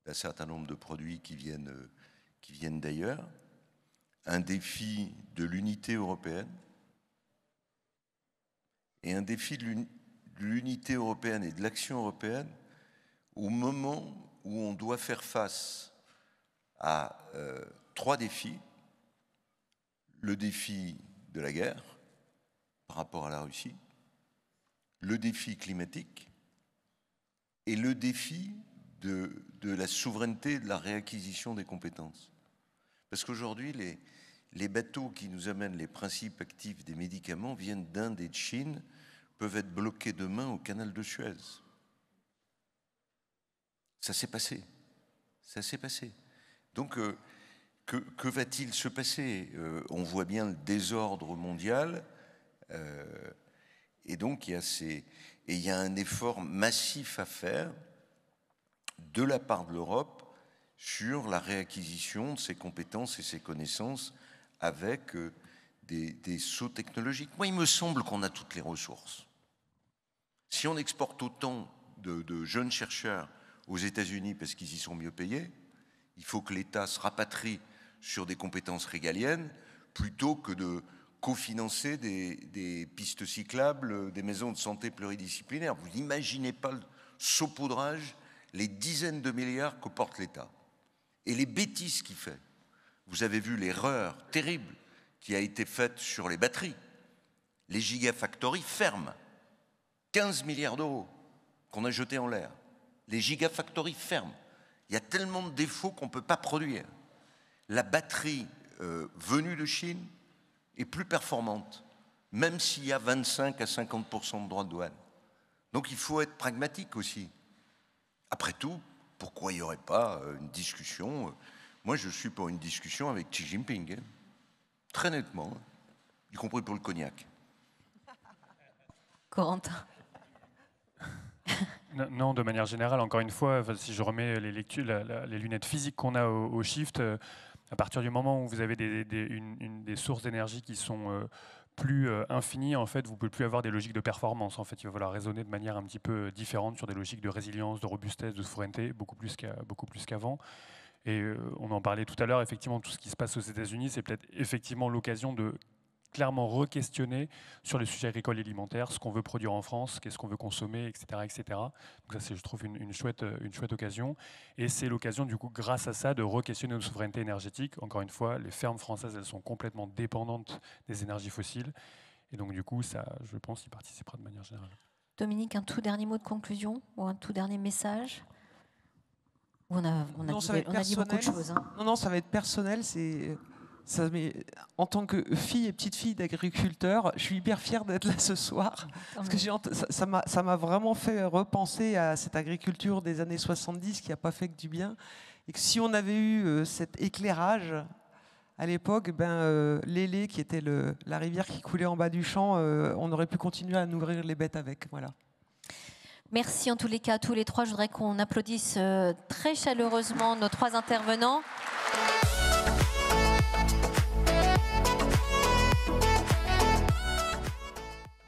d'un certain nombre de produits qui viennent d'ailleurs. Un défi de l'unité européenne. Et un défi de l'unité européenne et de l'action européenne au moment où on doit faire face à 3 défis. Le défi de la guerre par rapport à la Russie, le défi climatique et le défi de la souveraineté et de la réacquisition des compétences. Parce qu'aujourd'hui, les bateaux qui nous amènent les principes actifs des médicaments viennent d'Inde et de Chine, peuvent être bloqués demain au canal de Suez. Ça s'est passé. Ça s'est passé. Donc, que va-t-il se passer? On voit bien le désordre mondial. Et donc, il y a un effort massif à faire de la part de l'Europe sur la réacquisition de ses compétences et ses connaissances avec des sauts technologiques. Moi, il me semble qu'on a toutes les ressources. Si on exporte autant de jeunes chercheurs aux États-Unis parce qu'ils y sont mieux payés, il faut que l'État se rapatrie sur des compétences régaliennes plutôt que de cofinancer des pistes cyclables, des maisons de santé pluridisciplinaires. Vous n'imaginez pas le saupoudrage, les dizaines de milliards que porte l'État et les bêtises qu'il fait. Vous avez vu l'erreur terrible qui a été faite sur les batteries. Les gigafactories ferment. 15 milliards d'euros qu'on a jetés en l'air. Les gigafactories ferment. Il y a tellement de défauts qu'on ne peut pas produire. La batterie venue de Chine est plus performante, même s'il y a 25 à 50% de droits de douane. Donc il faut être pragmatique aussi. Après tout, pourquoi il n'y aurait pas une discussion? Moi, je suis pour une discussion avec Xi Jinping, hein. Très nettement, hein. Y compris pour le cognac. Corentin. Non, de manière générale, encore une fois, si je remets les lectures, les lunettes physiques qu'on a au Shift, à partir du moment où vous avez des sources d'énergie qui sont plus infinies, en fait, vous ne pouvez plus avoir des logiques de performance. En fait, il va falloir raisonner de manière un petit peu différente sur des logiques de résilience, de robustesse, de souveraineté, beaucoup plus qu'avant. Et on en parlait tout à l'heure, effectivement, tout ce qui se passe aux États-Unis, c'est peut-être effectivement l'occasion de clairement re-questionner sur les sujets agricoles et alimentaires, ce qu'on veut produire en France, qu'est-ce qu'on veut consommer, etc., etc. Donc ça, c'est, je trouve, une chouette occasion. Et c'est l'occasion, du coup, grâce à ça, de re-questionner nos souverainetés énergétiques. Encore une fois, les fermes françaises, elles sont complètement dépendantes des énergies fossiles. Et donc, du coup, ça, je pense, y participera de manière générale. Dominique, un tout dernier mot de conclusion ou un tout dernier message? On a dit beaucoup de choses. Hein. Non, ça va être personnel. En tant que fille et petite fille d'agriculteur, je suis hyper fière d'être là ce soir. Parce que ça m'a vraiment fait repenser à cette agriculture des années 70 qui n'a pas fait que du bien. Et que si on avait eu cet éclairage à l'époque, l'Élé, qui était la rivière qui coulait en bas du champ, on aurait pu continuer à nourrir les bêtes avec. Voilà. Merci en tous les cas à tous les trois. Je voudrais qu'on applaudisse très chaleureusement nos trois intervenants.